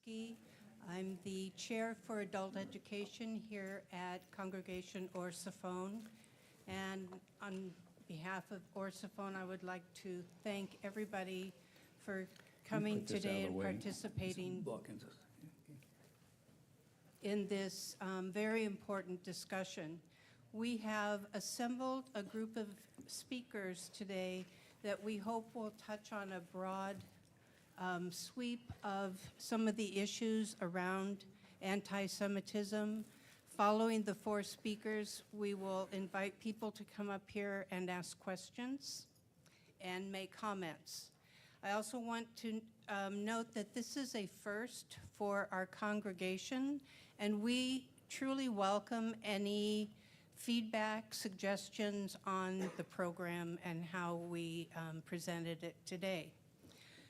Kowalski. I'm the Chair for Adult Education here at Congregation Orsophone. And on behalf of Orsophone, I would like to thank everybody for coming today and participating in this very important discussion. We have assembled a group of speakers today that we hope will touch on a broad sweep of some of the issues around anti-Semitism. Following the four speakers, we will invite people to come up here and ask questions and make comments. I also want to note that this is a first for our congregation, and we truly welcome any feedback, suggestions on the program and how we presented it today.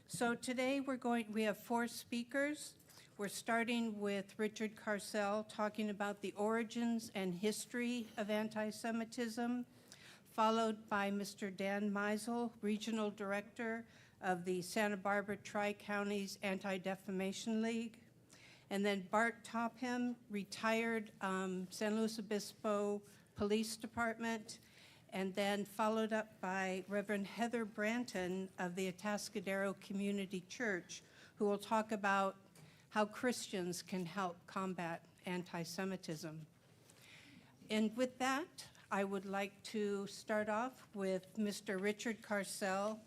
So today we have four speakers. We're starting with Richard Carcel talking about the origins and history of anti-Semitism, followed by Mr. Dan Meisel, Regional Director of the Santa Barbara Tri-Counties Anti-Defamation League, and then Bart Topham, retired San Luis Obispo Police Department, and then followed up by Reverend Heather Branton of the Atascadero Community Church, who will talk about how Christians can help combat anti-Semitism. And with that, I would like to start off with Mr. Richard Carcel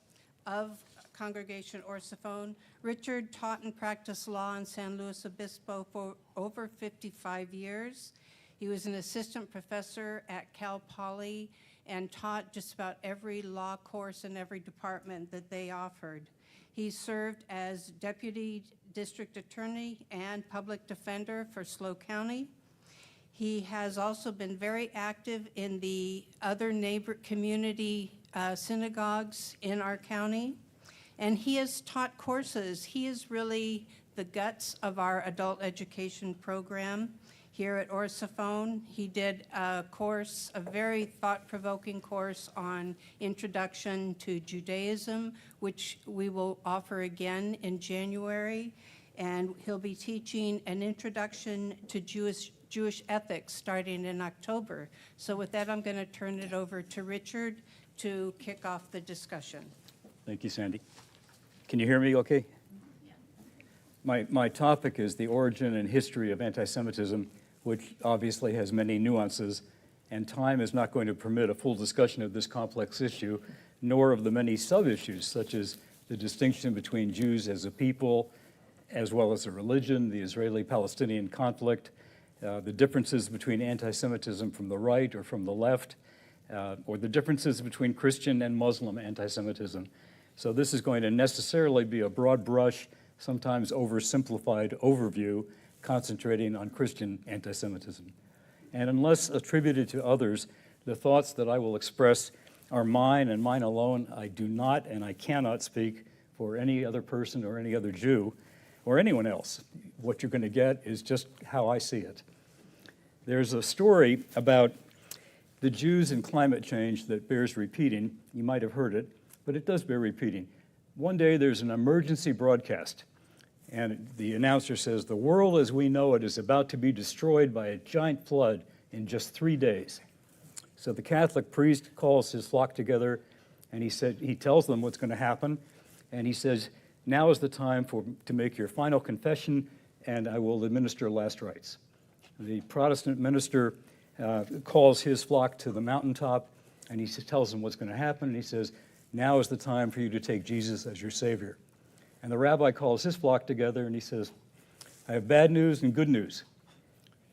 of Congregation Orsophone. Richard taught and practiced law in San Luis Obispo for over 55 years. He was an assistant professor at Cal Poly and taught just about every law course in every department that they offered. He served as deputy district attorney and public defender for SLO County. He has also been very active in the other neighbor community synagogues in our county, and he has taught courses. He is really the guts of our adult education program here at Orsophone. He did a course, a very thought-provoking course on Introduction to Judaism, which we will offer again in January. And he'll be teaching an Introduction to Jewish Ethics starting in October. So with that, I'm going to turn it over to Richard to kick off the discussion. Thank you, Sandy. Can you hear me okay? My topic is the origin and history of anti-Semitism, which obviously has many nuances, and time is not going to permit a full discussion of this complex issue, nor of the many sub-issues, such as the distinction between Jews as a people, as well as a religion, the Israeli-Palestinian conflict, the differences between anti-Semitism from the right or from the left, or the differences between Christian and Muslim anti-Semitism. So this is going to necessarily be a broad brush, sometimes oversimplified overview, concentrating on Christian anti-Semitism. And unless attributed to others, the thoughts that I will express are mine and mine alone. I do not and I cannot speak for any other person or any other Jew or anyone else. What you're going to get is just how I see it. There's a story about the Jews and climate change that bears repeating. You might have heard it, but it does bear repeating. One day there's an emergency broadcast, and the announcer says, "The world as we know it is about to be destroyed by a giant flood in just 3 days." So the Catholic priest calls his flock together, and he tells them what's going to happen, and he says, "Now is the time to make your final confession, and I will administer last rites." The Protestant minister calls his flock to the mountaintop, and he tells them what's going to happen, and he says, "Now is the time for you to take Jesus as your Savior." And the rabbi calls his flock together and he says, "I have bad news and good news.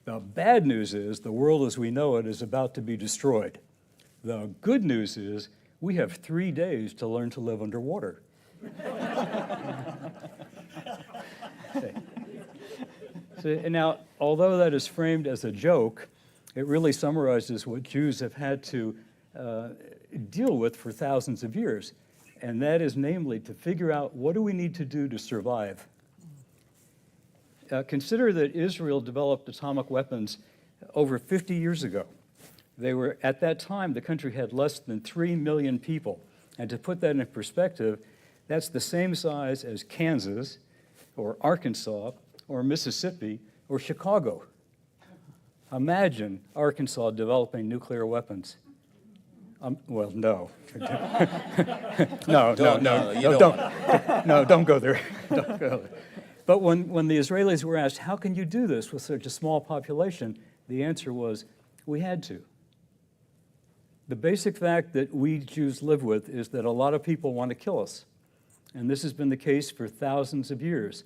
The bad news is the world as we know it is about to be destroyed. The good news is we have 3 days to learn to live underwater." So, and now, although that is framed as a joke, it really summarizes what Jews have had to deal with for thousands of years. And that is namely to figure out what do we need to do to survive. Consider that Israel developed atomic weapons over 50 years ago. At that time, the country had less than 3 million people. And to put that in perspective, that's the same size as Kansas or Arkansas or Mississippi or Chicago. Imagine Arkansas developing nuclear weapons. Well, no. No, don't go there. Don't go there. But when the Israelis were asked, how can you do this with such a small population? The answer was, we had to. The basic fact that we Jews live with is that a lot of people want to kill us. And this has been the case for thousands of years.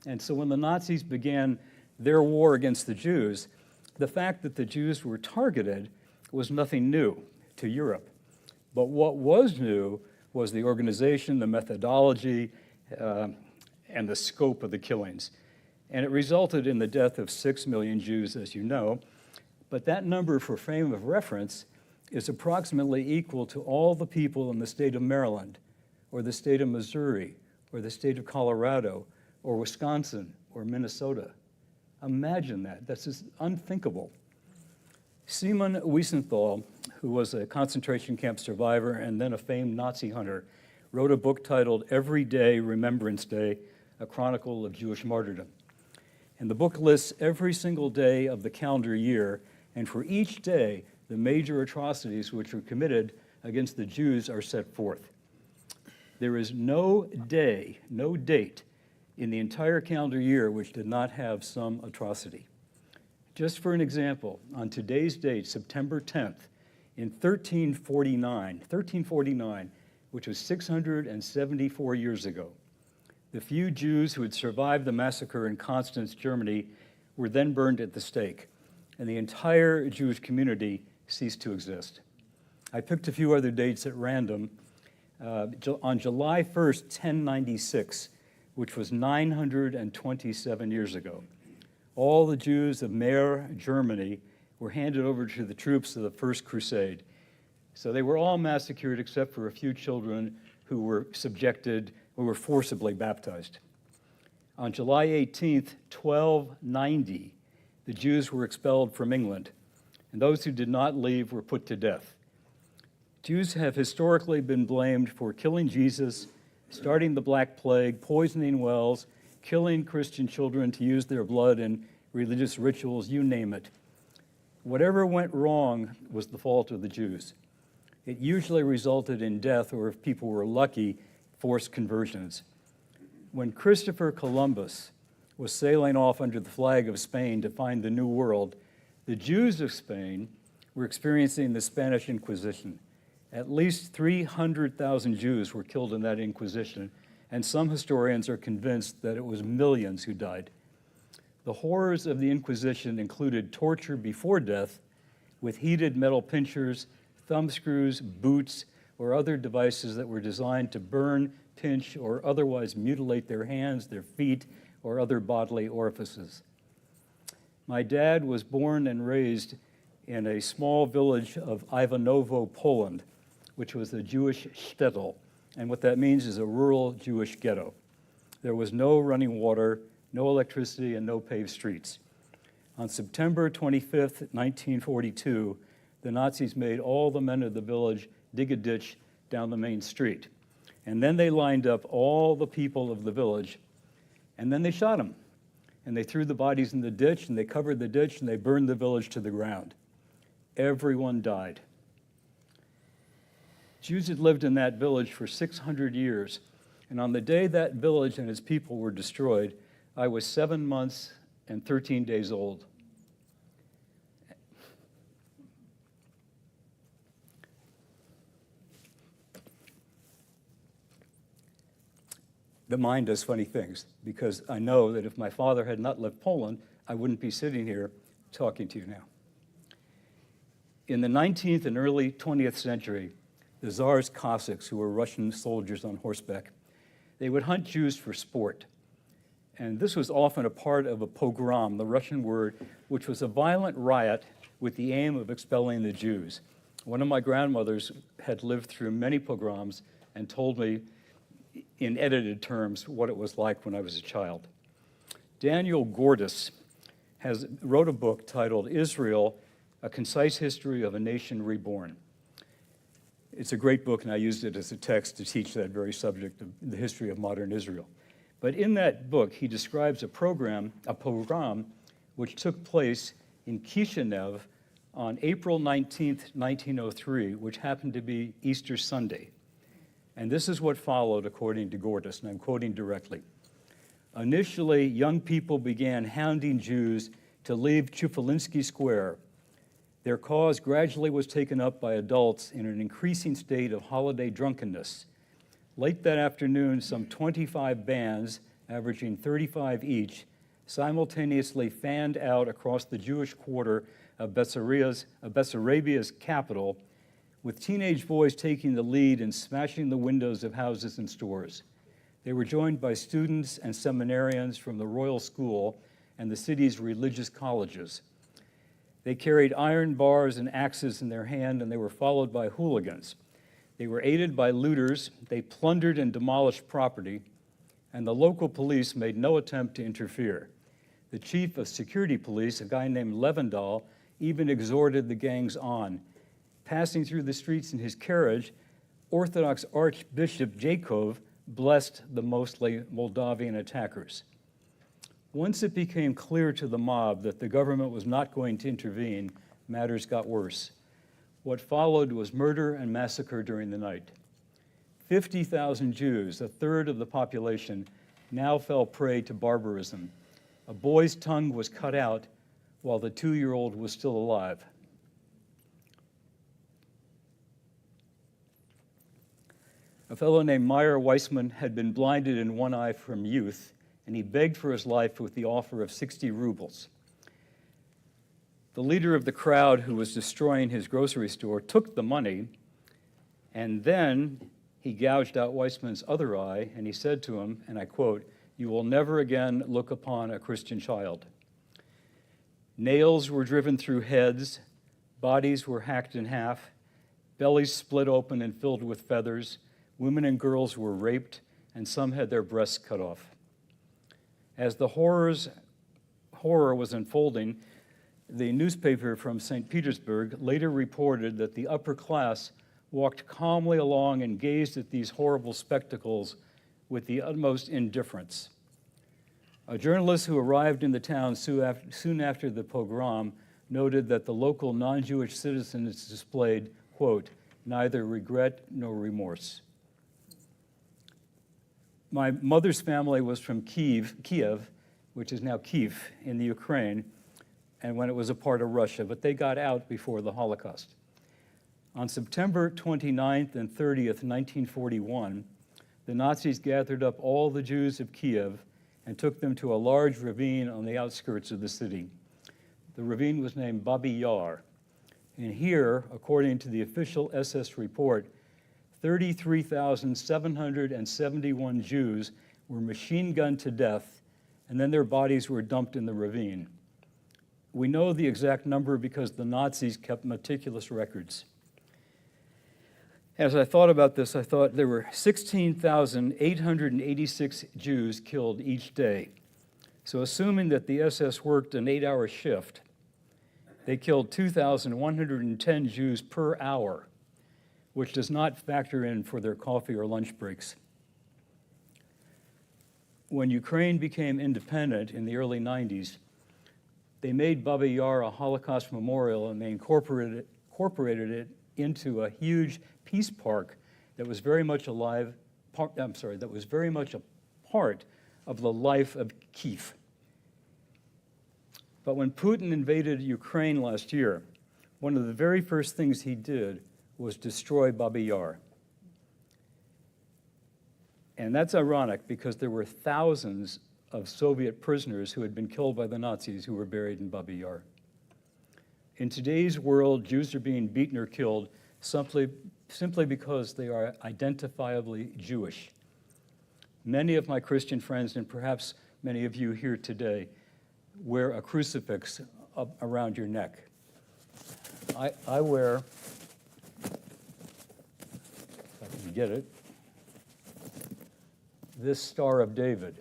And so when the Nazis began their war against the Jews, the fact that the Jews were targeted was nothing new to Europe. But what was new was the organization, the methodology, and the scope of the killings. And it resulted in the death of 6 million Jews, as you know. But that number, for frame of reference, is approximately equal to all the people in the state of Maryland, or the state of Missouri, or the state of Colorado, or Wisconsin, or Minnesota. Imagine that. That's just unthinkable. Simon Wiesenthal, who was a concentration camp survivor and then a famed Nazi hunter, wrote a book titled Every Day, Remembrance Day, A Chronicle of Jewish Martyrdom. And the book lists every single day of the calendar year, and for each day, the major atrocities which were committed against the Jews are set forth. There is no day, no date in the entire calendar year which did not have some atrocity. Just for an example, on today's date, September 10th, in 1349, which was 674 years ago, the few Jews who had survived the massacre in Constance, Germany, were then burned at the stake, and the entire Jewish community ceased to exist. I picked a few other dates at random. On July 1st, 1096, which was 927 years ago, all the Jews of Mer, Germany, were handed over to the troops of the First Crusade. So they were all massacred except for a few children who were forcibly baptized. On July 18th, 1290, the Jews were expelled from England, and those who did not leave were put to death. Jews have historically been blamed for killing Jesus, starting the Black Plague, poisoning wells, killing Christian children to use their blood in religious rituals, you name it. Whatever went wrong was the fault of the Jews. It usually resulted in death, or if people were lucky, forced conversions. When Christopher Columbus was sailing off under the flag of Spain to find the New World, the Jews of Spain were experiencing the Spanish Inquisition. At least 300,000 Jews were killed in that Inquisition, and some historians are convinced that it was millions who died. The horrors of the Inquisition included torture before death with heated metal pinchers, thumb screws, boots, or other devices that were designed to burn, pinch, or otherwise mutilate their hands, their feet, or other bodily orifices. My dad was born and raised in a small village of Ivanovo, Poland, which was a Jewish shtetl, and what that means is a rural Jewish ghetto. There was no running water, no electricity, and no paved streets. On September 25th, 1942, the Nazis made all the men of the village dig a ditch down the main street. And then they lined up all the people of the village, and then they shot them. And they threw the bodies in the ditch, and they covered the ditch, and they burned the village to the ground. Everyone died. Jews had lived in that village for 600 years, and on the day that village and its people were destroyed, I was 7 months and 13 days old. The mind does funny things, because I know that if my father had not left Poland, I wouldn't be sitting here talking to you now. In the 19th and early 20th century, the Tsar's Cossacks, who were Russian soldiers on horseback, they would hunt Jews for sport. And this was often a part of a pogrom, the Russian word, which was a violent riot with the aim of expelling the Jews. One of my grandmothers had lived through many pogroms and told me in edited terms what it was like when I was a child. Daniel Gordis wrote a book titled Israel, A Concise History of a Nation Reborn. It's a great book, and I used it as a text to teach that very subject of the history of modern Israel. But in that book, he describes a pogrom, which took place in Kishinev on April 19th, 1903, which happened to be Easter Sunday. And this is what followed, according to Gordis, and I'm quoting directly. Initially, young people began hounding Jews to leave Chufalinsky Square. Their cause gradually was taken up by adults in an increasing state of holiday drunkenness. Late that afternoon, some 25 bands, averaging 35 each, simultaneously fanned out across the Jewish quarter of Bessarabia's capital, with teenage boys taking the lead and smashing the windows of houses and stores. They were joined by students and seminarians from the Royal School and the city's religious colleges. They carried iron bars and axes in their hand, and they were followed by hooligans. They were aided by looters. They plundered and demolished property, and the local police made no attempt to interfere. The chief of security police, a guy named Levendahl, even exhorted the gangs on. Passing through the streets in his carriage, Orthodox Archbishop Jakov blessed the mostly Moldavian attackers. Once it became clear to the mob that the government was not going to intervene, matters got worse. What followed was murder and massacre during the night. 50,000 Jews, a third of the population, now fell prey to barbarism. A boy's tongue was cut out while the 2-year-old was still alive. A fellow named Meyer Weissman had been blinded in one eye from youth, and he begged for his life with the offer of 60 rubles. The leader of the crowd who was destroying his grocery store took the money, and then he gouged out Weissman's other eye, and he said to him, and I quote, "You will never again look upon a Christian child." Nails were driven through heads, bodies were hacked in half, bellies split open and filled with feathers, women and girls were raped, and some had their breasts cut off. As the horror was unfolding, the newspaper from St. Petersburg later reported that the upper class walked calmly along and gazed at these horrible spectacles with the utmost indifference. A journalist who arrived in the town soon after the pogrom noted that the local non-Jewish citizens displayed, quote, "neither regret nor remorse." My mother's family was from Kiev, which is now Kyiv in the Ukraine, and when it was a part of Russia, but they got out before the Holocaust. On September 29th and 30th, 1941, the Nazis gathered up all the Jews of Kiev and took them to a large ravine on the outskirts of the city. The ravine was named Babi Yar, and here, according to the official SS report, 33,771 Jews were machine-gunned to death, and then their bodies were dumped in the ravine. We know the exact number because the Nazis kept meticulous records. As I thought about this, I thought there were 16,886 Jews killed each day. So assuming that the SS worked an 8-hour shift, they killed 2,110 Jews per hour, which does not factor in for their coffee or lunch breaks. When Ukraine became independent in the early 90s, they made Babi Yar a Holocaust memorial, and they incorporated it into a huge peace park that was very much that was very much a part of the life of Kyiv. But when Putin invaded Ukraine last year, one of the very first things he did was destroy Babi Yar. And that's ironic because there were thousands of Soviet prisoners who had been killed by the Nazis who were buried in Babi Yar. In today's world, Jews are being beaten or killed simply because they are identifiably Jewish. Many of my Christian friends, and perhaps many of you here today, wear a crucifix around your neck. I wear, if I can get it, this Star of David.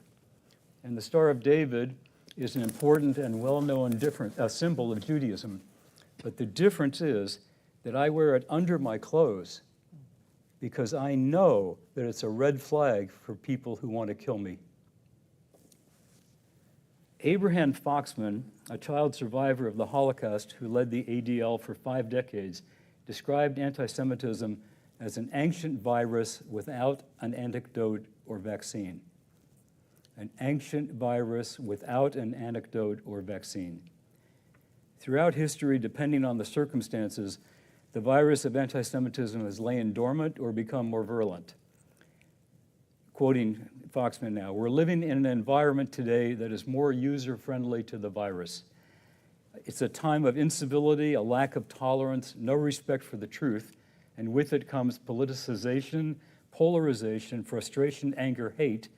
And the Star of David is an important and well-known symbol of Judaism. But the difference is that I wear it under my clothes because I know that it's a red flag for people who want to kill me. Abraham Foxman, a child survivor of the Holocaust who led the ADL for 5 decades, described anti-Semitism as an ancient virus without an antidote or vaccine. An ancient virus without an antidote or vaccine. Throughout history, depending on the circumstances, the virus of anti-Semitism has lain dormant or become more virulent. Quoting Foxman now, "We're living in an environment today that is more user-friendly to the virus. It's a time of incivility, a lack of tolerance, no respect for the truth, and with it comes politicization, polarization, frustration, anger, hate,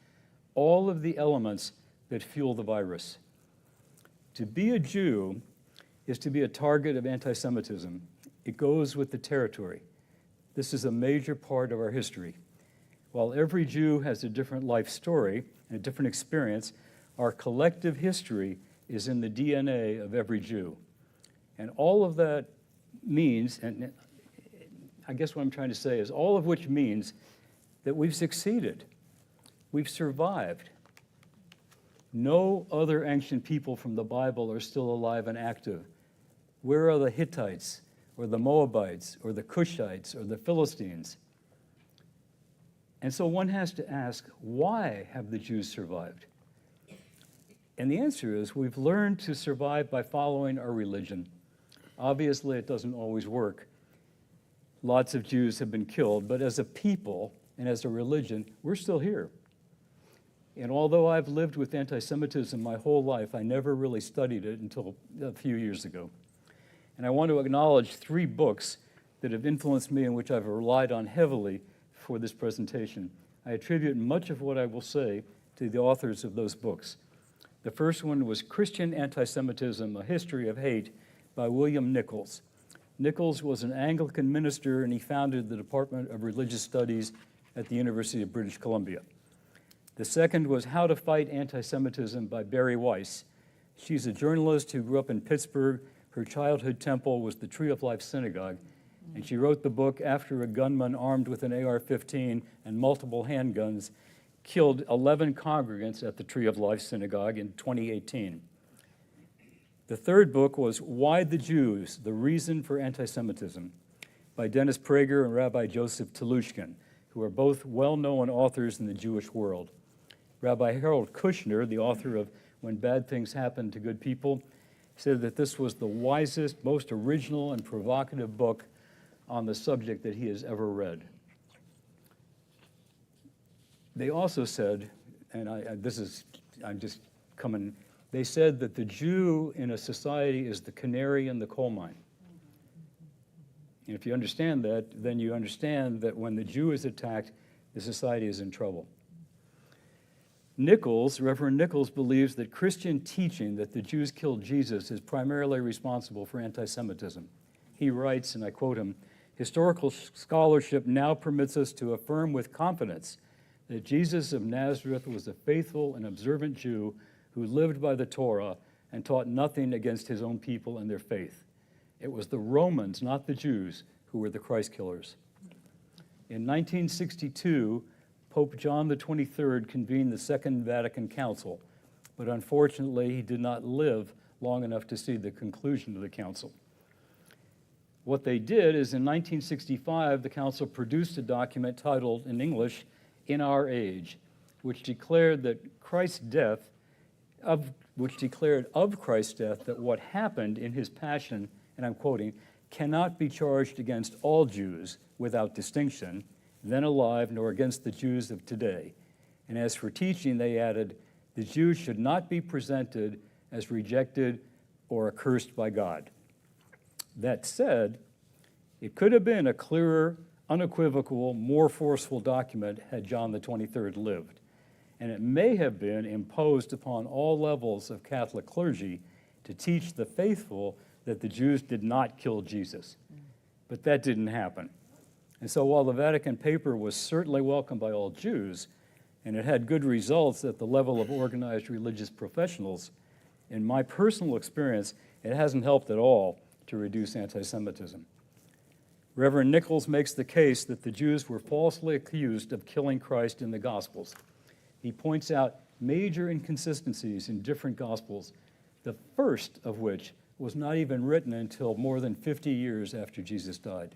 all of the elements that fuel the virus. To be a Jew is to be a target of anti-Semitism. It goes with the territory. This is a major part of our history. While every Jew has a different life story and a different experience, our collective history is in the DNA of every Jew." And all of that means, and I guess what I'm trying to say is, all of which means that we've succeeded. We've survived. No other ancient people from the Bible are still alive and active. Where are the Hittites, or the Moabites, or the Cushites, or the Philistines? And so one has to ask, why have the Jews survived? And the answer is, we've learned to survive by following our religion. Obviously, it doesn't always work. Lots of Jews have been killed, but as a people and as a religion, we're still here. And although I've lived with anti-Semitism my whole life, I never really studied it until a few years ago. And I want to acknowledge 3 books that have influenced me and which I've relied on heavily for this presentation. I attribute much of what I will say to the authors of those books. The first one was Christian Anti-Semitism, A History of Hate by William Nichols. Nichols was an Anglican minister, and he founded the Department of Religious Studies at the University of British Columbia. The second was How to Fight Anti-Semitism by Bari Weiss. She's a journalist who grew up in Pittsburgh. Her childhood temple was the Tree of Life Synagogue, and she wrote the book after a gunman armed with an AR-15 and multiple handguns killed 11 congregants at the Tree of Life Synagogue in 2018. The third book was Why the Jews? The Reason for Anti-Semitism by Dennis Prager and Rabbi Joseph Telushkin, who are both well-known authors in the Jewish world. Rabbi Harold Kushner, the author of When Bad Things Happen to Good People, said that this was the wisest, most original, and provocative book on the subject that he has ever read. They also said, and they said that the Jew in a society is the canary in the coal mine. And if you understand that, then you understand that when the Jew is attacked, the society is in trouble. Reverend Nichols believes that Christian teaching that the Jews killed Jesus is primarily responsible for anti-Semitism. He writes, and I quote him, "Historical scholarship now permits us to affirm with confidence that Jesus of Nazareth was a faithful and observant Jew who lived by the Torah and taught nothing against his own people and their faith. It was the Romans, not the Jews, who were the Christ killers." In 1962, Pope John XXIII convened the Second Vatican Council, but unfortunately he did not live long enough to see the conclusion of the council. What they did is in 1965, the council produced a document titled, in English, In Our Age, which declared of Christ's death that what happened in his passion, and I'm quoting, "cannot be charged against all Jews without distinction, then alive, nor against the Jews of today. And as for teaching," they added, "the Jews should not be presented as rejected or accursed by God." That said, it could have been a clearer, unequivocal, more forceful document had John XXIII lived. And it may have been imposed upon all levels of Catholic clergy to teach the faithful that the Jews did not kill Jesus. But that didn't happen. And so while the Vatican paper was certainly welcomed by all Jews, and it had good results at the level of organized religious professionals, in my personal experience, it hasn't helped at all to reduce anti-Semitism. Reverend Nichols makes the case that the Jews were falsely accused of killing Christ in the Gospels. He points out major inconsistencies in different Gospels, the first of which was not even written until more than 50 years after Jesus died.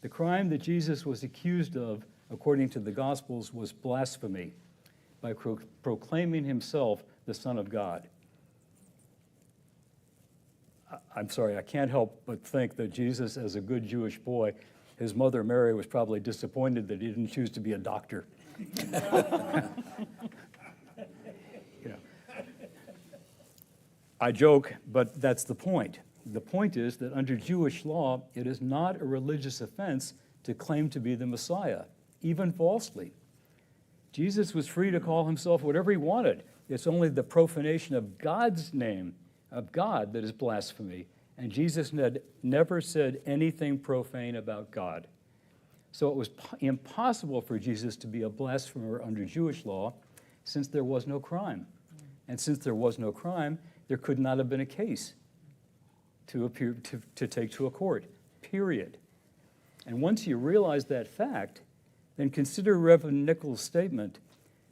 The crime that Jesus was accused of, according to the Gospels, was blasphemy, by proclaiming himself the Son of God. I'm sorry, I can't help but think that Jesus, as a good Jewish boy, his mother Mary was probably disappointed that he didn't choose to be a doctor. You know. I joke, but that's the point. The point is that under Jewish law, it is not a religious offense to claim to be the Messiah, even falsely. Jesus was free to call himself whatever he wanted. It's only the profanation of God's name, of God, that is blasphemy. And Jesus never said anything profane about God. So it was impossible for Jesus to be a blasphemer under Jewish law, since there was no crime. And since there was no crime, there could not have been a case to take to a court, period. And once you realize that fact, then consider Reverend Nichols' statement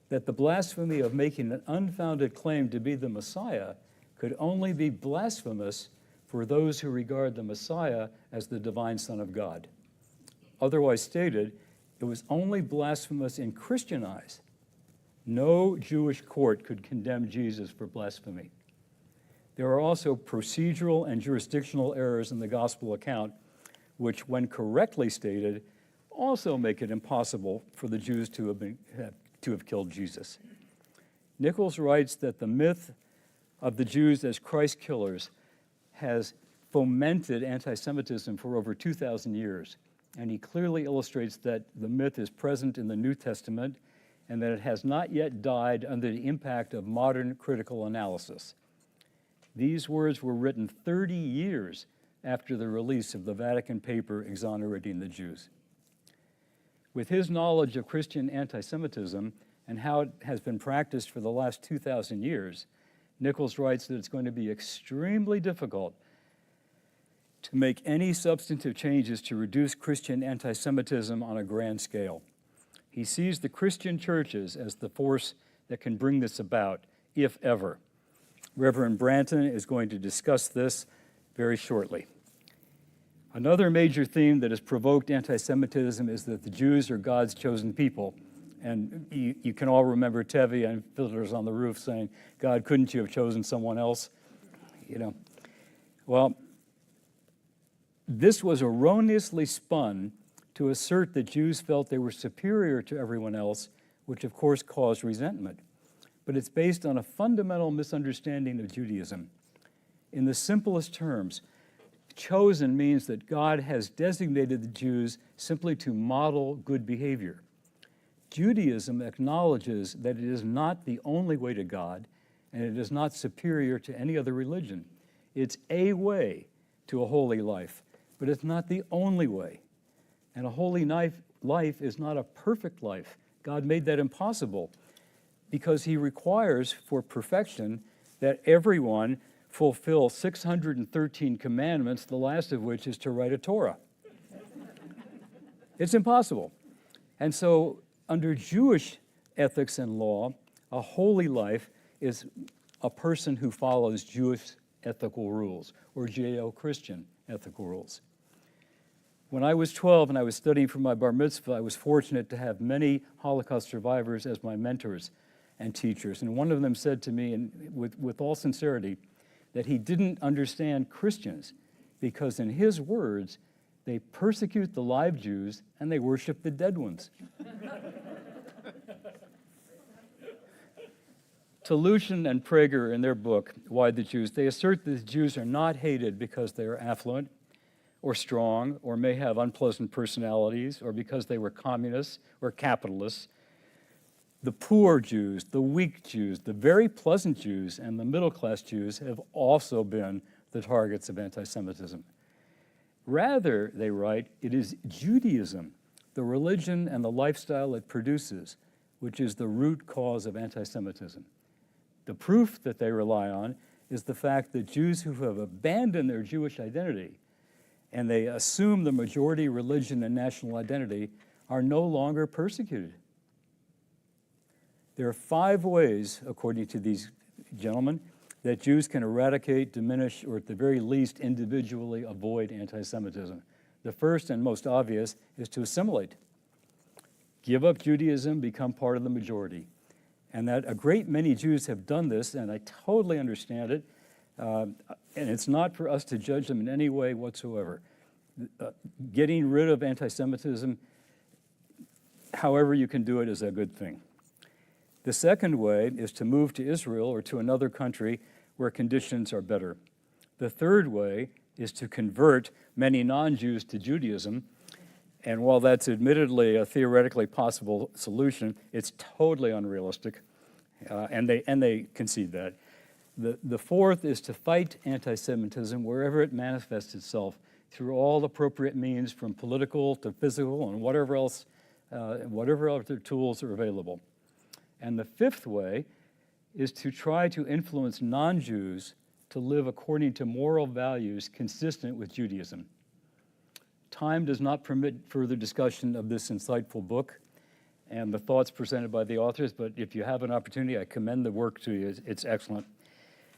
that the blasphemy of making an unfounded claim to be the Messiah could only be blasphemous for those who regard the Messiah as the divine Son of God. Otherwise stated, it was only blasphemous in Christian eyes. No Jewish court could condemn Jesus for blasphemy. There are also procedural and jurisdictional errors in the gospel account, which, when correctly stated, also make it impossible for the Jews to have killed Jesus. Nichols writes that the myth of the Jews as Christ killers has fomented anti-Semitism for over 2,000 years, and he clearly illustrates that the myth is present in the New Testament and that it has not yet died under the impact of modern critical analysis. These words were written 30 years after the release of the Vatican paper exonerating the Jews. With his knowledge of Christian anti-Semitism and how it has been practiced for the last 2,000 years, Nichols writes that it's going to be extremely difficult to make any substantive changes to reduce Christian anti-Semitism on a grand scale. He sees the Christian churches as the force that can bring this about, if ever. Reverend Branton is going to discuss this very shortly. Another major theme that has provoked anti-Semitism is that the Jews are God's chosen people. And you can all remember Tevi and Fiddlers on the Roof saying, God, couldn't you have chosen someone else? You know, well, this was erroneously spun to assert that Jews felt they were superior to everyone else, which of course caused resentment. But it's based on a fundamental misunderstanding of Judaism. In the simplest terms, chosen means that God has designated the Jews simply to model good behavior. Judaism acknowledges that it is not the only way to God, and it is not superior to any other religion. It's a way to a holy life, but it's not the only way. And a holy life is not a perfect life. God made that impossible because he requires for perfection that everyone fulfill 613 commandments, the last of which is to write a Torah. It's impossible. And so under Jewish ethics and law, a holy life is a person who follows Jewish ethical rules or Judeo-Christian ethical rules. When I was 12 and I was studying for my bar mitzvah, I was fortunate to have many Holocaust survivors as my mentors and teachers. And one of them said to me, and with all sincerity, that he didn't understand Christians because, in his words, they persecute the live Jews and they worship the dead ones. Tolution and Prager, in their book, Why the Jews, they assert that the Jews are not hated because they are affluent or strong or may have unpleasant personalities or because they were communists or capitalists. The poor Jews, the weak Jews, the very pleasant Jews, and the middle-class Jews have also been the targets of anti-Semitism. Rather, they write, it is Judaism, the religion and the lifestyle it produces, which is the root cause of anti-Semitism. The proof that they rely on is the fact that Jews who have abandoned their Jewish identity and they assume the majority religion and national identity are no longer persecuted. There are 5 ways, according to these gentlemen, that Jews can eradicate, diminish, or at the very least individually avoid anti-Semitism. The first and most obvious is to assimilate. Give up Judaism, become part of the majority. And that a great many Jews have done this, and I totally understand it, and it's not for us to judge them in any way whatsoever. Getting rid of anti-Semitism, however you can do it, is a good thing. The second way is to move to Israel or to another country where conditions are better. The third way is to convert many non-Jews to Judaism, and while that's admittedly a theoretically possible solution, it's totally unrealistic, and they concede that. The fourth is to fight anti-Semitism wherever it manifests itself through all appropriate means, from political to physical and whatever other tools are available. And the fifth way is to try to influence non-Jews to live according to moral values consistent with Judaism. Time does not permit further discussion of this insightful book and the thoughts presented by the authors, but if you have an opportunity, I commend the work to you. It's excellent.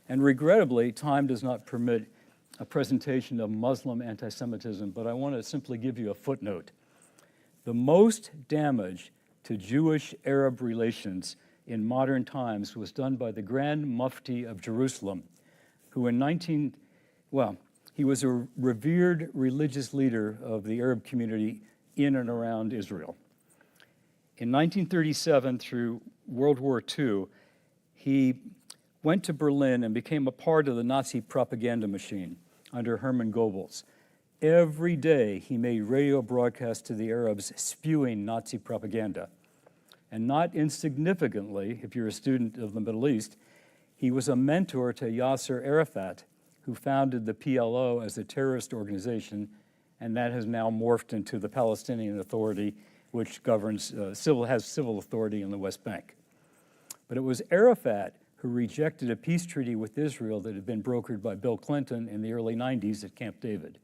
And regrettably, time does not permit a presentation of Muslim anti-Semitism, but I want to simply give you a footnote. The most damage to Jewish-Arab relations in modern times was done by the Grand Mufti of Jerusalem, who he was a revered religious leader of the Arab community in and around Israel. In 1937 through World War II, he went to Berlin and became a part of the Nazi propaganda machine under Hermann Goebbels. Every day he made radio broadcasts to the Arabs spewing Nazi propaganda. And not insignificantly, if you're a student of the Middle East, he was a mentor to Yasser Arafat, who founded the PLO as a terrorist organization, and that has now morphed into the Palestinian Authority, which governs, has civil authority in the West Bank. But it was Arafat who rejected a peace treaty with Israel that had been brokered by Bill Clinton in the early 90s at Camp David.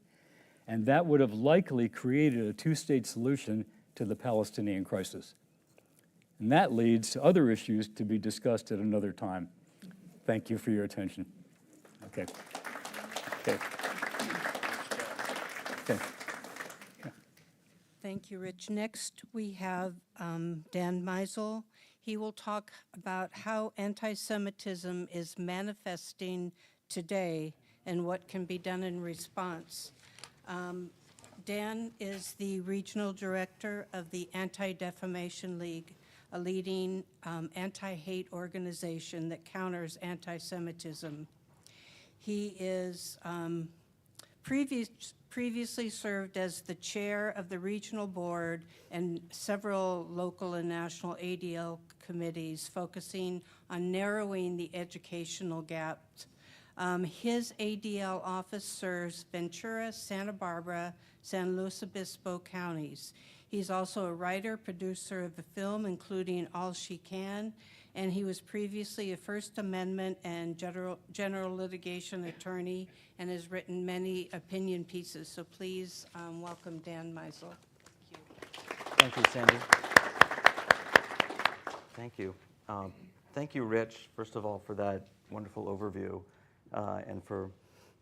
And that would have likely created a two-state solution to the Palestinian crisis. And that leads to other issues to be discussed at another time. Thank you for your attention. Okay. Thank you, Rich. Next, we have Dan Meisel. He will talk about how anti-Semitism is manifesting today and what can be done in response. Dan is the regional director of the Anti-Defamation League, a leading anti-hate organization that counters anti-Semitism. He is previously served as the chair of the regional board and several local and national ADL committees focusing on narrowing the educational gap. His ADL office serves Ventura, Santa Barbara, San Luis Obispo counties. He's also a writer, producer of the film, including All She Can, and he was previously a First Amendment and general litigation attorney and has written many opinion pieces. So please welcome Dan Meisel. Thank you, Sandy. Thank you. Thank you, Rich, first of all, for that wonderful overview and for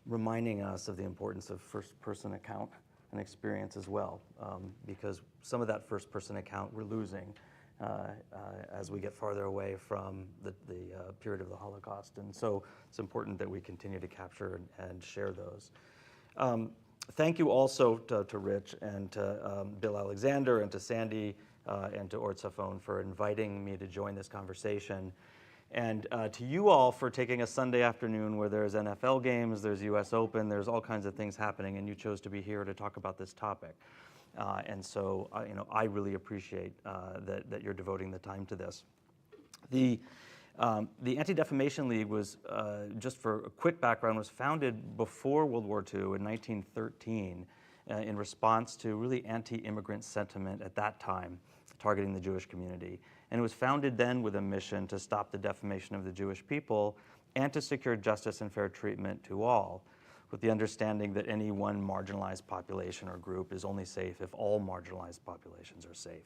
reminding us of the importance of first-person account and experience as well, because some of that first-person account we're losing as we get farther away from the period of the Holocaust. And so it's important that we continue to capture and share those. Thank you also to Rich and to Bill Alexander and to Sandy and to Ortsafon for inviting me to join this conversation. And to you all for taking a Sunday afternoon where there's NFL games, there's US Open, there's all kinds of things happening, and you chose to be here to talk about this topic. And so, I really appreciate that you're devoting the time to this. The Anti-Defamation League was, just for a quick background, was founded before World War II in 1913 in response to really anti-immigrant sentiment at that time, targeting the Jewish community. And it was founded then with a mission to stop the defamation of the Jewish people and to secure justice and fair treatment to all, with the understanding that any one marginalized population or group is only safe if all marginalized populations are safe.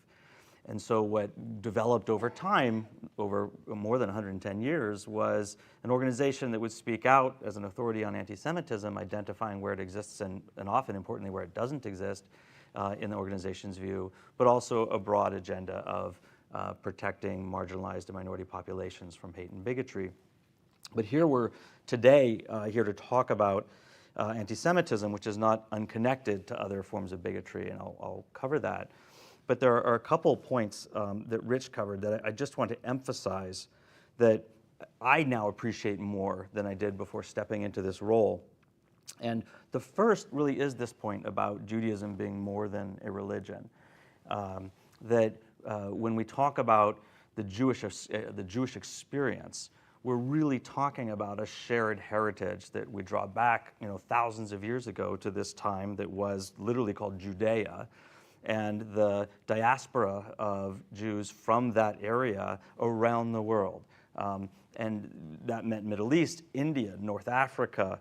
And so what developed over time, over more than 110 years, was an organization that would speak out as an authority on anti-Semitism, identifying where it exists and often, importantly, where it doesn't exist in the organization's view, but also a broad agenda of protecting marginalized and minority populations from hate and bigotry. But here we're today here to talk about anti-Semitism, which is not unconnected to other forms of bigotry, and I'll cover that. But there are a couple points that Rich covered that I just want to emphasize that I now appreciate more than I did before stepping into this role. And the first really is this point about Judaism being more than a religion. When we talk about the Jewish experience, we're really talking about a shared heritage that we draw back, thousands of years ago to this time that was literally called Judea, and the diaspora of Jews from that area around the world. And that meant Middle East, India, North Africa,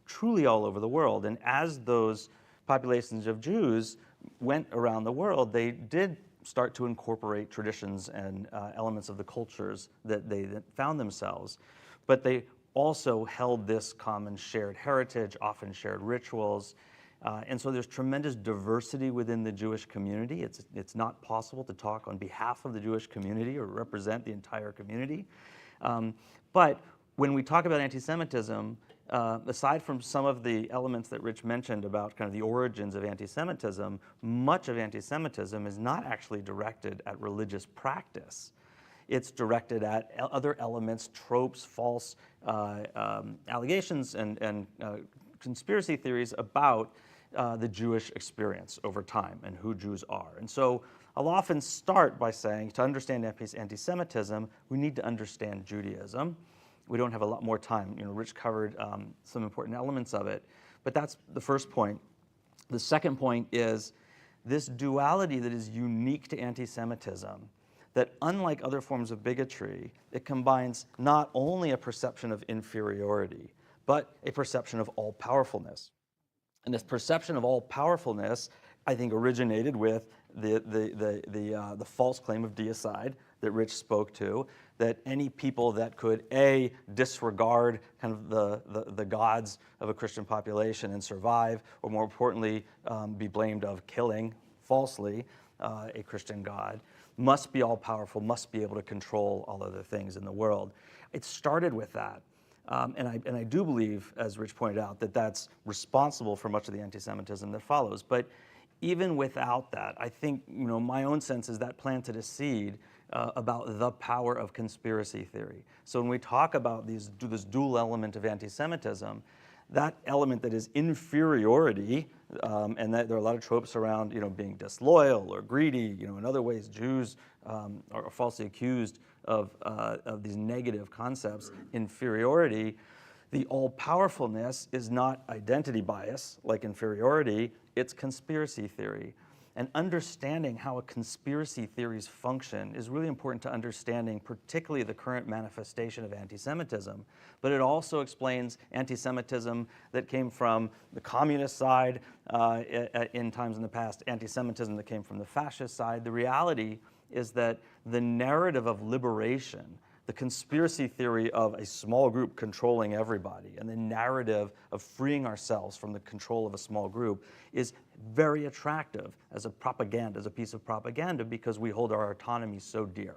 truly all over the world. And as those populations of Jews went around the world, they did start to incorporate traditions and elements of the cultures that they found themselves. But they also held this common shared heritage, often shared rituals. And so there's tremendous diversity within the Jewish community. It's not possible to talk on behalf of the Jewish community or represent the entire community. But when we talk about anti-Semitism, aside from some of the elements that Rich mentioned about kind of the origins of anti-Semitism, much of anti-Semitism is not actually directed at religious practice. It's directed at other elements, tropes, false allegations, and conspiracy theories about the Jewish experience over time and who Jews are. And so I'll often start by saying, to understand anti-Semitism, we need to understand Judaism. We don't have a lot more time. Rich covered some important elements of it, but that's the first point. The second point is this duality that is unique to anti-Semitism, that unlike other forms of bigotry, it combines not only a perception of inferiority, but a perception of all-powerfulness. And this perception of all-powerfulness, I think, originated with the false claim of deicide that Rich spoke to, that any people that could, A, disregard kind of the gods of a Christian population and survive, or more importantly, be blamed of killing falsely a Christian god, must be all-powerful, must be able to control all other things in the world. It started with that. And I do believe, as Rich pointed out, that that's responsible for much of the anti-Semitism that follows. But even without that, I think my own sense is that planted a seed about the power of conspiracy theory. So when we talk about this dual element of anti-Semitism, that element that is inferiority, and that there are a lot of tropes around being disloyal or greedy. In other ways, Jews are falsely accused of these negative concepts. Inferiority, the all-powerfulness is not identity bias like inferiority, it's conspiracy theory. And understanding how a conspiracy theories function is really important to understanding particularly the current manifestation of anti-Semitism. But it also explains anti-Semitism that came from the communist side in times in the past, anti-Semitism that came from the fascist side. The reality is that the narrative of liberation, the conspiracy theory of a small group controlling everybody, and the narrative of freeing ourselves from the control of a small group is very attractive as a propaganda, as a piece of propaganda, because we hold our autonomy so dear.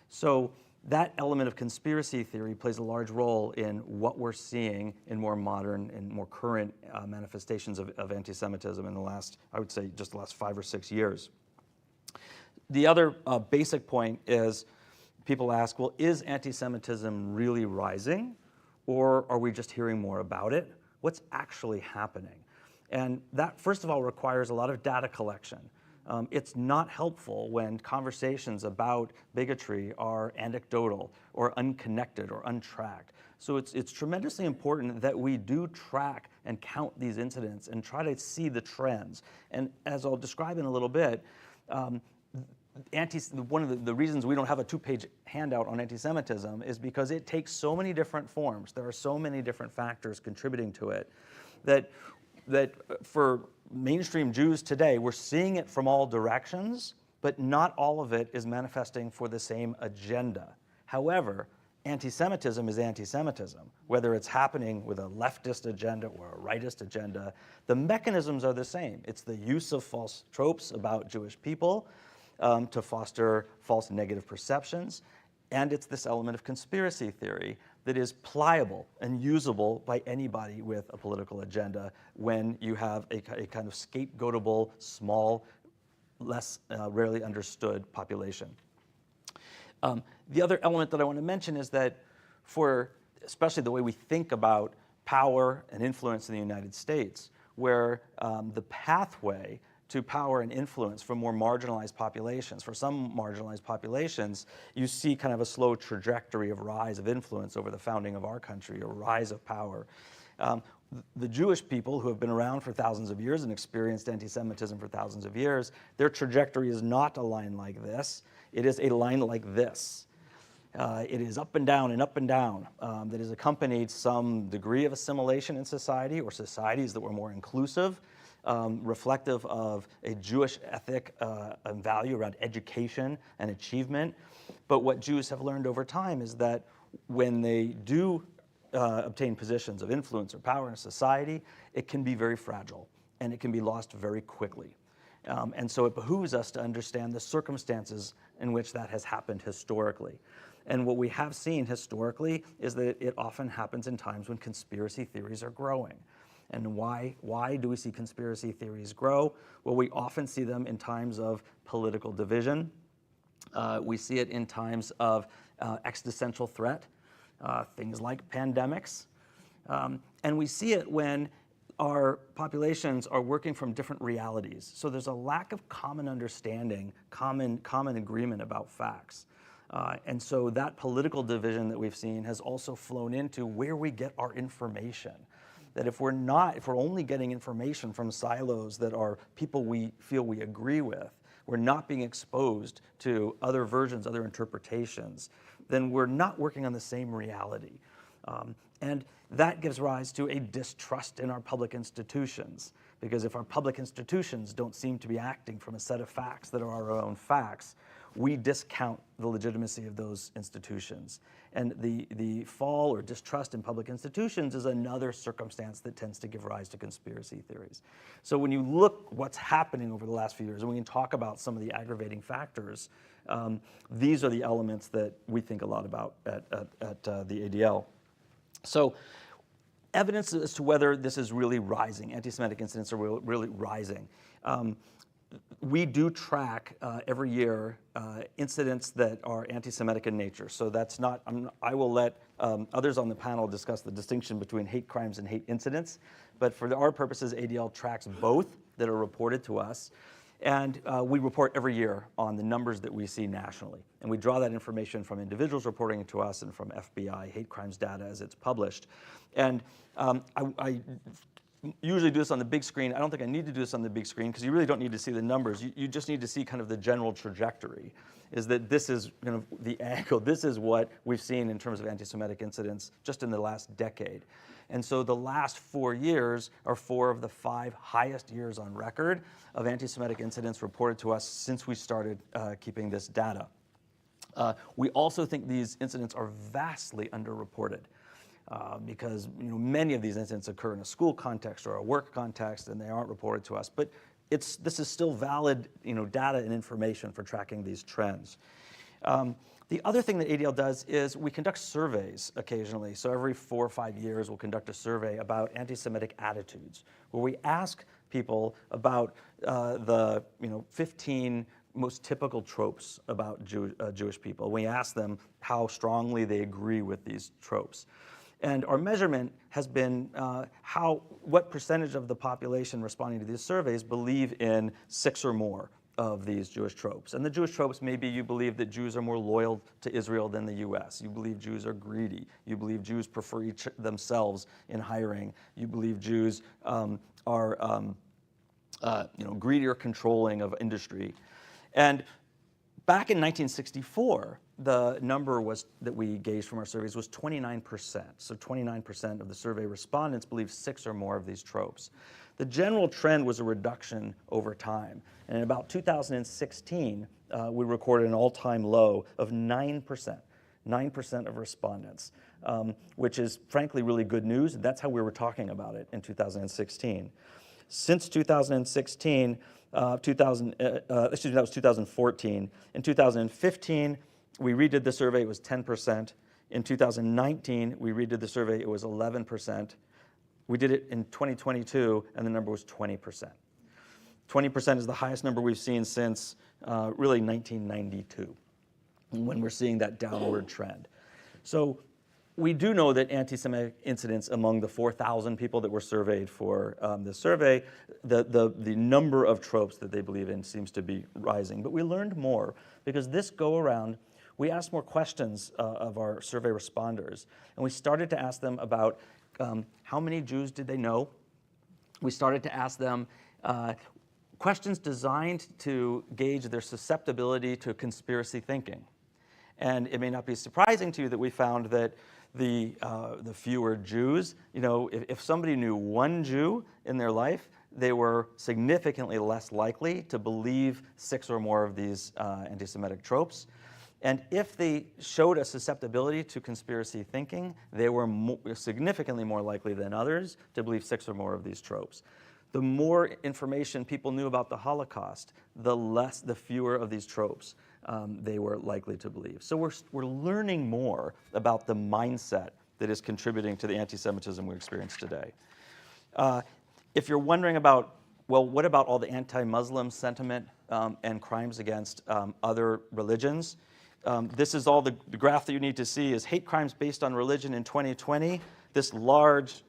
So that element of conspiracy theory plays a large role in what we're seeing in more modern and more current manifestations of anti-Semitism in the last, I would say, just the last 5 or 6 years. The other basic point is, people ask, well, is anti-Semitism really rising, or are we just hearing more about it? What's actually happening? And that, first of all, requires a lot of data collection. It's not helpful when conversations about bigotry are anecdotal or unconnected or untracked. So it's tremendously important that we do track and count these incidents and try to see the trends. And as I'll describe in a little bit, one of the reasons we don't have a 2-page handout on anti-Semitism is because it takes so many different forms. There are so many different factors contributing to it that for mainstream Jews today, we're seeing it from all directions, but not all of it is manifesting for the same agenda. However, anti-Semitism is anti-Semitism. Whether it's happening with a leftist agenda or a rightist agenda, the mechanisms are the same. It's the use of false tropes about Jewish people to foster false negative perceptions, and it's this element of conspiracy theory that is pliable and usable by anybody with a political agenda when you have a kind of scapegoatable, small, less rarely understood population. The other element that I want to mention is that for especially the way we think about power and influence in the United States, where the pathway to power and influence for more marginalized populations, for some marginalized populations, you see kind of a slow trajectory of rise of influence over the founding of our country, a rise of power. The Jewish people who have been around for thousands of years and experienced anti-Semitism for thousands of years, their trajectory is not a line like this. It is a line like this. It is up and down and up and down that has accompanied some degree of assimilation in society or societies that were more inclusive, reflective of a Jewish ethic and value around education and achievement. But what Jews have learned over time is that when they do obtain positions of influence or power in a society, it can be very fragile and it can be lost very quickly. And so it behooves us to understand the circumstances in which that has happened historically. And what we have seen historically is that it often happens in times when conspiracy theories are growing. And why do we see conspiracy theories grow? Well, we often see them in times of political division. We see it in times of existential threat, things like pandemics. And we see it when our populations are working from different realities. So there's a lack of common understanding, common agreement about facts. And so that political division that we've seen has also flown into where we get our information. That if we're only getting information from silos that are people we feel we agree with, we're not being exposed to other versions, other interpretations, then we're not working on the same reality. And that gives rise to a distrust in our public institutions, because if our public institutions don't seem to be acting from a set of facts that are our own facts, we discount the legitimacy of those institutions. And the fall or distrust in public institutions is another circumstance that tends to give rise to conspiracy theories. So when you look what's happening over the last few years, and we can talk about some of the aggravating factors, these are the elements that we think a lot about at the ADL. So evidence as to whether this is really rising, anti-Semitic incidents are really rising. We do track every year incidents that are anti-Semitic in nature. So that's not, I will let others on the panel discuss the distinction between hate crimes and hate incidents. But for our purposes, ADL tracks both that are reported to us. And we report every year on the numbers that we see nationally. And we draw that information from individuals reporting it to us and from FBI hate crimes data as it's published. And I usually do this on the big screen. I don't think I need to do this on the big screen because you really don't need to see the numbers. You just need to see kind of the general trajectory, is that this is kind of the angle. This is what we've seen in terms of anti-Semitic incidents just in the last decade. And so the last 4 years are 4 of the 5 highest years on record of anti-Semitic incidents reported to us since we started keeping this data. We also think these incidents are vastly underreported. Because many of these incidents occur in a school context or a work context, and they aren't reported to us. But this is still valid data and information for tracking these trends. The other thing that ADL does is we conduct surveys occasionally. So every 4 or 5 years, we'll conduct a survey about anti-Semitic attitudes, where we ask people about the 15 most typical tropes about Jewish people. We ask them how strongly they agree with these tropes. And our measurement has been what percentage of the population responding to these surveys believe in 6 or more of these Jewish tropes. And the Jewish tropes may be you believe that Jews are more loyal to Israel than the US. You believe Jews are greedy. You believe Jews prefer themselves in hiring. You believe Jews are greedy or controlling of industry. And back in 1964, the number that we gauged from our surveys was 29%. So 29% of the survey respondents believe 6 or more of these tropes. The general trend was a reduction over time. And in about 2016, we recorded an all-time low of 9% of respondents, which is frankly really good news. That's how we were talking about it in 2016. Since 2016, that was 2014. In 2015, we redid the survey, it was 10%. In 2019, we redid the survey, it was 11%. We did it in 2022, and the number was 20%. 20% is the highest number we've seen since really 1992, when we're seeing that downward trend. So we do know that anti-Semitic incidents among the 4,000 people that were surveyed for this survey, the number of tropes that they believe in seems to be rising. But we learned more because this go around, we asked more questions of our survey responders. And we started to ask them about how many Jews did they know? We started to ask them questions designed to gauge their susceptibility to conspiracy thinking. And it may not be surprising to you that we found that the fewer Jews, if somebody knew one Jew in their life, they were significantly less likely to believe 6 or more of these anti-Semitic tropes. And if they showed a susceptibility to conspiracy thinking, they were significantly more likely than others to believe 6 or more of these tropes. The more information people knew about the Holocaust, the fewer of these tropes they were likely to believe. So we're learning more about the mindset that is contributing to the anti-Semitism we experience today. If you're wondering about, well, what about all the anti-Muslim sentiment and crimes against other religions? This is all the graph that you need to see is hate crimes based on religion in 2020. This large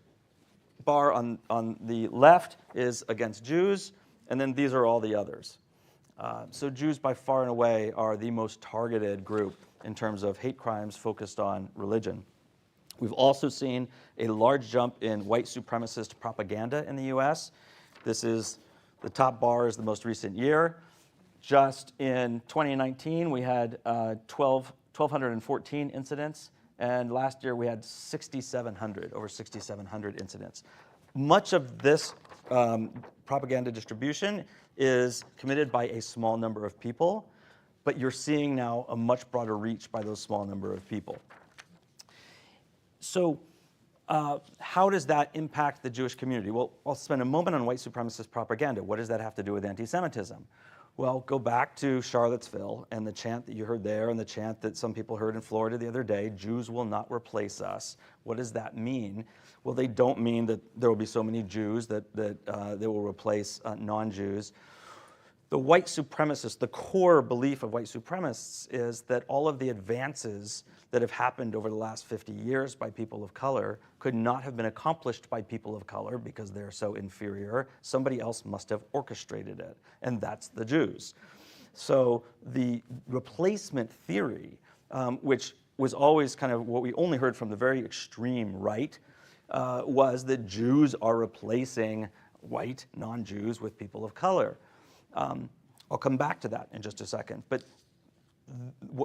bar on the left is against Jews, and then these are all the others. So Jews by far and away are the most targeted group in terms of hate crimes focused on religion. We've also seen a large jump in white supremacist propaganda in the US. This is, the top bar is the most recent year. Just in 2019, we had 1,214 incidents, and last year we had over 6,700 incidents. Much of this propaganda distribution is committed by a small number of people, but you're seeing now a much broader reach by those small number of people. So how does that impact the Jewish community? Well, I'll spend a moment on white supremacist propaganda. What does that have to do with anti-Semitism? Well, go back to Charlottesville and the chant that you heard there and the chant that some people heard in Florida the other day, Jews will not replace us. What does that mean? Well, they don't mean that there will be so many Jews that they will replace non-Jews. The white supremacists, the core belief of white supremacists is that all of the advances that have happened over the last 50 years by people of color could not have been accomplished by people of color because they're so inferior. Somebody else must have orchestrated it, and that's the Jews. So the replacement theory, which was always kind of what we only heard from the very extreme right, was that Jews are replacing white non-Jews with people of color. I'll come back to that in just a second. But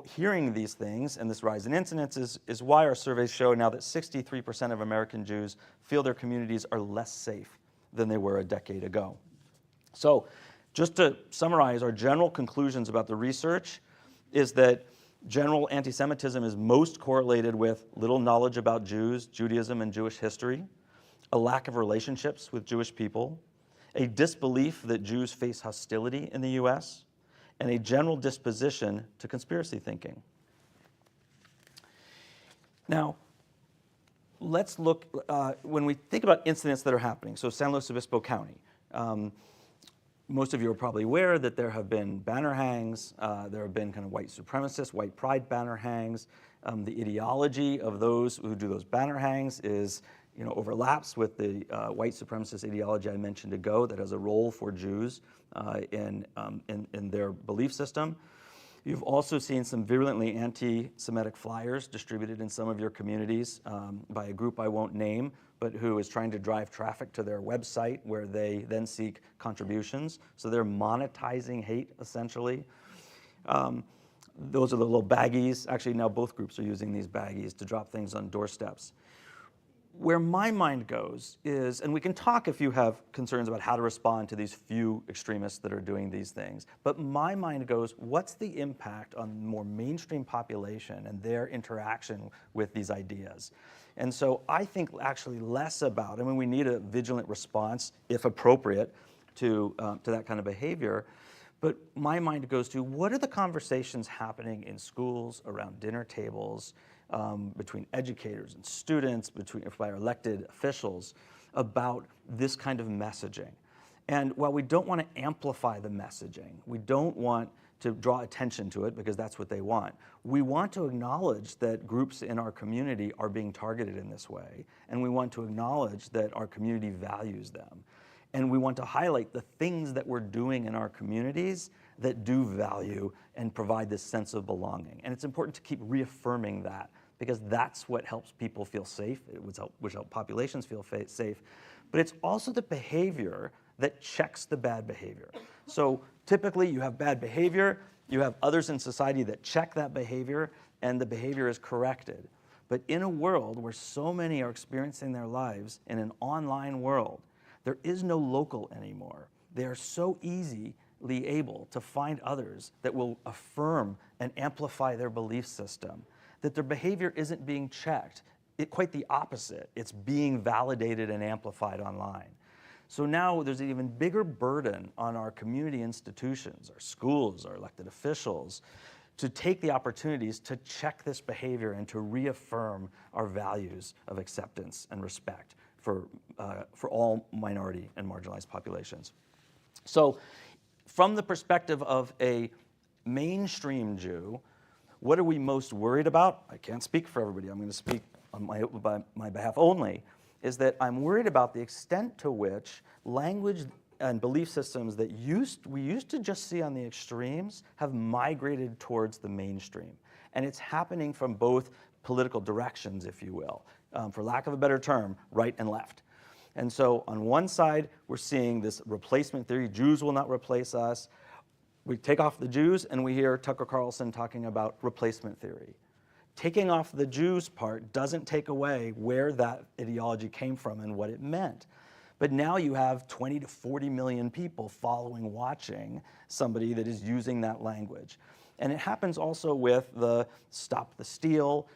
hearing these things and this rise in incidences is why our surveys show now that 63% of American Jews feel their communities are less safe than they were a decade ago. So just to summarize, our general conclusions about the research is that general anti-Semitism is most correlated with little knowledge about Jews, Judaism, and Jewish history, a lack of relationships with Jewish people, a disbelief that Jews face hostility in the US, and a general disposition to conspiracy thinking. Now, let's look, when we think about incidents that are happening, so San Luis Obispo County, most of you are probably aware that there have been banner hangs, there have been kind of white supremacist, white pride banner hangs. The ideology of those who do those banner hangs is overlaps with the white supremacist ideology I mentioned ago that has a role for Jews in their belief system. You've also seen some virulently anti-Semitic flyers distributed in some of your communities by a group I won't name, but who is trying to drive traffic to their website where they then seek contributions. So they're monetizing hate, essentially. Those are the little baggies. Actually, now both groups are using these baggies to drop things on doorsteps. where my mind goes is, and we can talk if you have concerns about how to respond to these few extremists that are doing these things, but my mind goes, what's the impact on the more mainstream population and their interaction with these ideas? And so I think actually less about, I mean, we need a vigilant response, if appropriate, to that kind of behavior. But my mind goes to, what are the conversations happening in schools, around dinner tables, between educators and students, by our elected officials, about this kind of messaging? And while we don't want to amplify the messaging, we don't want to draw attention to it because that's what they want, we want to acknowledge that groups in our community are being targeted in this way, and we want to acknowledge that our community values them. And we want to highlight the things that we're doing in our communities that do value and provide this sense of belonging. And it's important to keep reaffirming that, because that's what helps people feel safe, which help populations feel safe. But it's also the behavior that checks the bad behavior. So typically you have bad behavior, you have others in society that check that behavior, and the behavior is corrected. But in a world where so many are experiencing their lives in an online world, there is no local anymore. They are so easily able to find others that will affirm and amplify their belief system, that their behavior isn't being checked. Quite the opposite. It's being validated and amplified online. So now there's an even bigger burden on our community institutions, our schools, our elected officials, to take the opportunities to check this behavior and to reaffirm our values of acceptance and respect for all minority and marginalized populations. So from the perspective of a mainstream Jew, what are we most worried about? I can't speak for everybody. I'm going to speak on my behalf only, is that I'm worried about the extent to which language and belief systems that we used to just see on the extremes have migrated towards the mainstream. And it's happening from both political directions, if you will. For lack of a better term, right and left. And so on one side, we're seeing this replacement theory, Jews will not replace us. We take off the Jews and we hear Tucker Carlson talking about replacement theory. Taking off the Jews part doesn't take away where that ideology came from and what it meant. But now you have 20 to 40 million people following, watching somebody that is using that language. And it happens also with the Stop the Steal,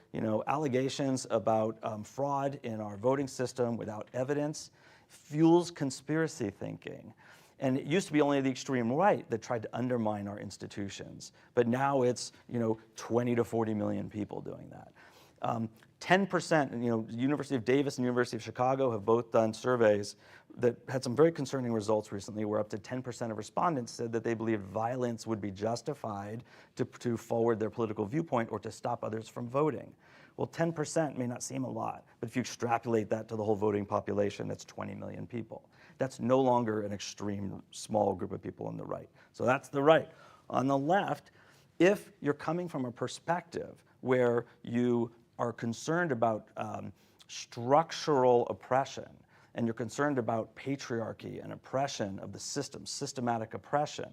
allegations about fraud in our voting system without evidence, fuels conspiracy thinking. And it used to be only the extreme right that tried to undermine our institutions. But now it's 20 to 40 million people doing that. 10%, University of Davis and University of Chicago have both done surveys that had some very concerning results recently, where up to 10% of respondents said that they believed violence would be justified to forward their political viewpoint or to stop others from voting. Well, 10% may not seem a lot, but if you extrapolate that to the whole voting population, that's 20 million people. That's no longer an extreme small group of people on the right. So that's the right. On the left, if you're coming from a perspective where you are concerned about structural oppression, and you're concerned about patriarchy and oppression of the system, systematic oppression,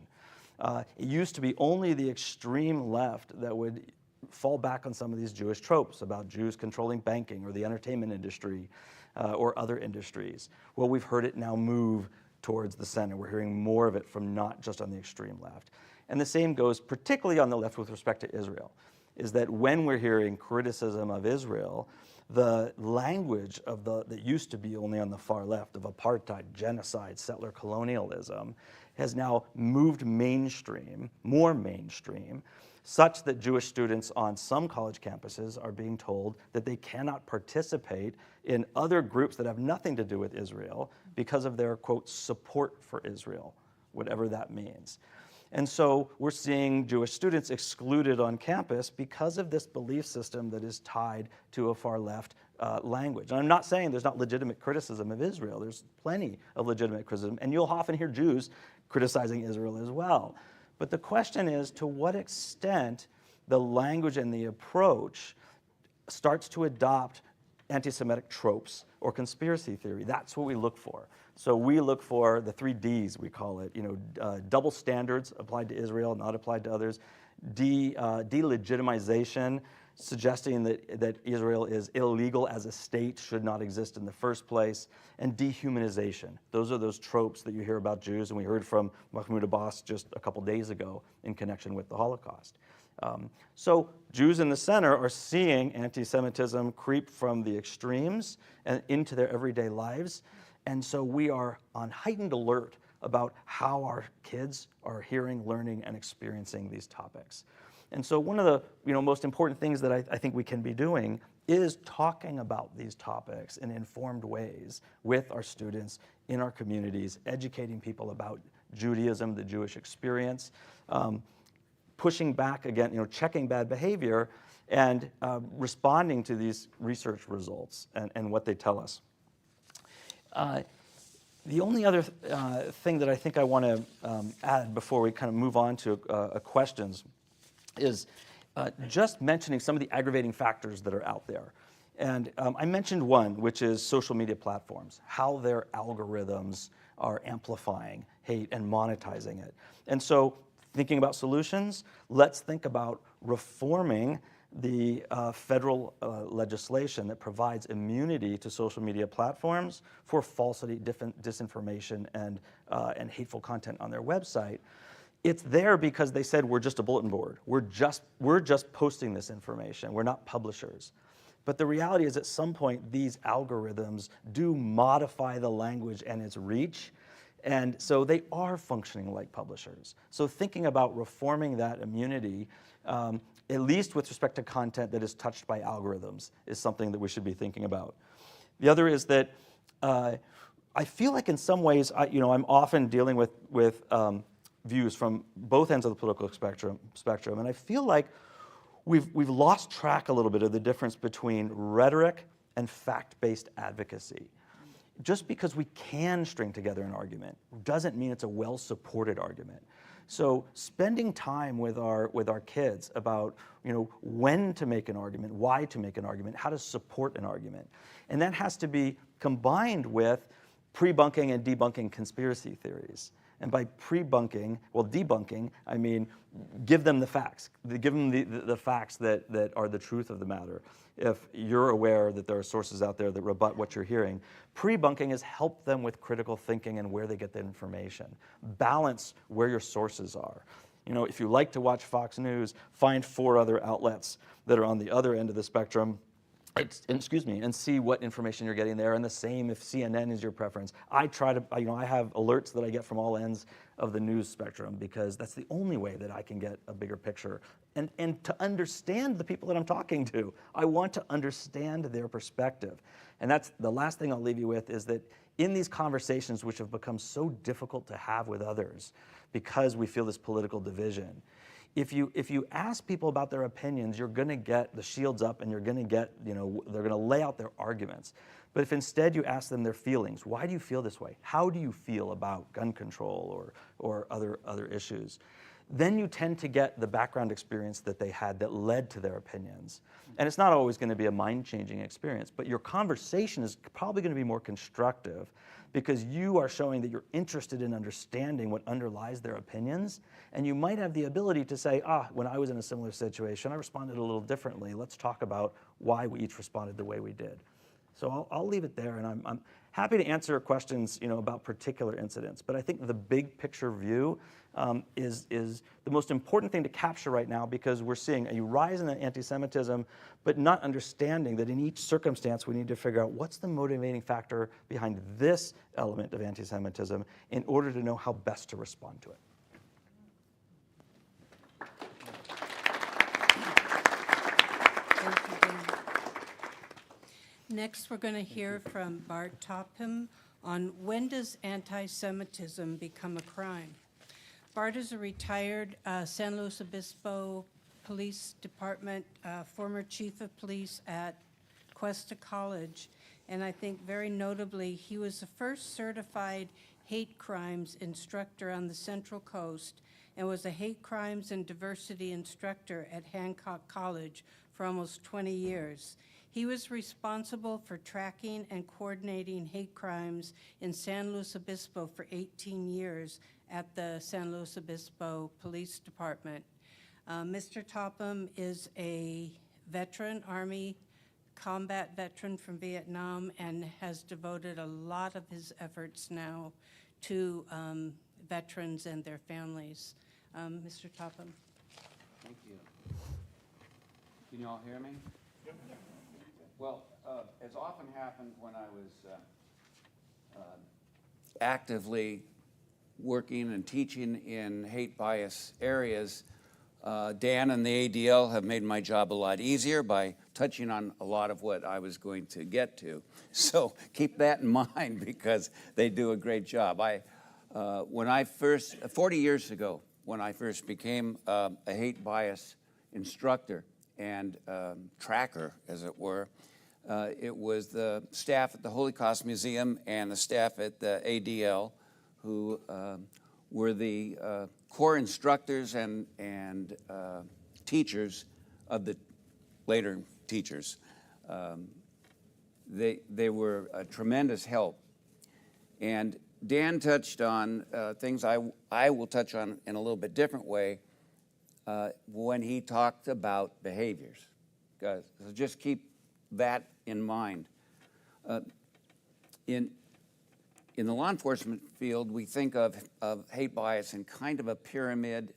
it used to be only the extreme left that would fall back on some of these Jewish tropes about Jews controlling banking or the entertainment industry or other industries. Well, we've heard it now move towards the center. We're hearing more of it from not just on the extreme left. And the same goes particularly on the left with respect to Israel, is that when we're hearing criticism of Israel, the language of that used to be only on the far left of apartheid, genocide, settler colonialism, has now moved mainstream, more mainstream, such that Jewish students on some college campuses are being told that they cannot participate in other groups that have nothing to do with Israel because of their, quote, support for Israel, whatever that means. And so we're seeing Jewish students excluded on campus because of this belief system that is tied to a far left language. And I'm not saying there's not legitimate criticism of Israel. There's plenty of legitimate criticism, and you'll often hear Jews criticizing Israel as well. But the question is, to what extent the language and the approach starts to adopt anti-Semitic tropes or conspiracy theory. That's what we look for. So we look for the 3 Ds, we call it, double standards applied to Israel, not applied to others, delegitimization, suggesting that Israel is illegal as a state, should not exist in the first place, and dehumanization. Those are those tropes that you hear about Jews, and we heard from Mahmoud Abbas just a couple days ago in connection with the Holocaust. So Jews in the center are seeing anti-Semitism creep from the extremes and into their everyday lives, and so we are on heightened alert about how our kids are hearing, learning, and experiencing these topics. And so one of the most important things that I think we can be doing is talking about these topics in informed ways with our students in our communities, educating people about Judaism, the Jewish experience, pushing back again, checking bad behavior, and responding to these research results and what they tell us. The only other thing that I think I want to add before we kind of move on to questions is just mentioning some of the aggravating factors that are out there. And I mentioned one, which is social media platforms, how their algorithms are amplifying hate and monetizing it. And so thinking about solutions, let's think about reforming the federal legislation that provides immunity to social media platforms for falsity, disinformation, and hateful content on their website. It's there because they said we're just a bulletin board. We're just posting this information. We're not publishers. But the reality is at some point these algorithms do modify the language and its reach, and so they are functioning like publishers. So thinking about reforming that immunity, at least with respect to content that is touched by algorithms, is something that we should be thinking about. The other is that I feel like in some ways, I'm often dealing with views from both ends of the political spectrum, and I feel like we've lost track a little bit of the difference between rhetoric and fact-based advocacy. Just because we can string together an argument doesn't mean it's a well-supported argument. So spending time with our kids about when to make an argument, why to make an argument, how to support an argument, and that has to be combined with pre-bunking and debunking conspiracy theories. And by debunking, I mean give them the facts. Give them the facts that are the truth of the matter. If you're aware that there are sources out there that rebut what you're hearing, pre-bunking is help them with critical thinking and where they get the information. Balance where your sources are. If you like to watch Fox News, find 4 other outlets that are on the other end of the spectrum, and see what information you're getting there. And the same if CNN is your preference. I try to, I have alerts that I get from all ends of the news spectrum because that's the only way that I can get a bigger picture. And to understand the people that I'm talking to, I want to understand their perspective. And that's the last thing I'll leave you with is that in these conversations which have become so difficult to have with others because we feel this political division, if you ask people about their opinions, you're going to get the shields up and you're going to get, they're going to lay out their arguments. But if instead you ask them their feelings, why do you feel this way? How do you feel about gun control or other issues? Then you tend to get the background experience that they had that led to their opinions. And it's not always going to be a mind-changing experience, but your conversation is probably going to be more constructive because you are showing that you're interested in understanding what underlies their opinions, and you might have the ability to say, when I was in a similar situation, I responded a little differently. Let's talk about why we each responded the way we did. So I'll leave it there, and I'm happy to answer questions, about particular incidents. But I think the big picture view is the most important thing to capture right now because we're seeing a rise in anti-Semitism, but not understanding that in each circumstance we need to figure out what's the motivating factor behind this element of anti-Semitism in order to know how best to respond to it. Thank you, Dan. Next, we're going to hear from Bart Topham on when does anti-Semitism become a crime. Bart is a retired San Luis Obispo Police Department, former chief of police at Cuesta College, and I think very notably, he was the first certified hate crimes instructor on the Central Coast and was a hate crimes and diversity instructor at Hancock College for almost 20 years. He was responsible for tracking and coordinating hate crimes in San Luis Obispo for 18 years at the San Luis Obispo Police Department. Mr. Topham is a veteran, Army combat veteran from Vietnam, and has devoted a lot of his efforts now to veterans and their families. Mr. Topham. Thank you. Can you all hear me? Yep. Well, as often happened when I was actively working and teaching in hate bias areas, Dan and the ADL have made my job a lot easier by touching on a lot of what I was going to get to. So keep that in mind because they do a great job. When I first, 40 years ago, when I first became a hate bias instructor and tracker, as it were, it was the staff at the Holocaust Museum and the staff at the ADL who were the core instructors and teachers of the later teachers. They were a tremendous help. And Dan touched on things I will touch on in a little bit different way when he talked about behaviors. So just keep that in mind. In the law enforcement field, we think of hate bias in kind of a pyramid,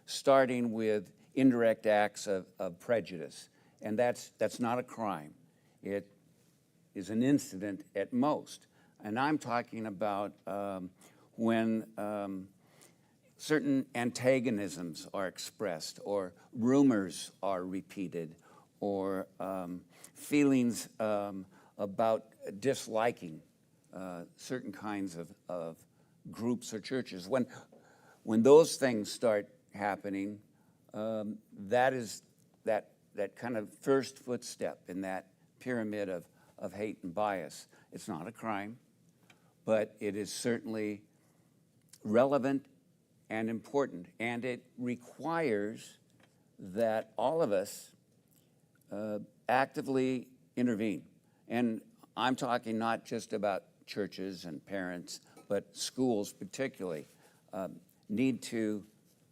starting with indirect acts of prejudice. And that's not a crime. It is an incident at most. And I'm talking about when certain antagonisms are expressed, or rumors are repeated, or feelings about disliking certain kinds of groups or churches. When those things start happening, that is that kind of first footstep in that pyramid of hate and bias. It's not a crime, but it is certainly relevant and important, and it requires that all of us actively intervene. And I'm talking not just about churches and parents, but schools particularly need to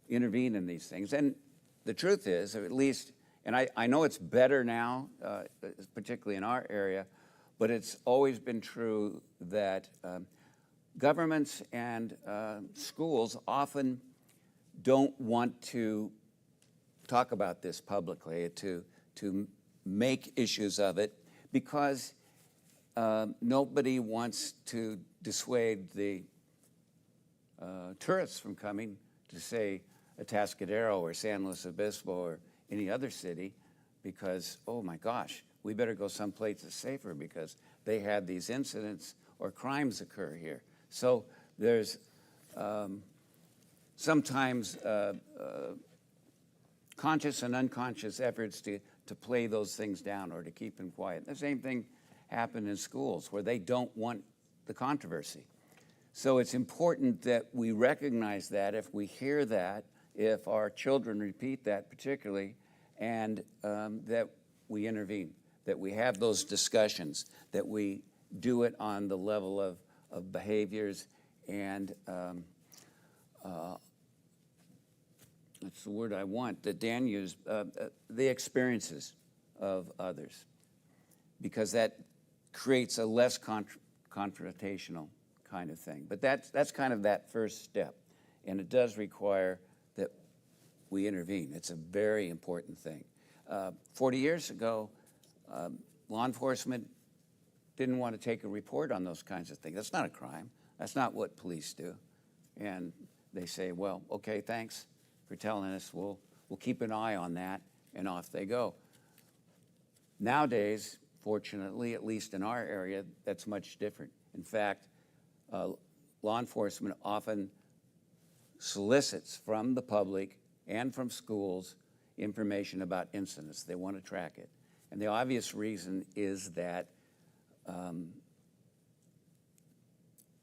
intervene in these things. And the truth is, or at least, and I know it's better now, particularly in our area, but it's always been true that governments and schools often don't want to talk about this publicly, to make issues of it, because nobody wants to dissuade the tourists from coming to, say, Atascadero or San Luis Obispo or any other city, because, oh my gosh, we better go someplace that's safer because they had these incidents or crimes occur here. So there's sometimes conscious and unconscious efforts to play those things down or to keep them quiet. The same thing happened in schools where they don't want the controversy. So it's important that we recognize that if we hear that, if our children repeat that particularly, and that we intervene, that we have those discussions, that we do it on the level of behaviors and that's the word I want, that Dan used, the experiences of others, because that creates a less confrontational kind of thing. But that's kind of that first step, and it does require that we intervene. It's a very important thing. 40 years ago, law enforcement didn't want to take a report on those kinds of things. That's not a crime. That's not what police do. And they say, well, okay, thanks for telling us. We'll keep an eye on that, and off they go. Nowadays, fortunately, at least in our area, that's much different. In fact, law enforcement often solicits from the public and from schools information about incidents. They want to track it. And the obvious reason is that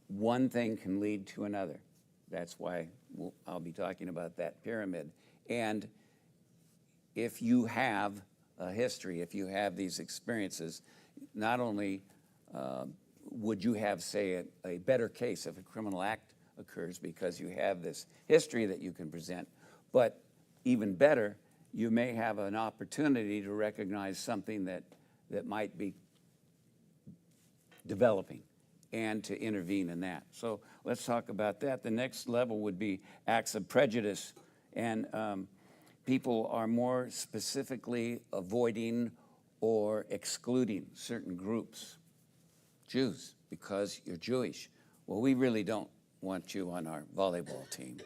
one thing can lead to another. That's why I'll be talking about that pyramid. And if you have a history, if you have these experiences, not only would you have, say, a better case if a criminal act occurs because you have this history that you can present, but even better, you may have an opportunity to recognize something that might be developing and to intervene in that. So let's talk about that. The next level would be acts of prejudice. And people are more specifically avoiding or excluding certain groups. Jews, because you're Jewish. Well, we really don't want you on our volleyball team.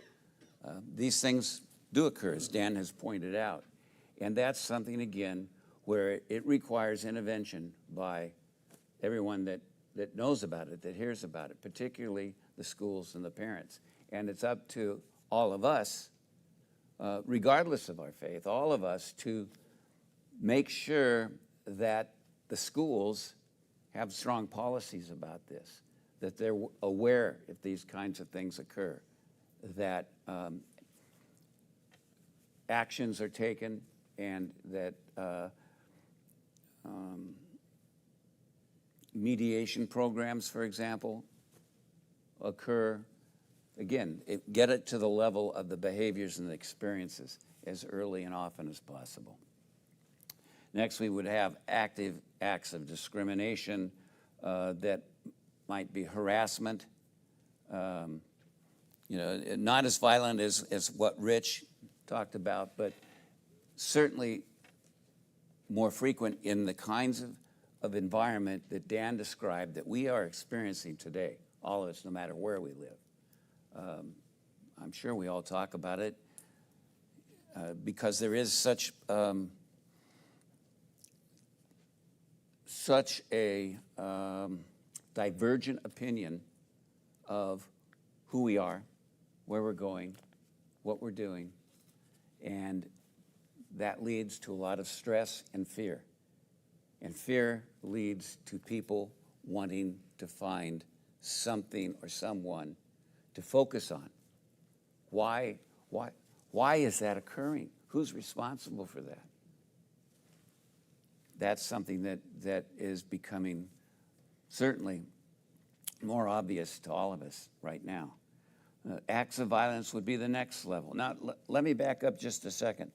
These things do occur, as Dan has pointed out. And that's something, again, where it requires intervention by everyone that knows about it, that hears about it, particularly the schools and the parents. And it's up to all of us, regardless of our faith, all of us to make sure that the schools have strong policies about this, that they're aware if these kinds of things occur, that actions are taken, and that mediation programs, for example, occur. Again, get it to the level of the behaviors and the experiences as early and often as possible. Next, we would have active acts of discrimination that might be harassment. Not as violent as what Rich talked about, but certainly more frequent in the kinds of environment that Dan described that we are experiencing today, all of us, no matter where we live. I'm sure we all talk about it because there is such a divergent opinion of who we are, where we're going, what we're doing, and that leads to a lot of stress and fear. And fear leads to people wanting to find something or someone to focus on. Why is that occurring? Who's responsible for that? That's something that is becoming certainly more obvious to all of us right now. Acts of violence would be the next level. Now, let me back up just a second.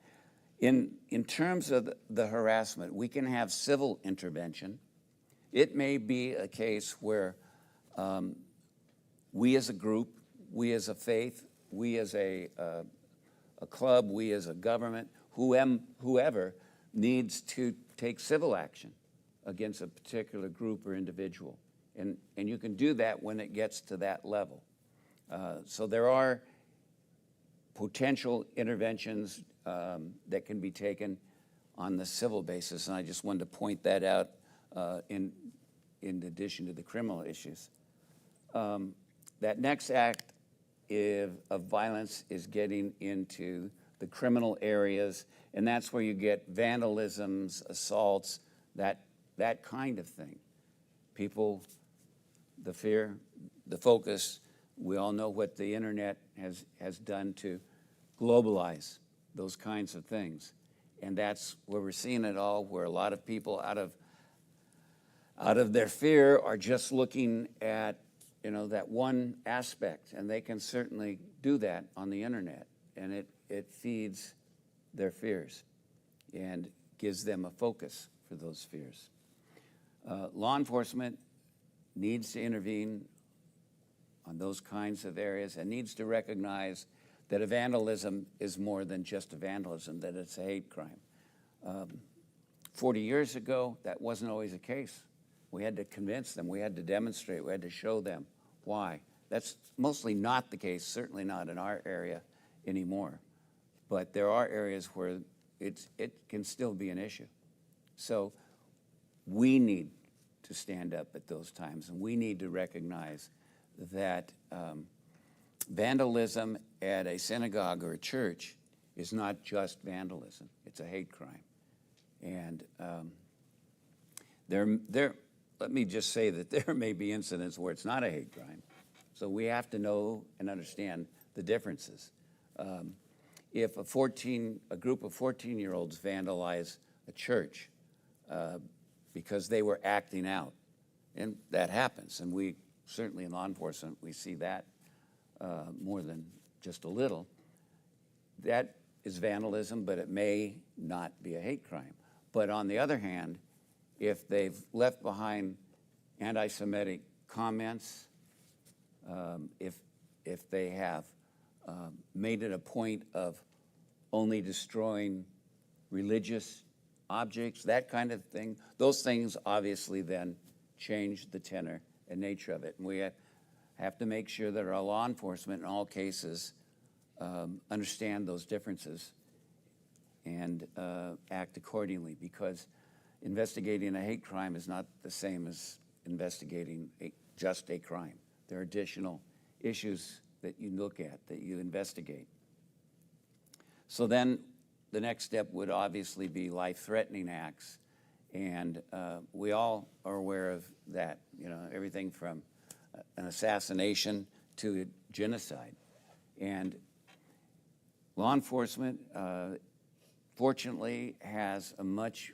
In terms of the harassment, we can have civil intervention. It may be a case where we as a group, we as a faith, we as a club, we as a government, whoever needs to take civil action against a particular group or individual. And you can do that when it gets to that level. So there are potential interventions that can be taken on the civil basis, and I just wanted to point that out in addition to the criminal issues. That next act of violence is getting into the criminal areas, and that's where you get vandalisms, assaults, that kind of thing. People, the fear, the focus, we all know what the internet has done to globalize those kinds of things. And that's where we're seeing it all, where a lot of people out of their fear are just looking at, that one aspect, and they can certainly do that on the internet. And it feeds their fears and gives them a focus for those fears. Law enforcement needs to intervene on those kinds of areas and needs to recognize that a vandalism is more than just a vandalism, that it's a hate crime. 40 years ago, that wasn't always the case. We had to convince them, we had to demonstrate, we had to show them why. That's mostly not the case, certainly not in our area anymore. But there are areas where it can still be an issue. So we need to stand up at those times, and we need to recognize that vandalism at a synagogue or a church is not just vandalism, it's a hate crime. And let me just say that there may be incidents where it's not a hate crime. So we have to know and understand the differences. If a group of 14-year-olds vandalize a church because they were acting out, and that happens, and we certainly in law enforcement, we see that more than just a little, that is vandalism, but it may not be a hate crime. But on the other hand, if they've left behind anti-Semitic comments, if they have made it a point of only destroying religious objects, that kind of thing, those things obviously then change the tenor and nature of it. And we have to make sure that our law enforcement in all cases understand those differences and act accordingly, because investigating a hate crime is not the same as investigating just a crime. There are additional issues that you look at, that you investigate. So then the next step would obviously be life-threatening acts, and we all are aware of that, you know, everything from an assassination to genocide. And law enforcement, fortunately, has a much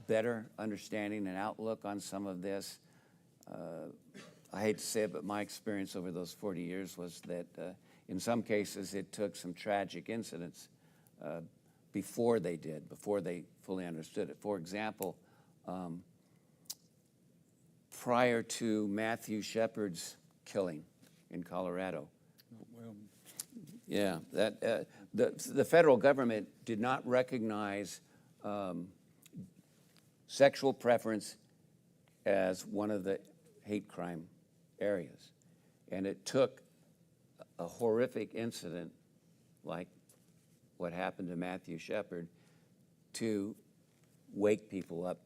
better understanding and outlook on some of this. I hate to say it, but my experience over those 40 years was that in some cases it took some tragic incidents before they fully understood it. For example, prior to Matthew Shepard's killing in Colorado, yeah, that the federal government did not recognize sexual preference as one of the hate crime areas. And it took a horrific incident like what happened to Matthew Shepard to wake people up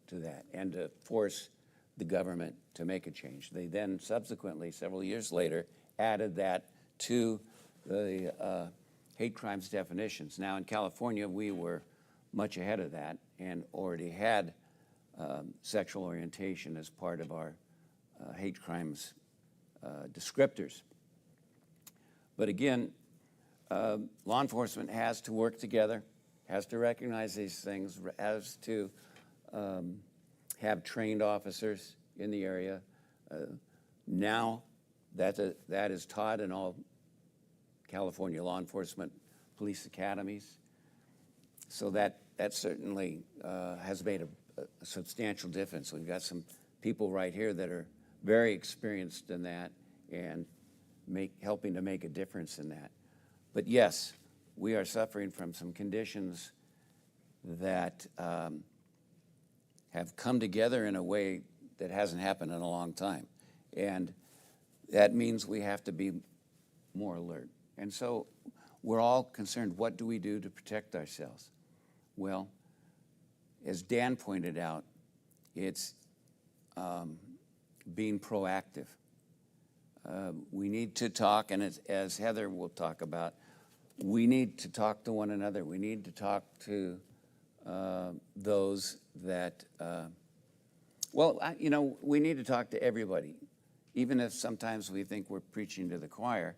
to that and to force the government to make a change. They then subsequently, several years later, added that to the hate crimes definitions. Now in California, we were much ahead of that and already had sexual orientation as part of our hate crimes descriptors. But again, law enforcement has to work together, has to recognize these things, has to have trained officers in the area. Now that is taught in all California law enforcement police academies. So that certainly has made a substantial difference. We've got some people right here that are very experienced in that and helping to make a difference in that. But yes, we are suffering from some conditions that have come together in a way that hasn't happened in a long time. And that means we have to be more alert. And so we're all concerned, what do we do to protect ourselves? Well, as Dan pointed out, it's being proactive. We need to talk, and as Heather will talk about, we need to talk to one another. We need to talk to those that, we need to talk to everybody. Even if sometimes we think we're preaching to the choir,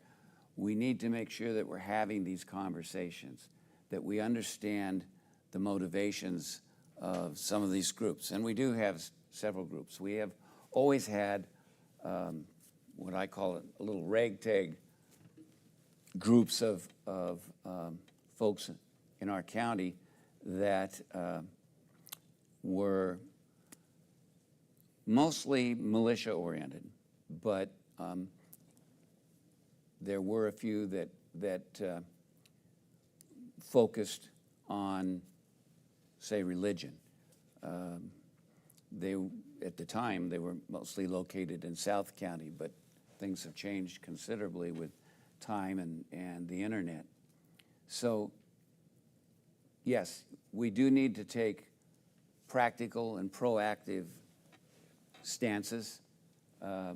we need to make sure that we're having these conversations, that we understand the motivations of some of these groups. And we do have several groups. We have always had what I call a little ragtag groups of folks in our county that were mostly militia-oriented, but there were a few that focused on, say, religion. At the time, they were mostly located in South County, but things have changed considerably with time and the internet. So, yes, we do need to take practical and proactive stances. I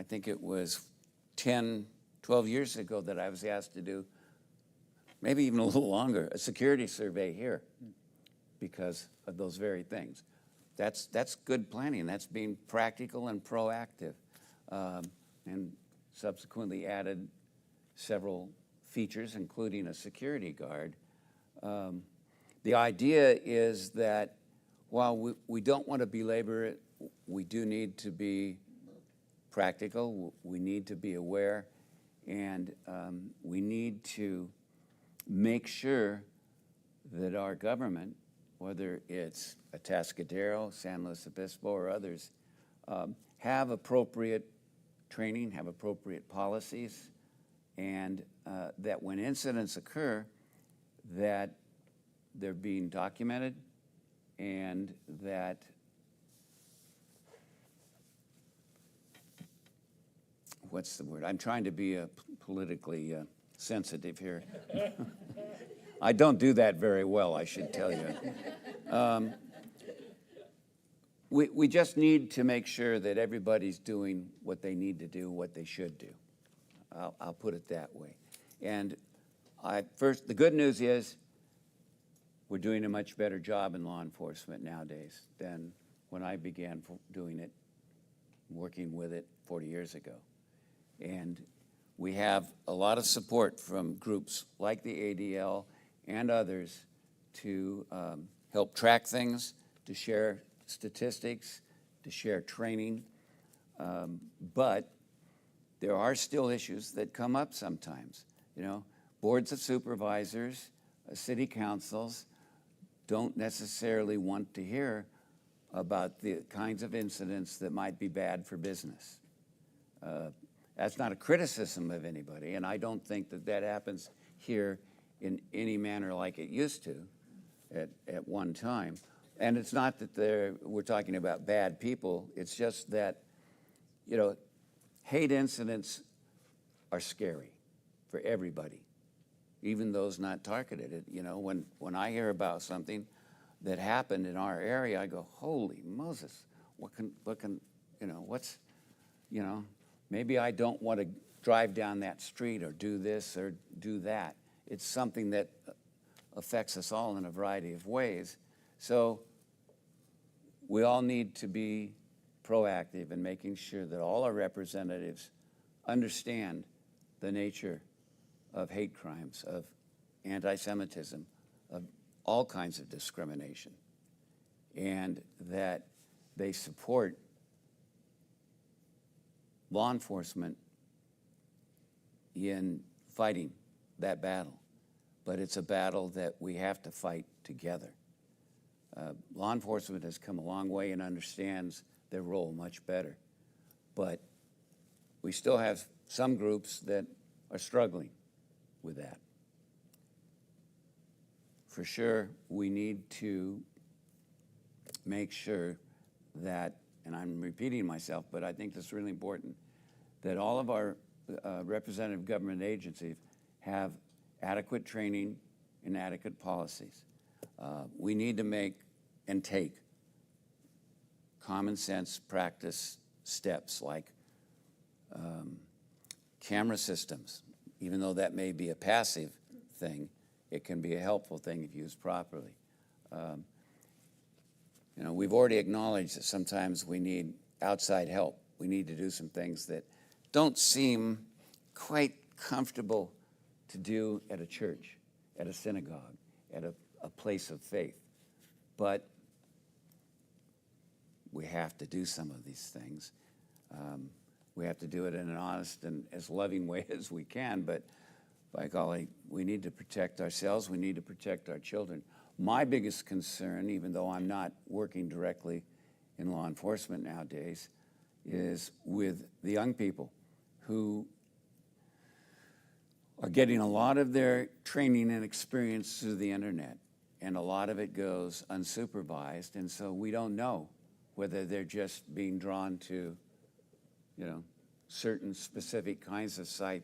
think it was 10, 12 years ago that I was asked to do, maybe even a little longer, a security survey here because of those very things. That's good planning. That's being practical and proactive, and subsequently added several features, including a security guard. The idea is that while we don't want to belabor it, we do need to be practical. We need to be aware, And we need to make sure that our government, whether it's Atascadero, San Luis Obispo, or others, have appropriate training, have appropriate policies, and that when incidents occur, that they're being documented, and that what's the word? I'm trying to be politically sensitive here. I don't do that very well, I should tell you. We just need to make sure that everybody's doing what they need to do, what they should do. I'll put it that way. And first, the good news is we're doing a much better job in law enforcement nowadays than when I began doing it, working with it 40 years ago. And we have a lot of support from groups like the ADL and others to help track things, to share statistics, to share training. But there are still issues that come up sometimes. You know, boards of supervisors, city councils don't necessarily want to hear about the kinds of incidents that might be bad for business. That's not a criticism of anybody, and I don't think that that happens here in any manner like it used to at one time. And it's not that we're talking about bad people, it's just that, you know, hate incidents are scary for everybody, even those not targeted. You know, when I hear about something that happened in our area, I go, holy Moses, what can, you know, what's, you know, maybe I don't want to drive down that street or do this or do that. It's something that affects us all in a variety of ways. So we all need to be proactive in making sure that all our representatives understand the nature of hate crimes, of anti-Semitism, of all kinds of discrimination, and that they support law enforcement in fighting that battle. But it's a battle that we have to fight together. Law enforcement has come a long way and understands their role much better. But we still have some groups that are struggling with that. For sure, we need to make sure that, and I'm repeating myself, but I think this is really important, that all of our representative government agencies have adequate training and adequate policies. We need to make and take common sense practice steps like camera systems. Even though that may be a passive thing, it can be a helpful thing if used properly. You know, we've already acknowledged that sometimes we need outside help. We need to do some things that don't seem quite comfortable to do at a church, at a synagogue, at a place of faith. But we have to do some of these things. We have to do it in an honest and as loving way as we can, but by golly, we need to protect ourselves, we need to protect our children. My biggest concern, even though I'm not working directly in law enforcement nowadays, is with the young people who are getting a lot of their training and experience through the internet, and a lot of it goes unsupervised, and so we don't know whether they're just being drawn to, you know, certain specific kinds of site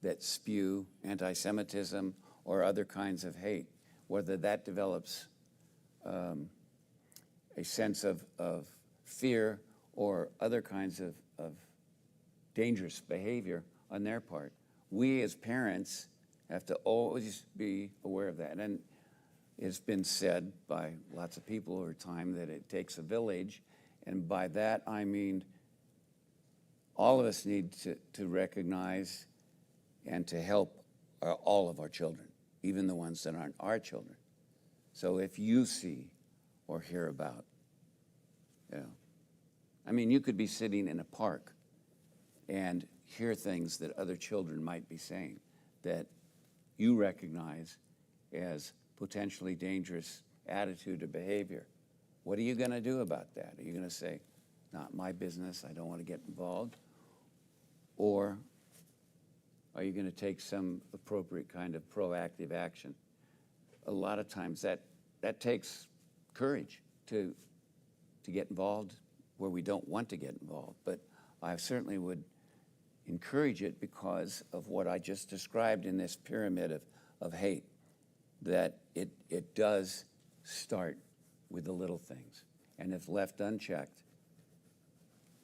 that spew anti-Semitism or other kinds of hate, whether that develops a sense of fear or other kinds of dangerous behavior on their part. We as parents have to always be aware of that. And it's been said by lots of people over time that it takes a village, and by that I mean all of us need to recognize and to help all of our children, even the ones that aren't our children. So if you see or hear about, you know, I mean, you could be sitting in a park and hear things that other children might be saying that you recognize as potentially dangerous attitude or behavior. What are you going to do about that? Are you going to say, not my business, I don't want to get involved? Or are you going to take some appropriate kind of proactive action? A lot of times that takes courage to get involved where we don't want to get involved. But I certainly would encourage it because of what I just described in this pyramid of hate, that it does start with the little things. And if left unchecked,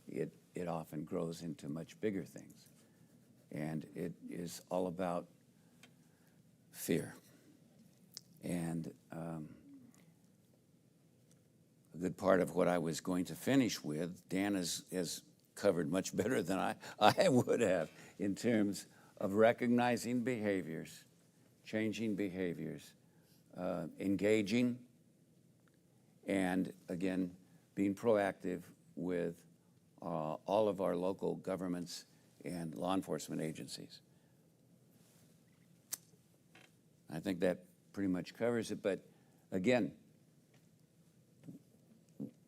it often grows into much bigger things. And it is all about fear. And a good part of what I was going to finish with, Dan has covered much better than I would have in terms of recognizing behaviors, changing behaviors, engaging, and again, being proactive with all of our local governments and law enforcement agencies. I think that pretty much covers it, but again,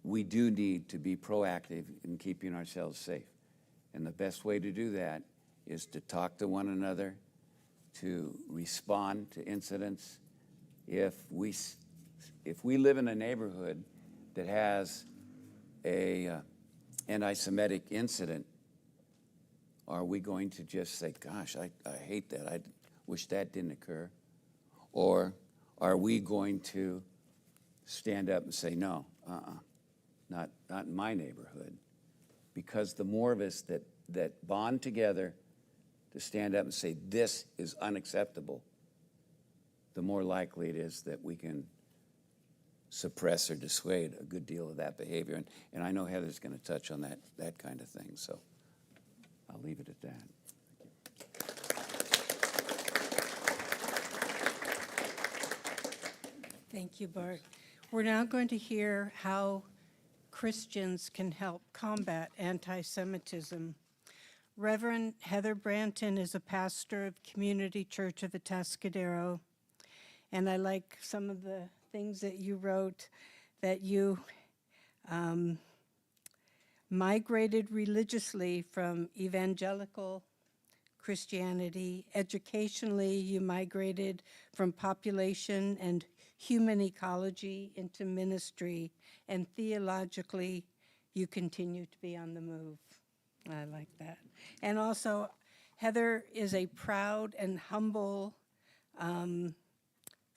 we do need to be proactive in keeping ourselves safe. And the best way to do that is to talk to one another, to respond to incidents. If we live in a neighborhood that has a anti-Semitic incident, are we going to just say, gosh, I hate that, I wish that didn't occur? Or are we going to stand up and say, no, not in my neighborhood? Because the more of us that bond together to stand up and say, this is unacceptable, the more likely it is that we can suppress or dissuade a good deal of that behavior. And I know Heather's going to touch on that kind of thing, so I'll leave it at that. Thank you, Bart. We're now going to hear how Christians can help combat anti-Semitism. Reverend Heather Branton is a pastor of Community Church of Atascadero, and I like some of the things that you wrote, that you migrated religiously from evangelical Christianity. Educationally, you migrated from population and human ecology into ministry, and theologically, you continue to be on the move. I like that. And also, Heather is a proud and humble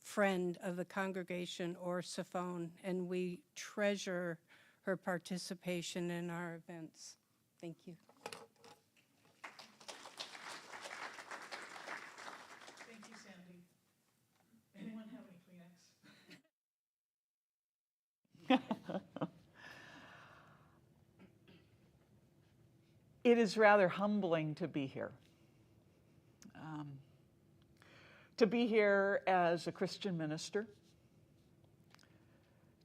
friend of the congregation or Sophone, and we treasure her participation in our events. Thank you. Thank you, Sandy. Anyone have any Kleenex? It is rather humbling to be here. To be here as a Christian minister,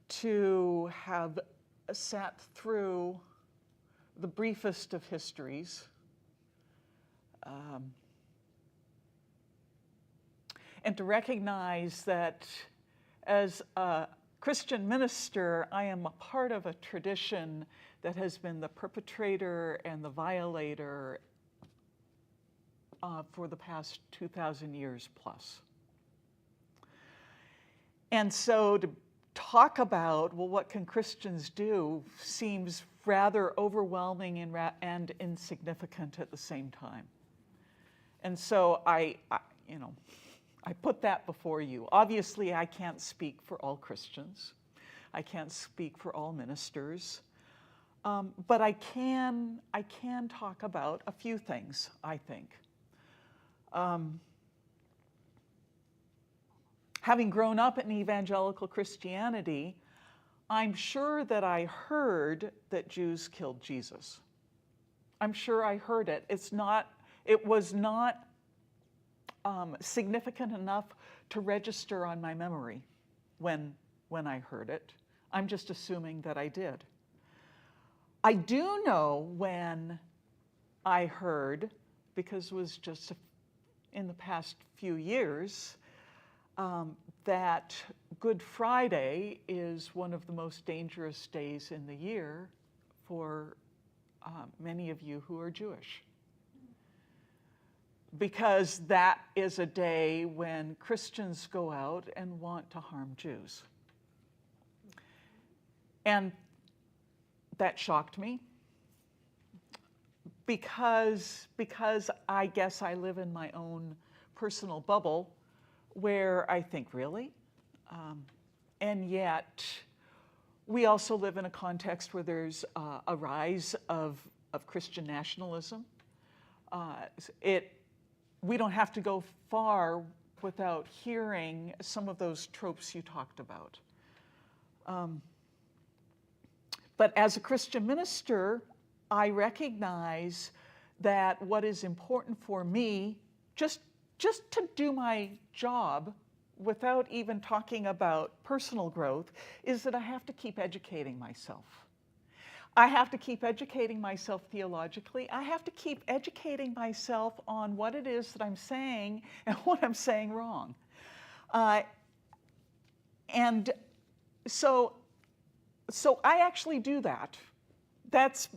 to have sat through the briefest of histories, and to recognize that as a Christian minister, I am a part of a tradition that has been the perpetrator and the violator for the past 2,000 years plus. And so to talk about, well, what can Christians do, seems rather overwhelming and insignificant at the same time. And so I put that before you. Obviously, I can't speak for all Christians. I can't speak for all ministers. But I can talk about a few things, I think. Having grown up in evangelical Christianity, I'm sure that I heard that Jews killed Jesus. I'm sure I heard it. It was not significant enough to register on my memory when I heard it. I'm just assuming that I did. I do know when I heard because it was just in the past few years, that Good Friday is one of the most dangerous days in the year for many of you who are Jewish. Because that is a day when Christians go out and want to harm Jews. And that shocked me because I guess I live in my own personal bubble where I think, really? And yet, we also live in a context where there's a rise of Christian nationalism. We don't have to go far without hearing some of those tropes you talked about. But as a Christian minister, I recognize that what is important for me, just to do my job without even talking about personal growth, is that I have to keep educating myself. I have to keep educating myself theologically. I have to keep educating myself on what it is that I'm saying and what I'm saying wrong. And so I actually do that. That's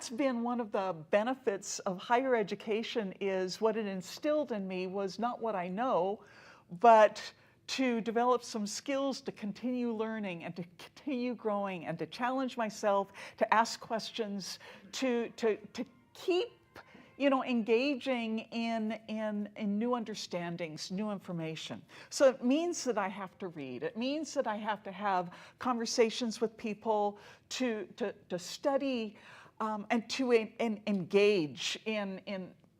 been one of the benefits of higher education, is what it instilled in me was not what I know, but to develop some skills to continue learning and to continue growing and to challenge myself, to ask questions, to keep engaging in new understandings, new information. So it means that I have to read. It means that I have to have conversations with people, to study and to engage in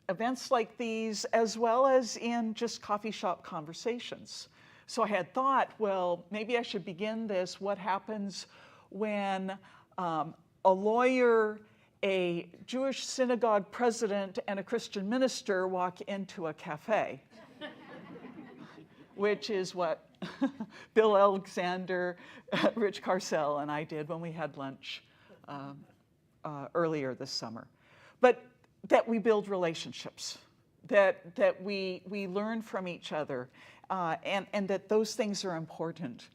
events like these, as well as in just coffee shop conversations. So I had thought, well, maybe I should begin this. What happens when a lawyer, a Jewish synagogue president, and a Christian minister walk into a cafe? Which is what Bill Alexander, Rich Carcel, and I did when we had lunch earlier this summer. But that we build relationships, that we learn from each other, and that those things are important.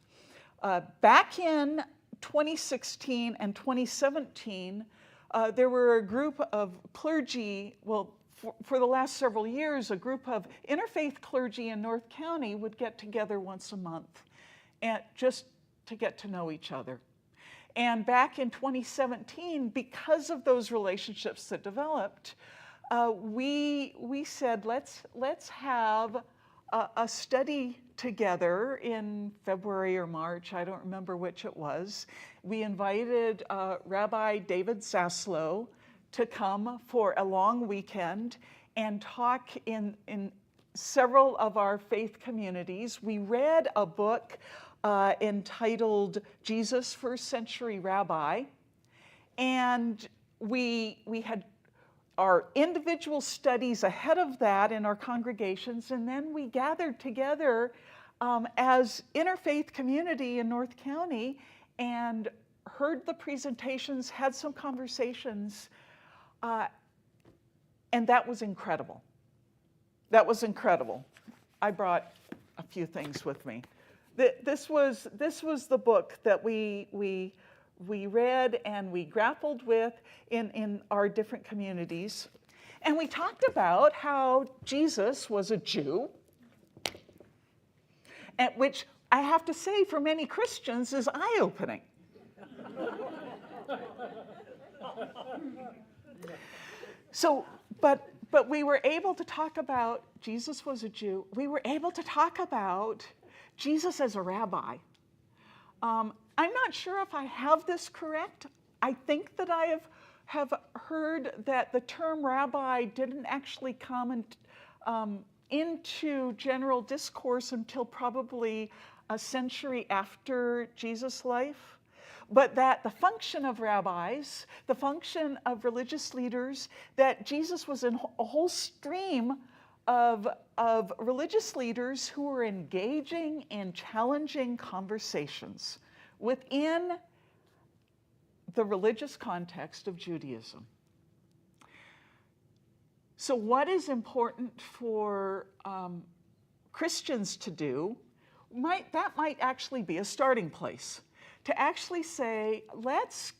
Back in 2016 and 2017, there were a group of clergy, well, for the last several years, a group of interfaith clergy in North County would get together once a month and just to get to know each other. And back in 2017, because of those relationships that developed, we said, let's have a study together in February or March, I don't remember which it was. We invited Rabbi David Zaslow to come for a long weekend and talk in several of our faith communities. We read a book entitled Jesus, First Century Rabbi, and we had our individual studies ahead of that in our congregations, and then we gathered together as interfaith community in North County and heard the presentations, had some conversations, and that was incredible. That was incredible. I brought a few things with me. This was the book that we read and we grappled with in our different communities. And we talked about how Jesus was a Jew, which I have to say for many Christians is eye-opening. So, but we were able to talk about Jesus was a Jew. We were able to talk about Jesus as a rabbi. I'm not sure if I have this correct. I think that I have heard that the term rabbi didn't actually come into general discourse until probably a century after Jesus' life. But that the function of rabbis, the function of religious leaders, that Jesus was in a whole stream of religious leaders who were engaging in challenging conversations within the religious context of Judaism. So what is important for Christians to do, that might actually be a starting place. To actually say, let's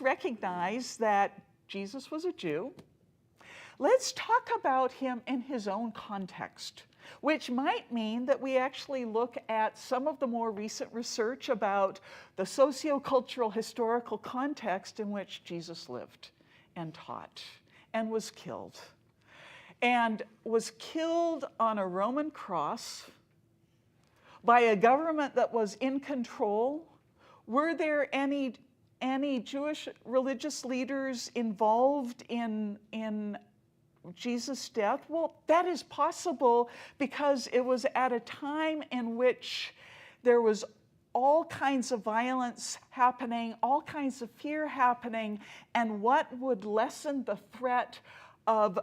recognize that Jesus was a Jew. Let's talk about him in his own context, which might mean that we actually look at some of the more recent research about the sociocultural historical context in which Jesus lived and taught and was killed. And was killed on a Roman cross by a government that was in control. Were there any Jewish religious leaders involved in Jesus' death? Well, that is possible because it was at a time in which there was all kinds of violence happening, all kinds of fear happening, and what would lessen the threat of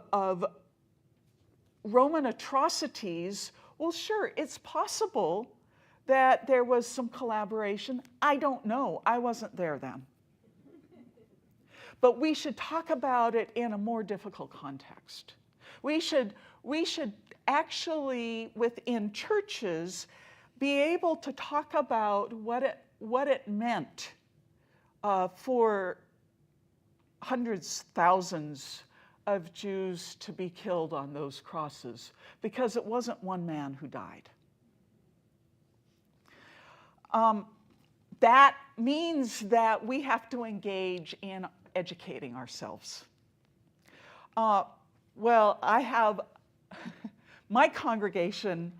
Roman atrocities? Well, sure, it's possible that there was some collaboration. I don't know. I wasn't there then. But we should talk about it in a more difficult context. We should actually, within churches, be able to talk about what it meant for hundreds, thousands of Jews to be killed on those crosses, because it wasn't one man who died. That means that we have to engage in educating ourselves. Well, I have my congregation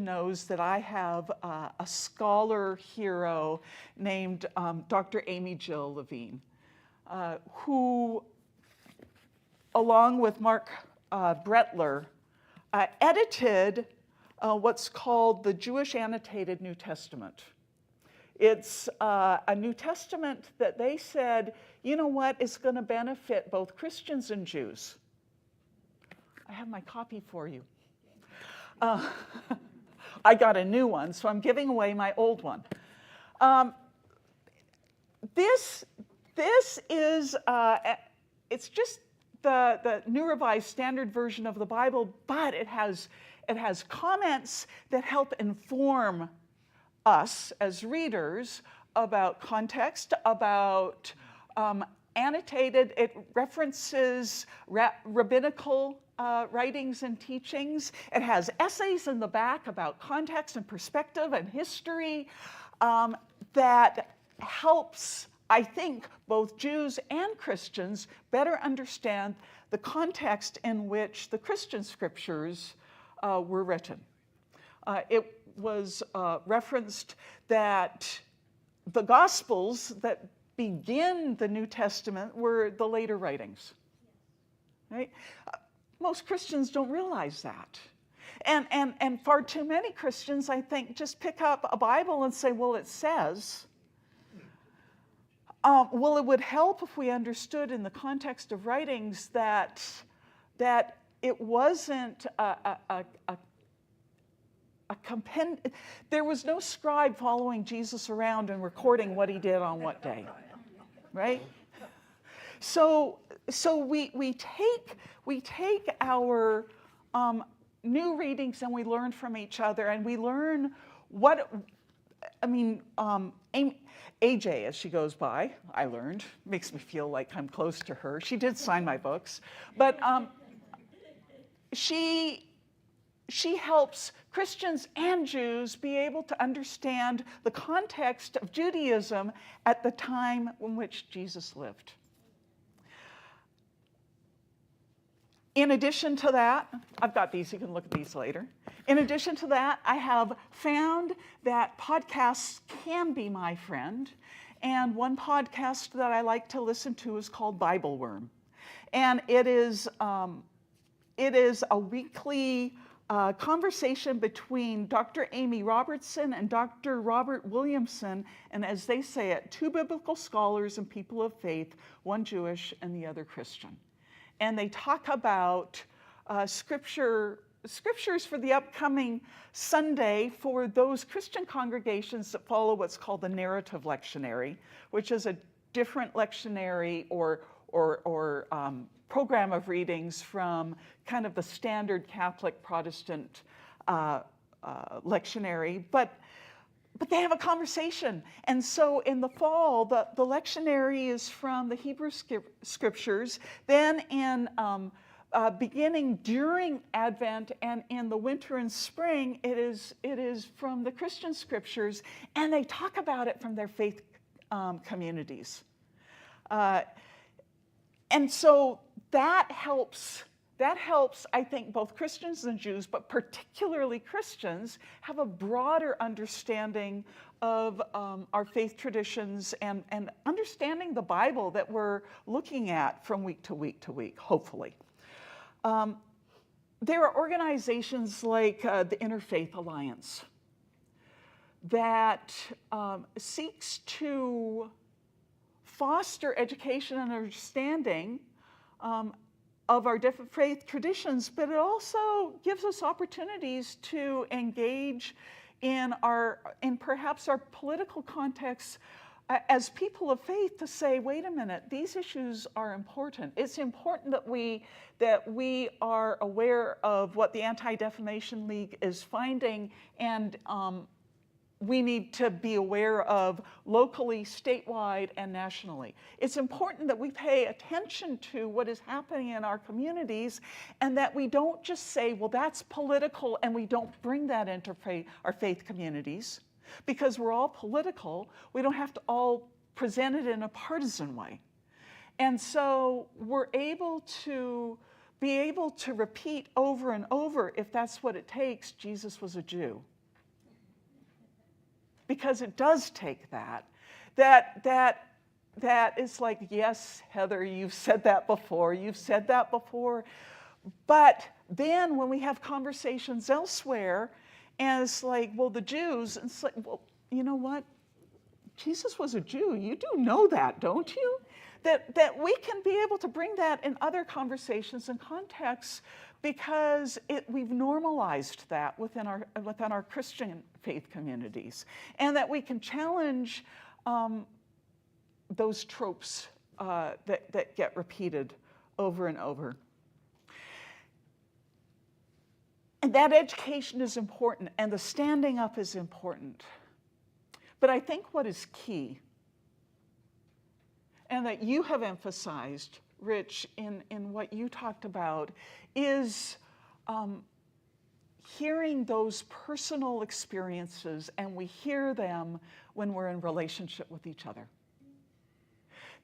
knows that I have a scholar hero named Dr. Amy Jill Levine, who, along with Mark Brettler, edited what's called the Jewish Annotated New Testament. It's a New Testament that they said, you know what, is going to benefit both Christians and Jews. I have my copy for you. I got a new one, so I'm giving away my old one. This is, it's just the New Revised Standard Version of the Bible, but it has comments that help inform us as readers about context, about annotated, it references rabbinical writings and teachings. It has essays in the back about context and perspective and history that helps, I think, both Jews and Christians better understand the context in which the Christian scriptures were written. It was referenced that the Gospels that begin the New Testament were the later writings, right? Most Christians don't realize that. And far too many Christians, I think, just pick up a Bible and say, well, it says. Well, it would help if we understood in the context of writings that it wasn't there was no scribe following Jesus around and recording what he did on what day, right? So we take our new readings and we learn from each other, and we learn what, I mean, AJ, as she goes by, I learned, makes me feel like I'm close to her. She did sign my books, but she helps Christians and Jews be able to understand the context of Judaism at the time in which Jesus lived. In addition to that, I've got these, you can look at these later. In addition to that, I have found that podcasts can be my friend. And one podcast that I like to listen to is called Bible Worm. And it is a weekly conversation between Dr. Amy Robertson and Dr. Robert Williamson, and as they say it, two biblical scholars and people of faith, one Jewish and the other Christian. And they talk about scriptures for the upcoming Sunday for those Christian congregations that follow what's called the narrative lectionary, which is a different lectionary or program of readings from kind of the standard Catholic Protestant lectionary, but they have a conversation. And so in the fall, the lectionary is from the Hebrew scriptures. Then in beginning during Advent and in the winter and spring, it is from the Christian scriptures, and they talk about it from their faith communities. And so that helps, I think, both Christians and Jews, but particularly Christians, have a broader understanding of our faith traditions and understanding the Bible that we're looking at from week to week to week, hopefully. There are organizations like the Interfaith Alliance that seeks to foster education and understanding of our different faith traditions, but it also gives us opportunities to engage in perhaps our political context as people of faith, to say, wait a minute, these issues are important. It's important that we are aware of what the Anti-Defamation League is finding, and we need to be aware of locally, statewide, and nationally. It's important that we pay attention to what is happening in our communities, and that we don't just say, well, that's political, and we don't bring that into our faith communities. Because we're all political, we don't have to all present it in a partisan way. And so we're able to repeat over and over, if that's what it takes, Jesus was a Jew. Because it does take that is like, yes, Heather, you've said that before, But then when we have conversations elsewhere, and it's like, well, the Jews, and it's like, well, you know what? Jesus was a Jew. You do know that, don't you? That we can be able to bring that in other conversations and contexts, because we've normalized that within our Christian faith communities, and that we can challenge those tropes that get repeated over and over. And that education is important, and the standing up is important. But I think what is key, and that you have emphasized, Rich, in what you talked about, is hearing those personal experiences, and we hear them when we're in relationship with each other.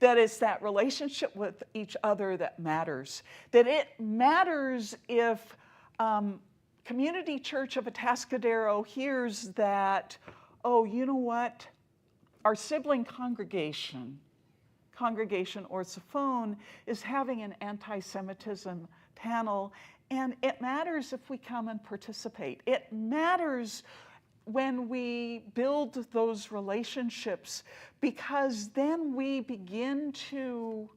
That it's that relationship with each other that matters. That it matters if Community Church of Atascadero hears that, oh, you know what? Our sibling congregation Orsophone, is having an anti-Semitism panel, and it matters if we come and participate. It matters when we build those relationships, because then we begin to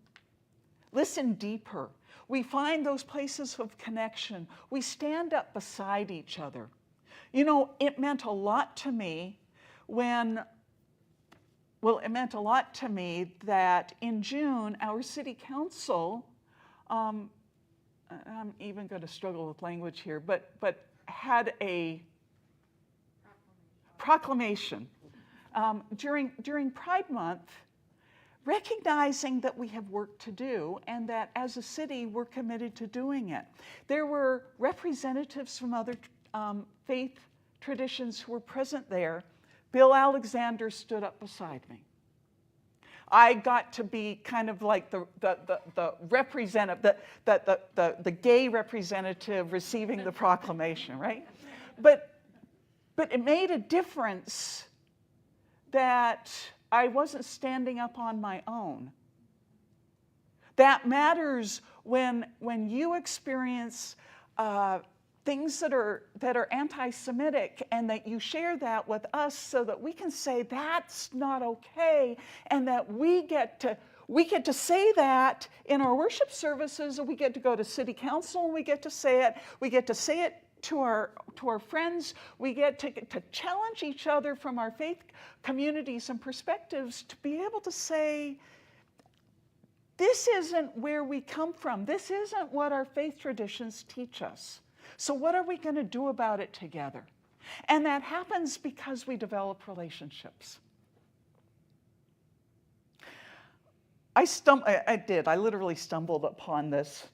listen deeper. We find those places of connection. We stand up beside each other. You know, it meant a lot to me that in June, our city council, I'm even going to struggle with language here, but had a proclamation during Pride Month, recognizing that we have work to do, and that as a city we're committed to doing it. There were representatives from other faith traditions who were present there. Bill Alexander stood up beside me. I got to be kind of like the representative, the gay representative receiving the proclamation, right? But it made a difference that I wasn't standing up on my own. That matters when you experience things that are anti-Semitic, and that you share that with us, so that we can say that's not okay, and that we get to say that in our worship services, and we get to go to city council and we get to say it. We get to say it to our friends. We get to challenge each other from our faith communities and perspectives, to be able to say, this isn't where we come from. This isn't what our faith traditions teach us. So what are we going to do about it together? And that happens because we develop relationships. I literally stumbled upon this.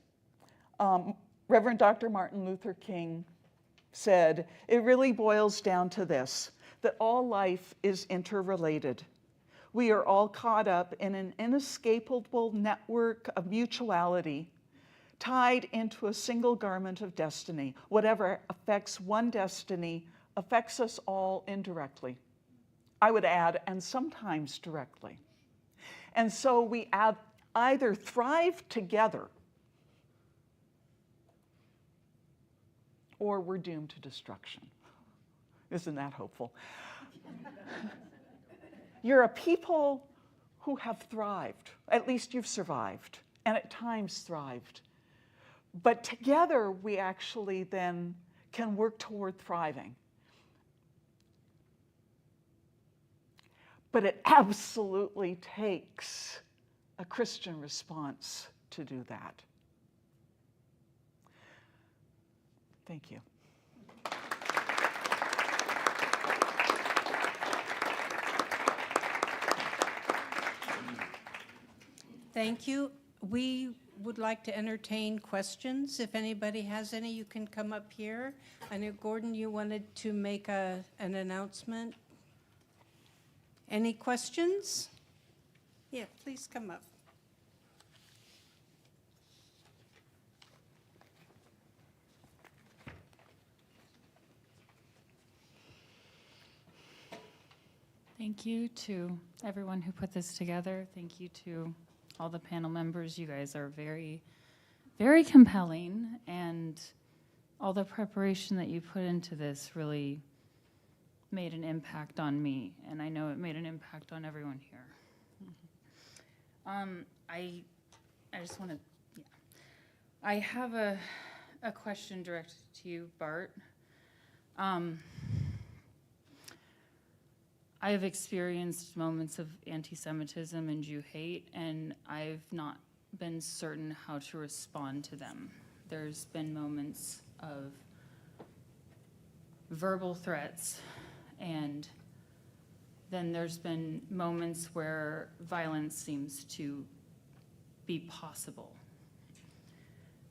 Reverend Dr. Martin Luther King said, it really boils down to this, that all life is interrelated. We are all caught up in an inescapable network of mutuality, tied into a single garment of destiny. Whatever affects one destiny affects us all indirectly. I would add, and sometimes directly. And so we either thrive together or we're doomed to destruction. Isn't that hopeful? You're a people who have thrived. At least you've survived, and at times thrived. But together, we actually then can work toward thriving. But it absolutely takes a Christian response to do that. Thank you. Thank you. We would like to entertain questions. If anybody has any, you can come up here. I know, Gordon, you wanted to make an announcement. Any questions? Yeah, please come up. Thank you to everyone who put this together. Thank you to all the panel members. You guys are very, very compelling, and all the preparation that you put into this really made an impact on me, and I know it made an impact on everyone here. I just want to, I have a question directed to you, Bart. I have experienced moments of anti-Semitism and Jew hate, and I've not been certain how to respond to them. There's been moments of verbal threats, and then there's been moments where violence seems to be possible.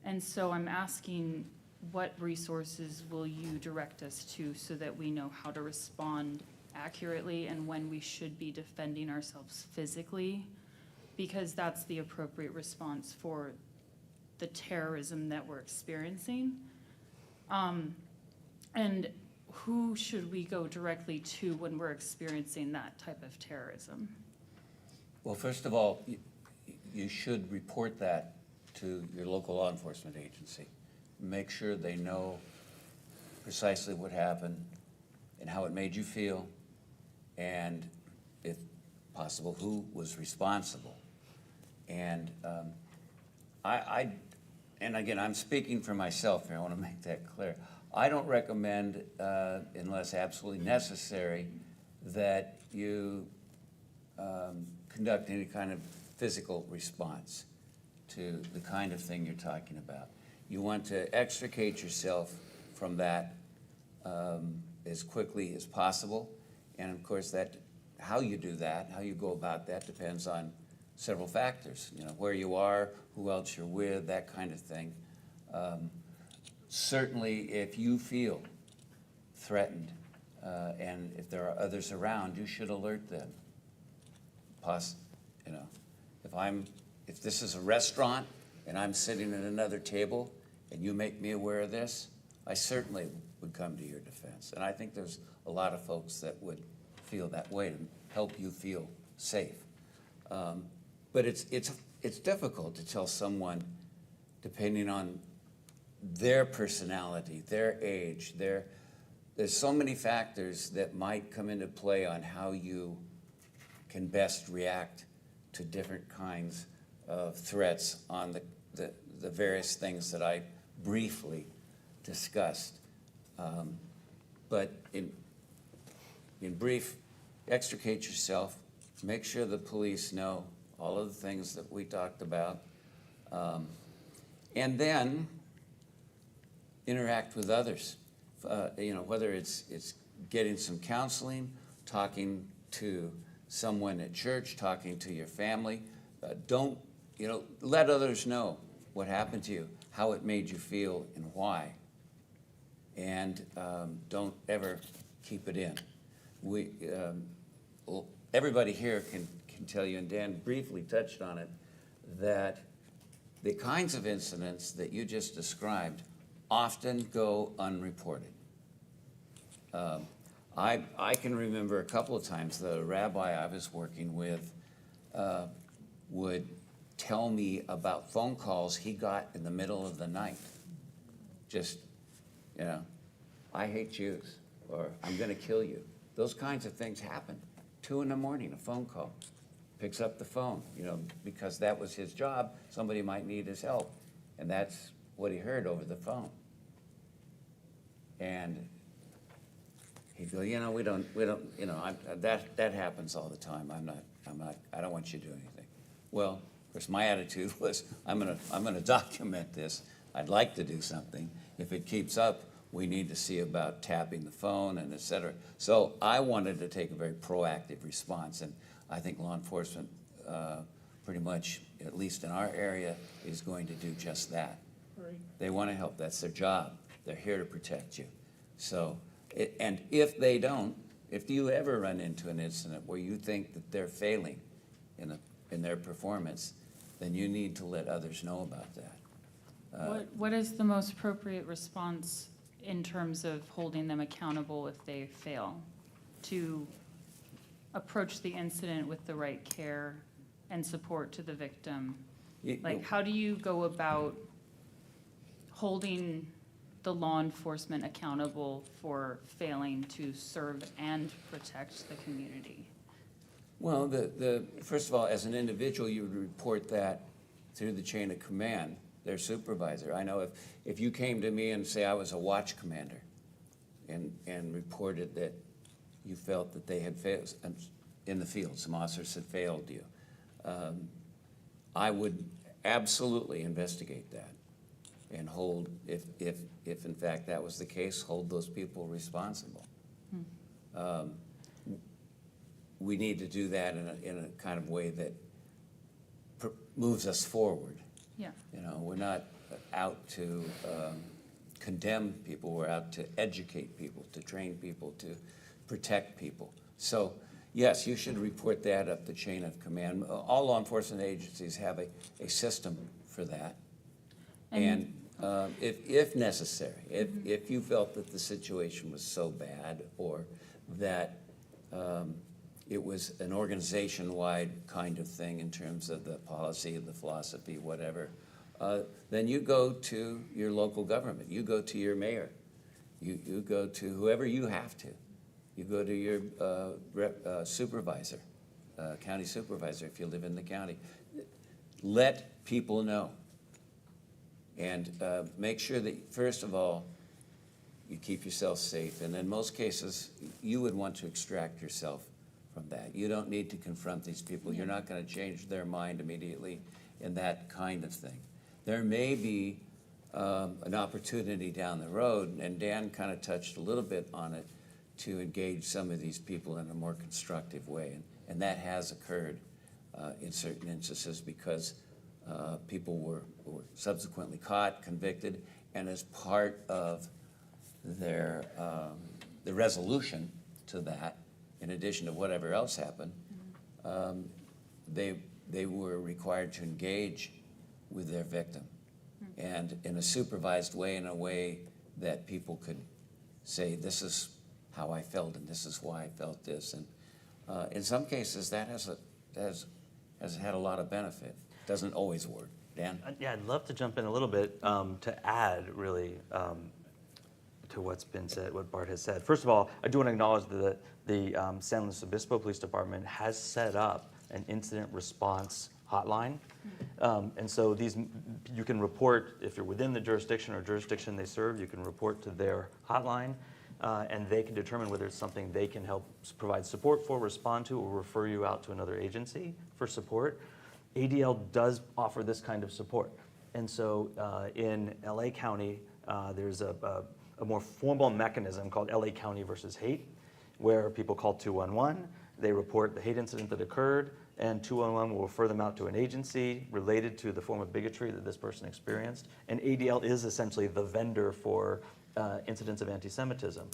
And so I'm asking, what resources will you direct us to so that we know how to respond accurately and when we should be defending ourselves physically, because that's the appropriate response for the terrorism that we're experiencing. And who should we go directly to when we're experiencing that type of terrorism? Well, first of all, you should report that to your local law enforcement agency. Make sure they know precisely what happened and how it made you feel, and if possible, who was responsible. And and again, I'm speaking for myself here, I want to make that clear. I don't recommend, unless absolutely necessary, that you conduct any kind of physical response to the kind of thing you're talking about. You want to extricate yourself from that as quickly as possible. And of course, that how you do that, how you go about that, depends on several factors. You know, where you are, who else you're with, that kind of thing. Certainly, if you feel threatened, and if there are others around, you should alert them. You know, if this is a restaurant and I'm sitting at another table and you make me aware of this, I certainly would come to your defense. And I think there's a lot of folks that would feel that way to help you feel safe. But it's difficult to tell someone, depending on their personality, their age, there's so many factors that might come into play on how you can best react to different kinds of threats on the various things that I briefly discussed. But in brief, extricate yourself, make sure the police know all of the things that we talked about. And then interact with others. Whether it's getting some counseling, talking to someone at church, talking to your family. Don't, let others know what happened to you, how it made you feel, and why. And don't ever keep it in. Everybody here can tell you, and Dan briefly touched on it, that the kinds of incidents that you just described often go unreported. I can remember a couple of times the rabbi I was working with would tell me about phone calls he got in the middle of the night. Just, I hate Jews, or I'm going to kill you. Those kinds of things happen. 2 a.m, a phone call. Picks up the phone, because that was his job. Somebody might need his help. And that's what he heard over the phone. And he'd go, we don't, that happens all the time. I don't want you to do anything. Well, of course, my attitude was, I'm gonna document this. I'd like to do something. If it keeps up, we need to see about tapping the phone and et cetera. So I wanted to take a very proactive response, and I think law enforcement pretty much, at least in our area, is going to do just that. Right. They want to help. That's their job. They're here to protect you. So, and if they don't, if you ever run into an incident where you think that they're failing in their performance, then you need to let others know about that. What is the most appropriate response in terms of holding them accountable if they fail? To approach the incident with the right care and support to the victim? Like, how do you go about holding the law enforcement accountable for failing to serve and protect the community? Well, first of all, as an individual, you would report that through the chain of command, their supervisor. I know if you came to me and say I was a watch commander and reported that you felt that they had failed in the field, some officers had failed you, I would absolutely investigate that and hold, if in fact that was the case, hold those people responsible. We need to do that in a kind of way that moves us forward. Yeah. We're not out to condemn people. We're out to educate people, to train people, to protect people. So, yes, you should report that up the chain of command. All law enforcement agencies have a system for that. And if necessary, if you felt that the situation was so bad or that it was an organization-wide kind of thing in terms of the policy, the philosophy, whatever, then you go to your local government. You go to your mayor. You go to whoever you have to. You go to your supervisor, county supervisor, if you live in the county. Let people know. And make sure that, first of all, you keep yourself safe. And in most cases, you would want to extract yourself from that. You don't need to confront these people. You're not going to change their mind immediately in that kind of thing. There may be an opportunity down the road, and Dan kind of touched a little bit on it, to engage some of these people in a more constructive way. And that has occurred in certain instances because people were subsequently caught, convicted, and as part of their the resolution to that, in addition to whatever else happened, they were required to engage with their victim, and in a supervised way, in a way that people could say, this is how I felt and this is why I felt this. And in some cases, that has had a lot of benefit. Doesn't always work. Dan? Yeah, I'd love to jump in a little bit to add, really, to what's been said, what Bart has said. First of all, I do want to acknowledge that the San Luis Obispo Police Department has set up an incident response hotline. And so you can report, if you're within the jurisdiction or jurisdiction they serve, you can report to their hotline, and they can determine whether it's something they can help provide support for, respond to, or refer you out to another agency for support. ADL does offer this kind of support. And so in LA County, there's a more formal mechanism called LA County versus Hate, where people call 211, they report the hate incident that occurred, and 211 will refer them out to an agency related to the form of bigotry that this person experienced. And ADL is essentially the vendor for incidents of anti-Semitism.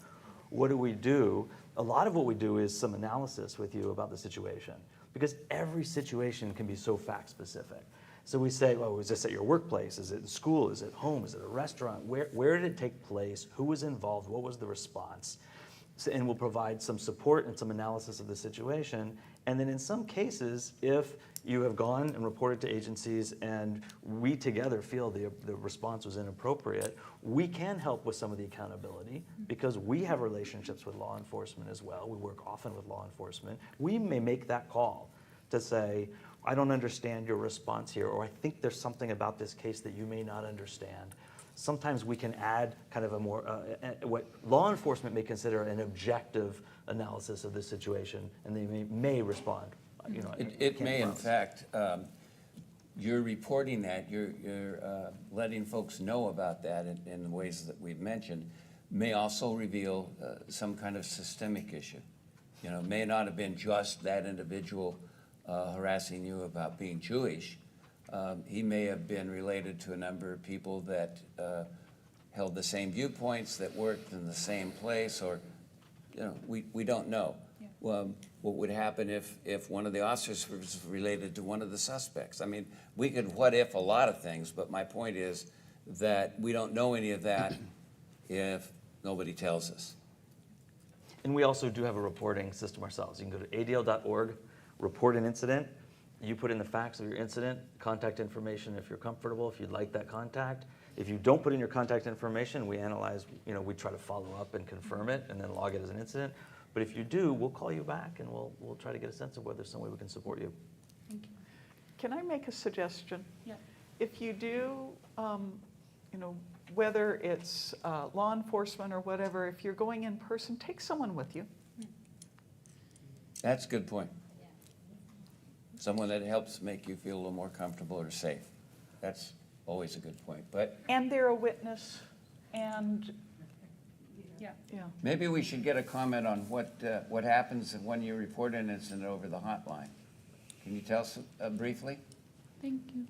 What do we do? A lot of what we do is some analysis with you about the situation, because every situation can be so fact-specific. So we say, well, was this at your workplace? Is it in school? Is it home? Is it a restaurant? Where did it take place? Who was involved? What was the response? And we'll provide some support and some analysis of the situation. And then in some cases, if you have gone and reported to agencies and we together feel the response was inappropriate, we can help with some of the accountability because we have relationships with law enforcement as well. We work often with law enforcement. We may make that call to say, I don't understand your response here, or I think there's something about this case that you may not understand. Sometimes we can add kind of a more, what law enforcement may consider an objective analysis of the situation, and they may respond. You know, It may, in fact, you're reporting that, you're letting folks know about that in the ways that we've mentioned, may also reveal some kind of systemic issue. You know, may not have been just that individual harassing you about being Jewish. He may have been related to a number of people that held the same viewpoints, that worked in the same place, or, you know, we don't know. What would happen if one of the officers was related to one of the suspects? I mean, we could what if a lot of things, but my point is that we don't know any of that if nobody tells us. And we also do have a reporting system ourselves. You can go to adl.org, report an incident. You put in the facts of your incident, contact information if you're comfortable, if you'd like that contact. If you don't put in your contact information, we analyze, you know, we try to follow up and confirm it and then log it as an incident. But if you do, we'll call you back and we'll try to get a sense of whether there's some way we can support you. Thank you. Can I make a suggestion? Yeah. If you do, you know, whether it's law enforcement or whatever, if you're going in person, take someone with you. That's a good point. Someone that helps make you feel a little more comfortable or safe. That's always a good point. But And they're a witness, and, Yeah. yeah. maybe we should get a comment on what happens when you report an incident over the hotline. Can you tell us briefly? Thank you.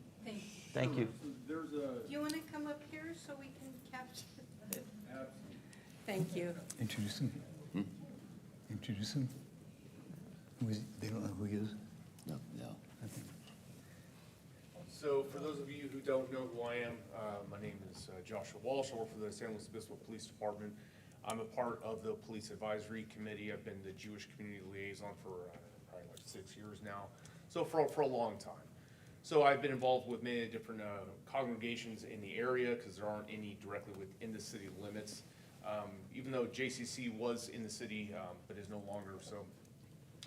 Thank you. Do you want to come up here so we can capture it? Thank you. Introduce him. Introduce him. They don't know who he is? No. So for those of you who don't know who I am, my name is Joshua Walsh. I work for the San Luis Obispo Police Department. I'm a part of the Police Advisory Committee. I've been the Jewish Community Liaison for probably like 6 years now, so for a long time. So I've been involved with many different congregations in the area because there aren't any directly within the city limits. Even though JCC was in the city, but is no longer. So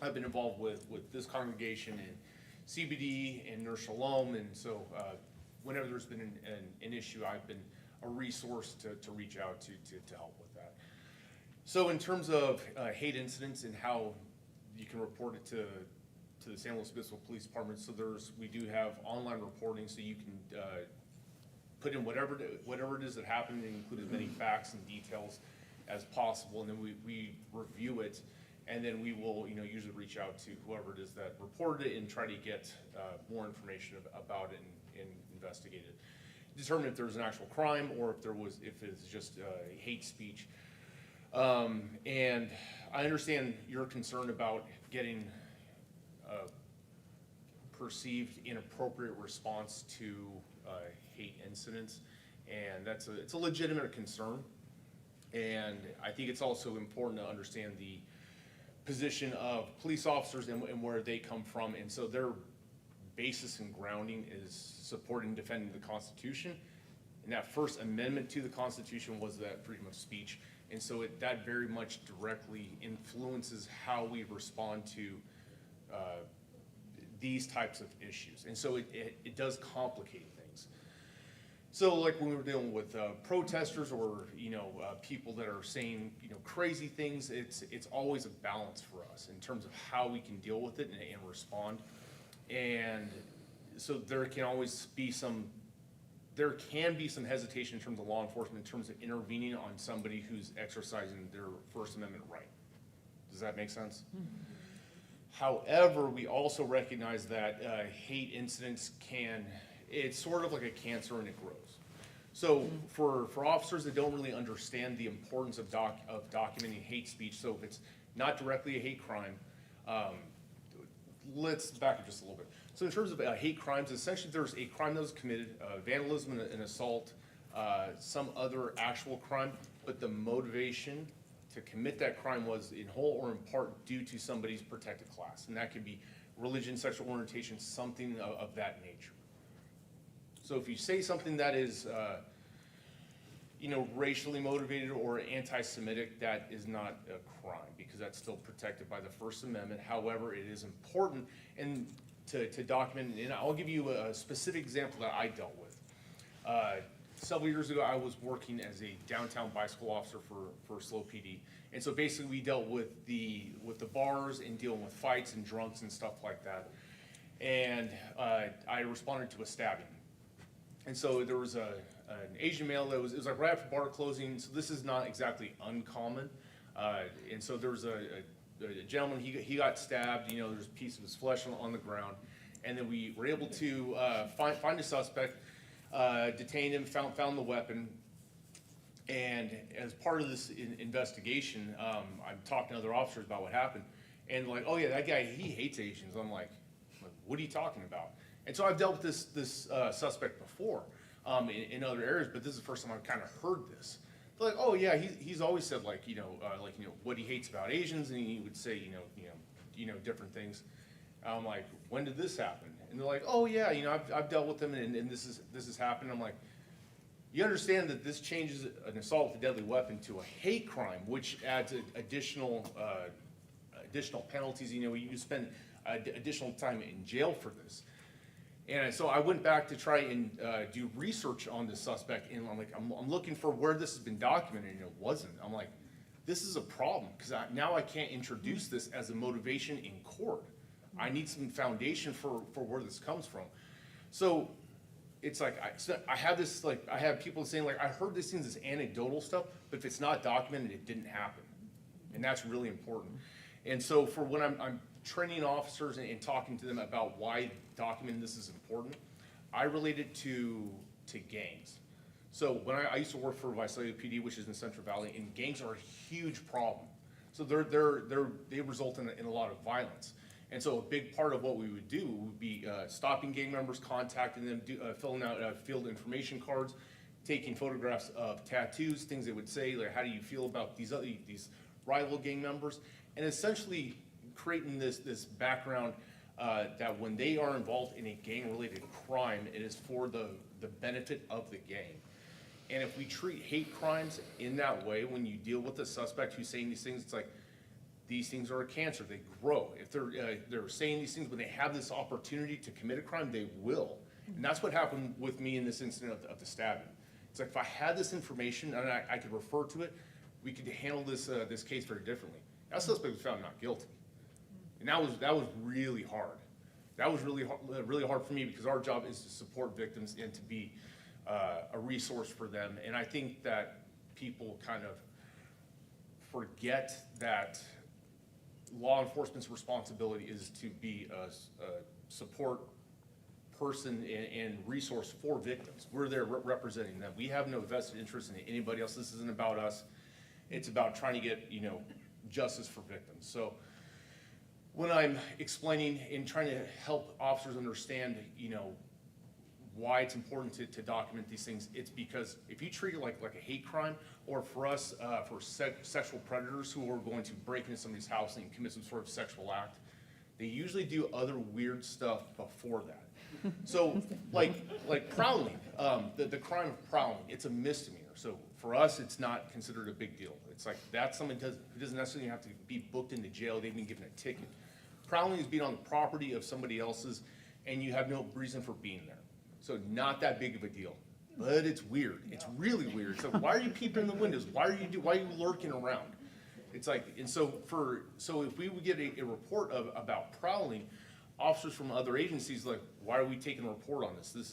I've been involved with this congregation and CBD and Ner Shalom, and so whenever there's been an issue, I've been a resource to reach out to help with that. So in terms of hate incidents and how you can report it to the San Luis Obispo Police Department, so we do have online reporting, so you can put in whatever it is that happened and include as many facts and details as possible, and then we review it. And then we will, usually reach out to whoever it is that reported it and try to get more information about it and investigate it. Determine if there was an actual crime or if it's just hate speech. And I understand your concern about getting a perceived inappropriate response to hate incidents, and it's a legitimate concern. And I think it's also important to understand the position of police officers and where they come from, and so their basis and grounding is supporting and defending the Constitution. And that First Amendment to the Constitution was that freedom of speech, and so that very much directly influences how we respond to these types of issues, and so it does complicate things. So like when we were dealing with protesters or people that are saying crazy things, it's always a balance for us in terms of how we can deal with it and respond. And so there can be some hesitation in terms of law enforcement, in terms of intervening on somebody who's exercising their First Amendment right. Does that make sense? However, we also recognize that hate incidents it's sort of like a cancer and it grows. So for officers that don't really understand the importance of documenting hate speech, so if it's not directly a hate crime, let's back up just a little bit. So in terms of hate crimes, essentially there's a crime that was committed, vandalism and assault, some other actual crime, but the motivation to commit that crime was in whole or in part due to somebody's protected class. And that could be religion, sexual orientation, something of that nature. So if you say something that is, racially motivated or anti-Semitic, that is not a crime because that's still protected by the First Amendment. However, it is important and to document, and I'll give you a specific example that I dealt with. Several years ago, I was working as a downtown bicycle officer for SLO PD. And so basically we dealt with the bars and dealing with fights and drunks and stuff like that. And I responded to a stabbing. And so there was an Asian male that it was like right after bar closing, so this is not exactly uncommon. And so there was a gentleman, he got stabbed, there's a piece of his flesh on the ground. And then we were able to find a suspect, detained him, found the weapon. And as part of this investigation, I'm talking to other officers about what happened. And like, oh yeah, that guy, he hates Asians. I'm like, what are you talking about? And so I've dealt with this suspect before in other areas, but this is the first time I've kind of heard this. They're like, oh yeah, he's always said what he hates about Asians, and he would say different things. I'm like, when did this happen? And they're like, oh yeah, I've dealt with them, and this has happened. I'm like, you understand that this changes an assault with a deadly weapon to a hate crime, which adds additional penalties. You spend additional time in jail for this. And so I went back to try and do research on this suspect, and I'm like, I'm looking for where this has been documented, and it wasn't. I'm like, this is a problem, because now I can't introduce this as a motivation in court. I need some foundation for where this comes from. So it's like, I have this, I have people saying, I heard these things as anecdotal stuff, but if it's not documented, it didn't happen. And that's really important. And so for when I'm training officers and talking to them about why documenting this is important, I relate it to gangs. So when I used to work for Visalia PD, which is in Central Valley, and gangs are a huge problem. So they result in a lot of violence. And so a big part of what we would do would be stopping gang members, contacting them, filling out field information cards, taking photographs of tattoos, things they would say, like, how do you feel about these rival gang members, and essentially creating this background that when they are involved in a gang-related crime, it is for the benefit of the gang. And if we treat hate crimes in that way, when you deal with a suspect who's saying these things, it's like, these things are a cancer, they grow. If they're saying these things when they have this opportunity to commit a crime, they will. And that's what happened with me in this incident of the stabbing. It's like, if I had this information and I could refer to it, we could handle this case very differently. That suspect was found not guilty. And that was really hard. That was really hard for me, because our job is to support victims and to be a resource for them. And I think that people kind of forget that law enforcement's responsibility is to be a support person and resource for victims. We're there representing them. We have no vested interest in anybody else. This isn't about us. It's about trying to get, justice for victims. So when I'm explaining and trying to help officers understand, why it's important to document these things, it's because if you treat it like a hate crime, or for us, for sexual predators who are going to break into somebody's house and commit some sort of sexual act, they usually do other weird stuff before that. So like prowling, the crime of prowling, it's a misdemeanor. So for us, it's not considered a big deal. It's like, that's someone who doesn't necessarily have to be booked into jail, they've been given a ticket. Prowling is being on the property of somebody else's, and you have no reason for being there. So not that big of a deal, but it's weird. It's really weird. So why are you peeping in the windows? Why are you lurking around? It's like, and so if we would get a report about prowling, officers from other agencies, like, why are we taking a report on this? This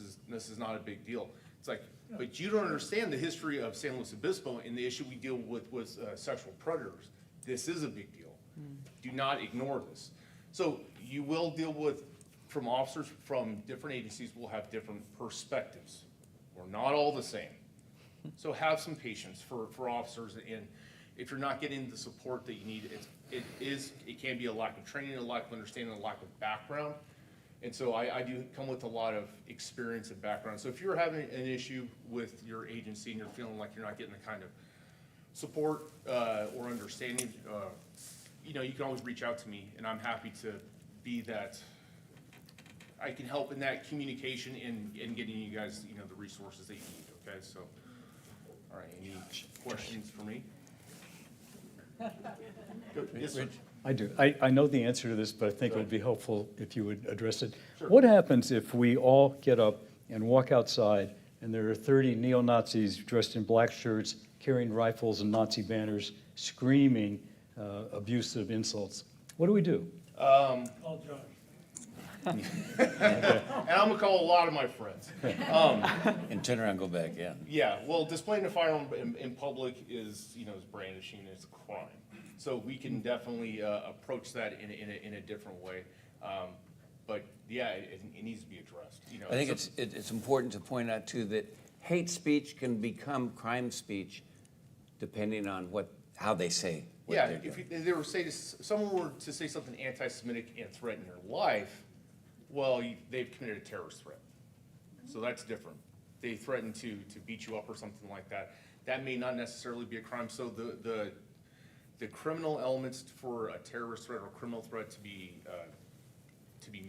is not a big deal. It's like, but you don't understand the history of San Luis Obispo and the issue we deal with sexual predators. This is a big deal. Do not ignore this. So you will deal with, from officers from different agencies will have different perspectives. We're not all the same. So have some patience for officers, and if you're not getting the support that you need, it can be a lack of training, a lack of understanding, a lack of background. And so I do come with a lot of experience and background. So if you're having an issue with your agency and you're feeling like you're not getting the kind of support or understanding, you know, you can always reach out to me, and I'm happy to be that. I can help in that communication and getting you guys, you know, the resources that you need. Okay, so, all right, any questions for me? Yes, sir. I do. I know the answer to this, but I think it would be helpful if you would address it. Sure. What happens if we all get up and walk outside and there are 30 neo-Nazis dressed in black shirts, carrying rifles and Nazi banners, screaming abusive insults? What do we do? And I'm gonna call a lot of my friends. And turn around, and go back in. Yeah, well, displaying a firearm in public is, you know, is brandishing, it's a crime. So we can definitely approach that in a different way. But yeah, it needs to be addressed, you know. I think it's important to point out too that hate speech can become crime speech depending on how they say what Yeah, they're if doing. they were someone were to say something anti-Semitic and threaten your life, well, they've committed a terrorist threat. So that's different. They threaten to beat you up or something like that. That may not necessarily be a crime. So the criminal elements for a terrorist threat or criminal threat to be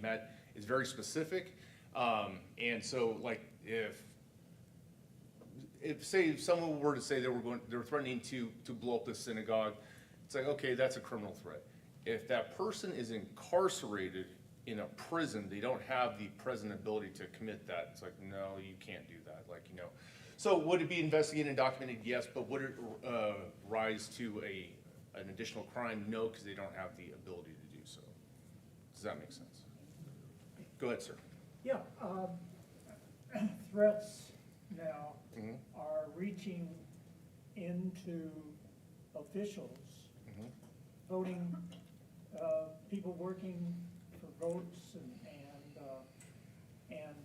met is very specific. And so, like, if say someone were to say they're threatening to blow up the synagogue, it's like, okay, that's a criminal threat. If that person is incarcerated in a prison, they don't have the present ability to commit that. It's like, no, you can't do that. Like, you know. So would it be investigated and documented? Yes, but would it rise to an additional crime? No, because they don't have the ability to do so. Does that make sense? Go ahead, sir. Yeah, threats now Mhm. are reaching into officials, voting, people working for votes, and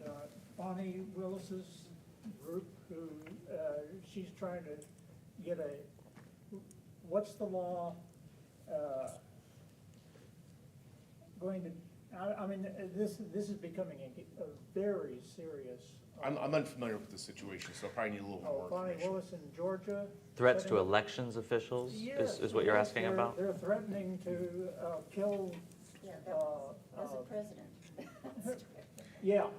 Bonnie Willis's group, who she's trying to get what's the law going to? I mean, this is becoming a very serious. I'm unfamiliar with the situation, so I probably need a little more Bonnie information. Willis in Georgia. Threats to setting- elections officials Yes, is what you're yes, asking they're- about? They're threatening to kill. Yeah, as a president. Yeah,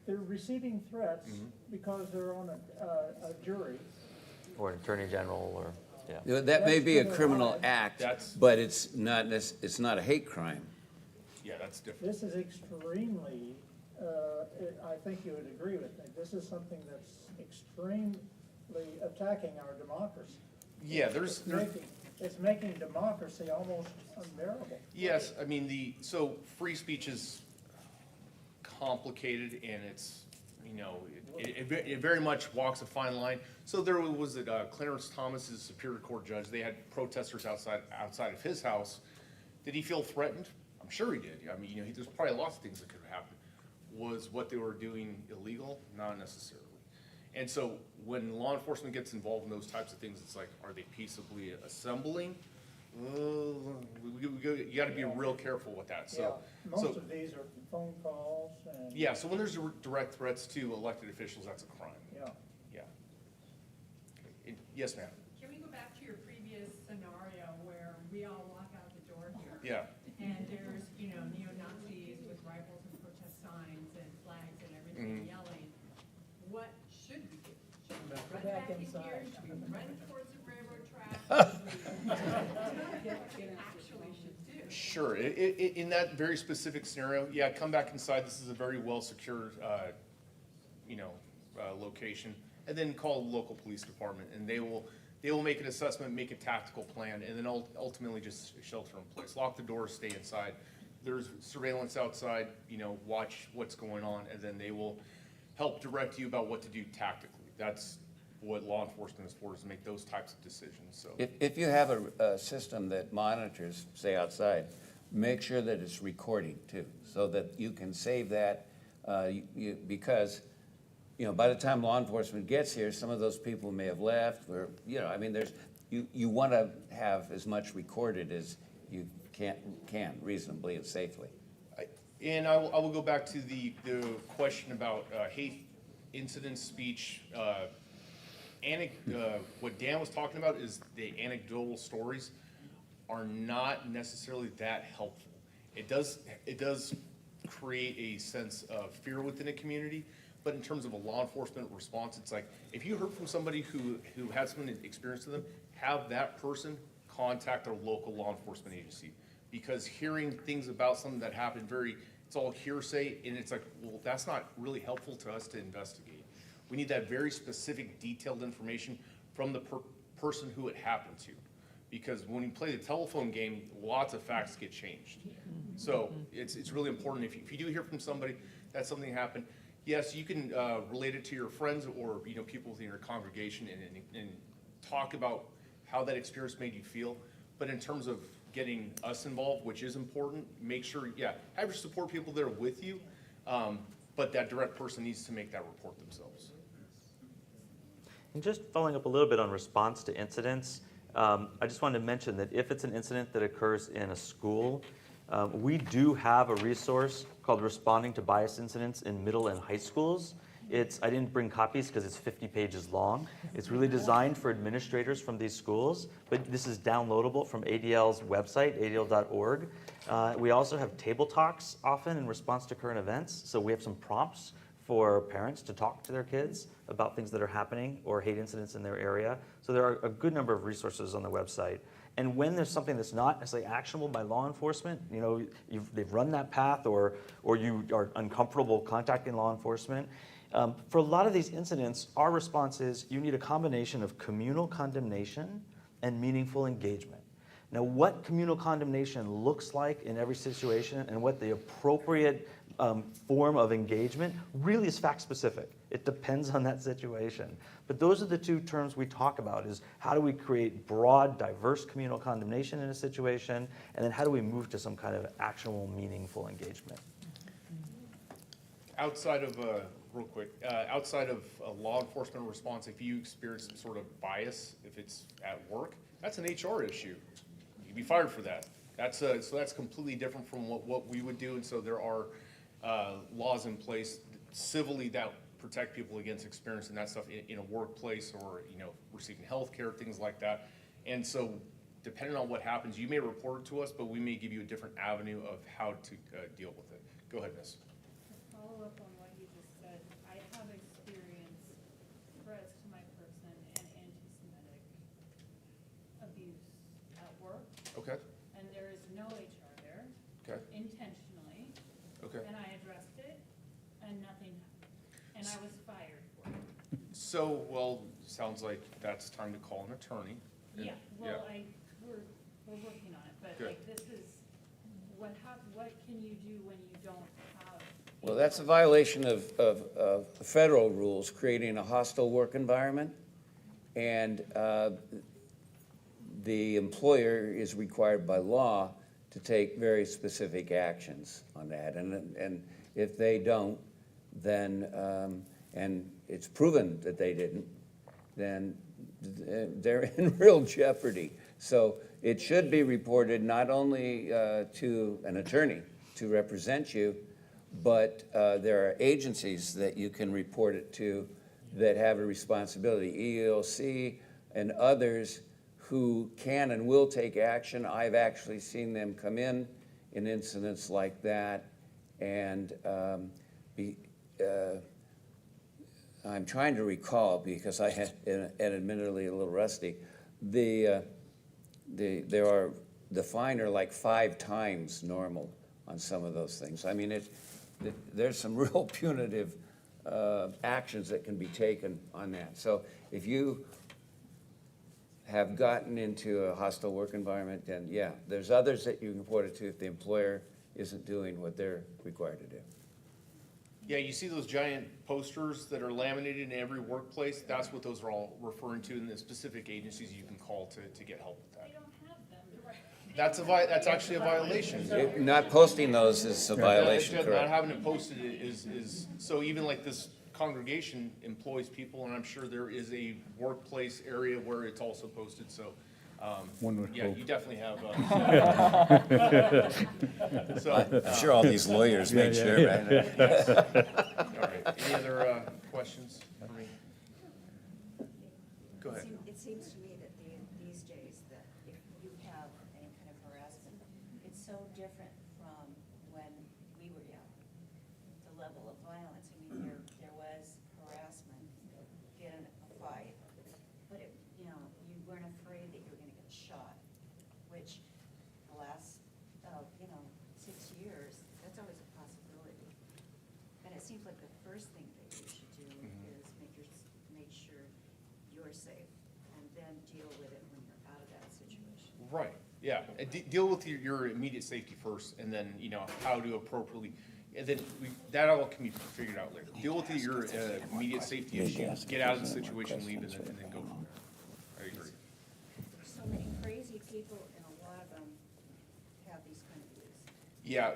they're receiving threats because they're on a jury. Or an attorney general, or, yeah. You know, that may be a That's criminal criminal. act, That's- but it's not a hate crime. Yeah, that's different. This is extremely, I think you would agree with me, this is something that's extremely attacking our democracy. Yeah, there's It's making democracy almost unbearable. yes, I mean, so free speech is complicated, and it's, you know, it very much walks a fine line. So there was Clarence Thomas, is a Superior Court judge. They had protesters outside of his house. Did he feel threatened? I'm sure he did. I mean, you know, there's probably lots of things that could have happened. Was what they were doing illegal? Not necessarily. And so when law enforcement gets involved in those types of things, it's like, are they peaceably assembling? You got to be real careful with that. Yeah, So, most so of these are phone calls and. yeah. So when there's direct threats to elected officials, that's a crime. Yeah. Yeah. Yes, ma'am. Can we go back to your previous scenario where we all walk out the door here? Yeah. And there's, you know, neo-Nazis with rifles and protest signs and flags and everything yelling. What should we do? Should we run back in here? Should we run towards the railroad tracks? What we actually should do? Sure. In that very specific scenario, yeah, come back inside. This is a very well secured, location, and then call the local police department, and they will make an assessment, make a tactical plan, and then ultimately just shelter in place. Lock the doors, stay inside. there's surveillance outside, watch what's going on, and then they will help direct you about what to do tactically. That's what law enforcement is for, is to make those types of decisions, so. If you have a system that monitors, say outside, make sure that it's recording too, so that you can save that, because, by the time law enforcement gets here, some of those people may have left, or, you want to have as much recorded as you can reasonably and safely. And I will go back to the question about hate incident speech. What Dan was talking about is the anecdotal stories are not necessarily that helpful. It does create a sense of fear within a community, but in terms of a law enforcement response, it's like, if you heard from somebody who had something experience to them, have that person contact their local law enforcement agency. Because hearing things about something that happened it's all hearsay, and it's like, well, that's not really helpful to us to investigate. We need that very specific, detailed information from the person who it happened to. Because when you play the telephone game, lots of facts get changed. So it's really important, if you do hear from somebody that something happened, yes, you can relate it to your friends or people within your congregation and talk about how that experience made you feel. But in terms of getting us involved, which is important, make sure, have your support people there with you, but that direct person needs to make that report themselves. And just following up a little bit on response to incidents, I just wanted to mention that if it's an incident that occurs in a school, we do have a resource called Responding to Bias Incidents in Middle and High Schools. I didn't bring copies because it's 50 pages long. It's really designed for administrators from these schools, but this is downloadable from ADL's website, adl.org. We also have table talks often in response to current events. So we have some prompts for parents to talk to their kids about things that are happening or hate incidents in their area. So there are a good number of resources on the website. And when there's something that's not necessarily actionable by law enforcement, they've run that path or you are uncomfortable contacting law enforcement, for a lot of these incidents, our response is you need a combination of communal condemnation and meaningful engagement. Now, what communal condemnation looks like in every situation and what the appropriate form of engagement really is fact-specific. It depends on that situation. But those are the two terms we talk about, is how do we create broad, diverse communal condemnation in a situation, and then how do we move to some kind of actionable, meaningful engagement? Outside of outside of a law enforcement response, if you experience some sort of bias, if it's at work, that's an HR issue. You can be fired for that. So that's completely different from what we would do, and so there are laws in place civilly that protect people against experiencing that stuff in a workplace or receiving health care, things like that. And so depending on what happens, you may report it to us, but we may give you a different avenue of how to deal with it. Go ahead, Miss. To follow up on what you just said, I have experienced threats to my person and anti-Semitic abuse at work, Okay. and there is no HR there. Okay. Intentionally. Okay. And I addressed it, and nothing happened, and I was fired for it. So, well, sounds like that's time to call an attorney. And- Yeah, well, we're working on it, but Good. like, this is, what can you do when you don't have? Well, that's a violation of federal rules, creating a hostile work environment. And the employer is required by law to take very specific actions on that. And if they don't, then, and it's proven that they didn't, then they're in real jeopardy. So it should be reported not only to an attorney to represent you, but there are agencies that you can report it to that have a responsibility, EEOC and others who can and will take action. I've actually seen them come in incidents like that, and I'm trying to recall because I had, and admittedly a little rusty, the fine are like 5 times normal on some of those things. I mean, there's some real punitive actions that can be taken on that. So if you have gotten into a hostile work environment, then yeah, there's others that you can report it to if the employer isn't doing what they're required to do. Yeah, you see those giant posters that are laminated in every workplace? That's what those are all referring to, and the specific agencies you can call to get help with that. That's actually a violation. Not posting those is a violation, Not correct? having it posted is, so even like this congregation employs people, and I'm sure there is a workplace area where it's also posted, so. One would Yeah, hope. you definitely have, I'm sure all these lawyers make Yeah, sure, yeah, right? all right, any other questions for me? Go ahead. It seems to me that these days, that if you have any kind of harassment, it's so different from when we were young. The level of violence, I mean, there was harassment, get in a fight, but it, you know, you weren't afraid that you were gonna get shot, which the last, 6 years, that's always a possibility. And it seems like the first thing that you should do is make sure you're safe, and then deal with it when you're out of that situation. Right, yeah, and deal with your immediate safety first, and then, how to appropriately, and then that all can be figured out later. Deal with your immediate safety issues, get out of the situation, leave, and then go from there. I agree. There's so many crazy people, and a lot of them have these kind of views. Yeah,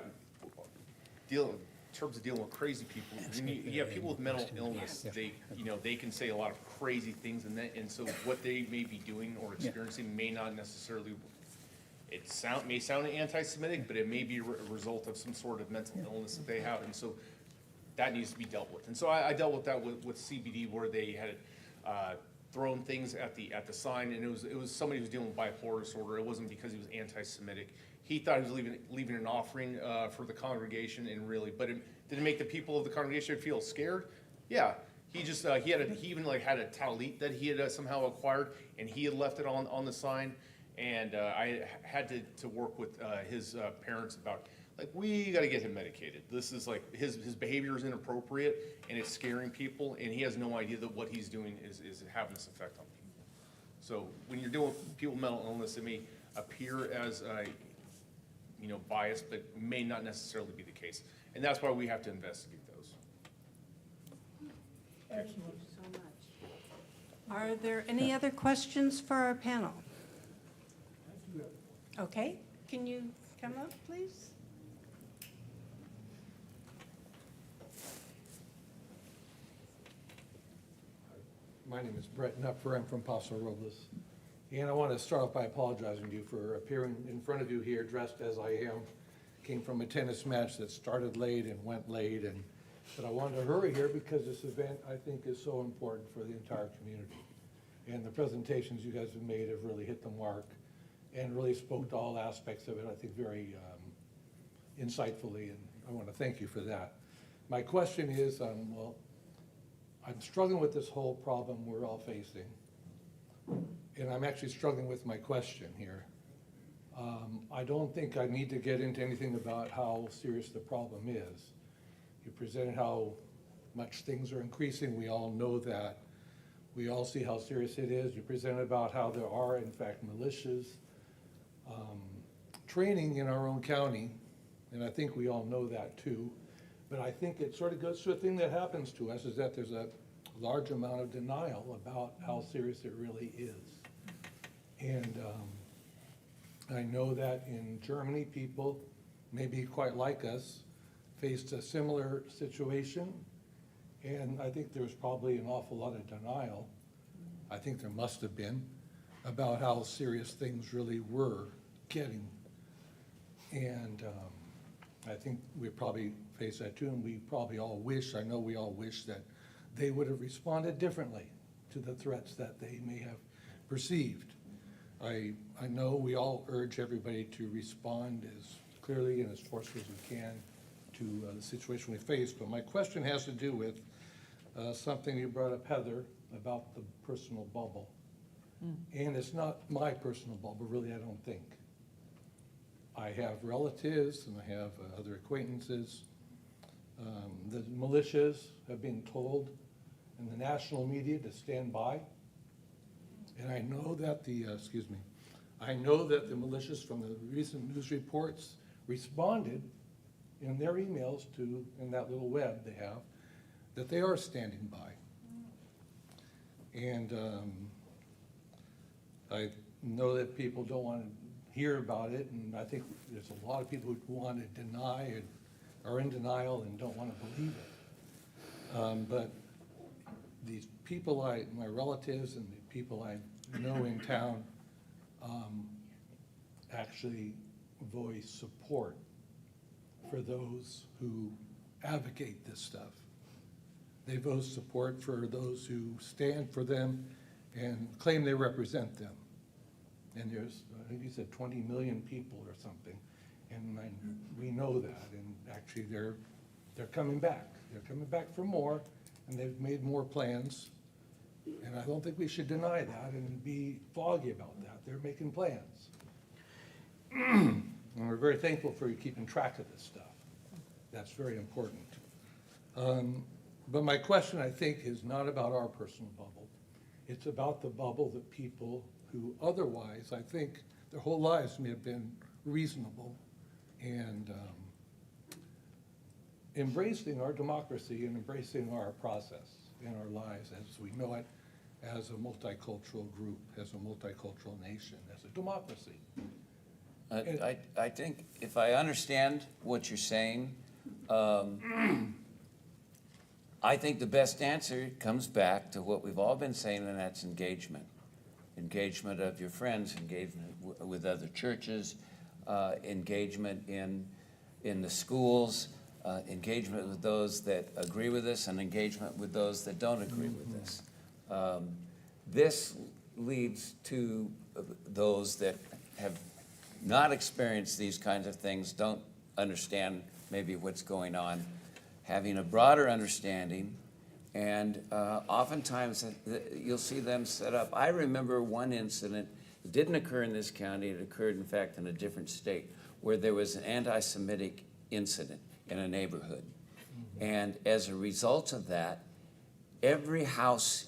in terms of dealing with crazy people, you have people with mental illness, they can say a lot of crazy things, and so what they may be doing or experiencing may not necessarily, may sound anti-Semitic, but it may be a result of some sort of mental illness that they have, and so that needs to be dealt with. And so I dealt with that with CBD, where they had thrown things at the sign, and it was somebody who was dealing with bipolar disorder. It wasn't because he was anti-Semitic. He thought he was leaving an offering for the congregation, and really, but did it make the people of the congregation feel scared? Yeah. He just he even had a talit that he had somehow acquired, and he had left it on the sign. And I had to work with his parents about, we got to get him medicated. This is his behavior is inappropriate, and it's scaring people, and he has no idea that what he's doing is having this effect on people. So when you're dealing with people with mental illness, it may appear as biased, but may not necessarily be the case. And that's why we have to investigate those. Thank you so much. Are there any other questions for our panel? Okay, can you come up, please? My name is Brett Knupfer. I'm from Paso Robles. And I want to start off by apologizing to you for appearing in front of you here dressed as I am. Came from a tennis match that started late and went late, but I wanted to hurry here because this event, I think, is so important for the entire community. And the presentations you guys have made have really hit the mark and really spoke to all aspects of it, I think, very insightfully, and I want to thank you for that. My question is, I'm struggling with this whole problem we're all facing, and I'm actually struggling with my question here. I don't think I need to get into anything about how serious the problem is. You presented how much things are increasing. We all know that. We all see how serious it is. You presented about how there are, in fact, militias training in our own county, and I think we all know that too. But I think it sort of goes to a thing that happens to us, is that there's a large amount of denial about how serious it really is. And I know that in Germany, people, maybe quite like us, faced a similar situation, and I think there's probably an awful lot of denial, I think there must have been, about how serious things really were getting. And I think we probably face that too, and we probably all wish, I know we all wish that they would have responded differently to the threats that they may have perceived. I know we all urge everybody to respond as clearly and as forcefully as we can to the situation we face, but my question has to do with something you brought up, Heather, about the personal bubble. And it's not my personal bubble, really, I don't think. I have relatives and I have other acquaintances. The militias have been told in the national media to stand by. And I know that I know that the militias from the recent news reports responded in their emails in that little web they have, that they are standing by. And I know that people don't want to hear about it, and I think there's a lot of people who want to deny it, are in denial and don't want to believe it. But these people, my relatives and the people I know in town, actually voice support for those who advocate this stuff. They voice support for those who stand for them and claim they represent them. And there's, I think you said 20 million people or something, and we know that, and actually they're coming back. They're coming back for more, and they've made more plans, and I don't think we should deny that and be foggy about that. They're making plans. And we're very thankful for you keeping track of this stuff. That's very important. But my question, I think, is not about our personal bubble. It's about the bubble that people who otherwise, I think, their whole lives may have been reasonable and embracing our democracy and embracing our process in our lives as we know it, as a multicultural group, as a multicultural nation, as a democracy. I think if I understand what you're saying, I think the best answer comes back to what we've all been saying, and that's engagement. Engagement of your friends, engagement with other churches, engagement in the schools, engagement with those that agree with us, and engagement with those that don't agree with us. This leads to those that have not experienced these kinds of things, don't understand maybe what's going on, having a broader understanding, and oftentimes you'll see them set up. I remember one incident, it didn't occur in this county, it occurred in fact in a different state, where there was an anti-Semitic incident in a neighborhood. And as a result of that, every house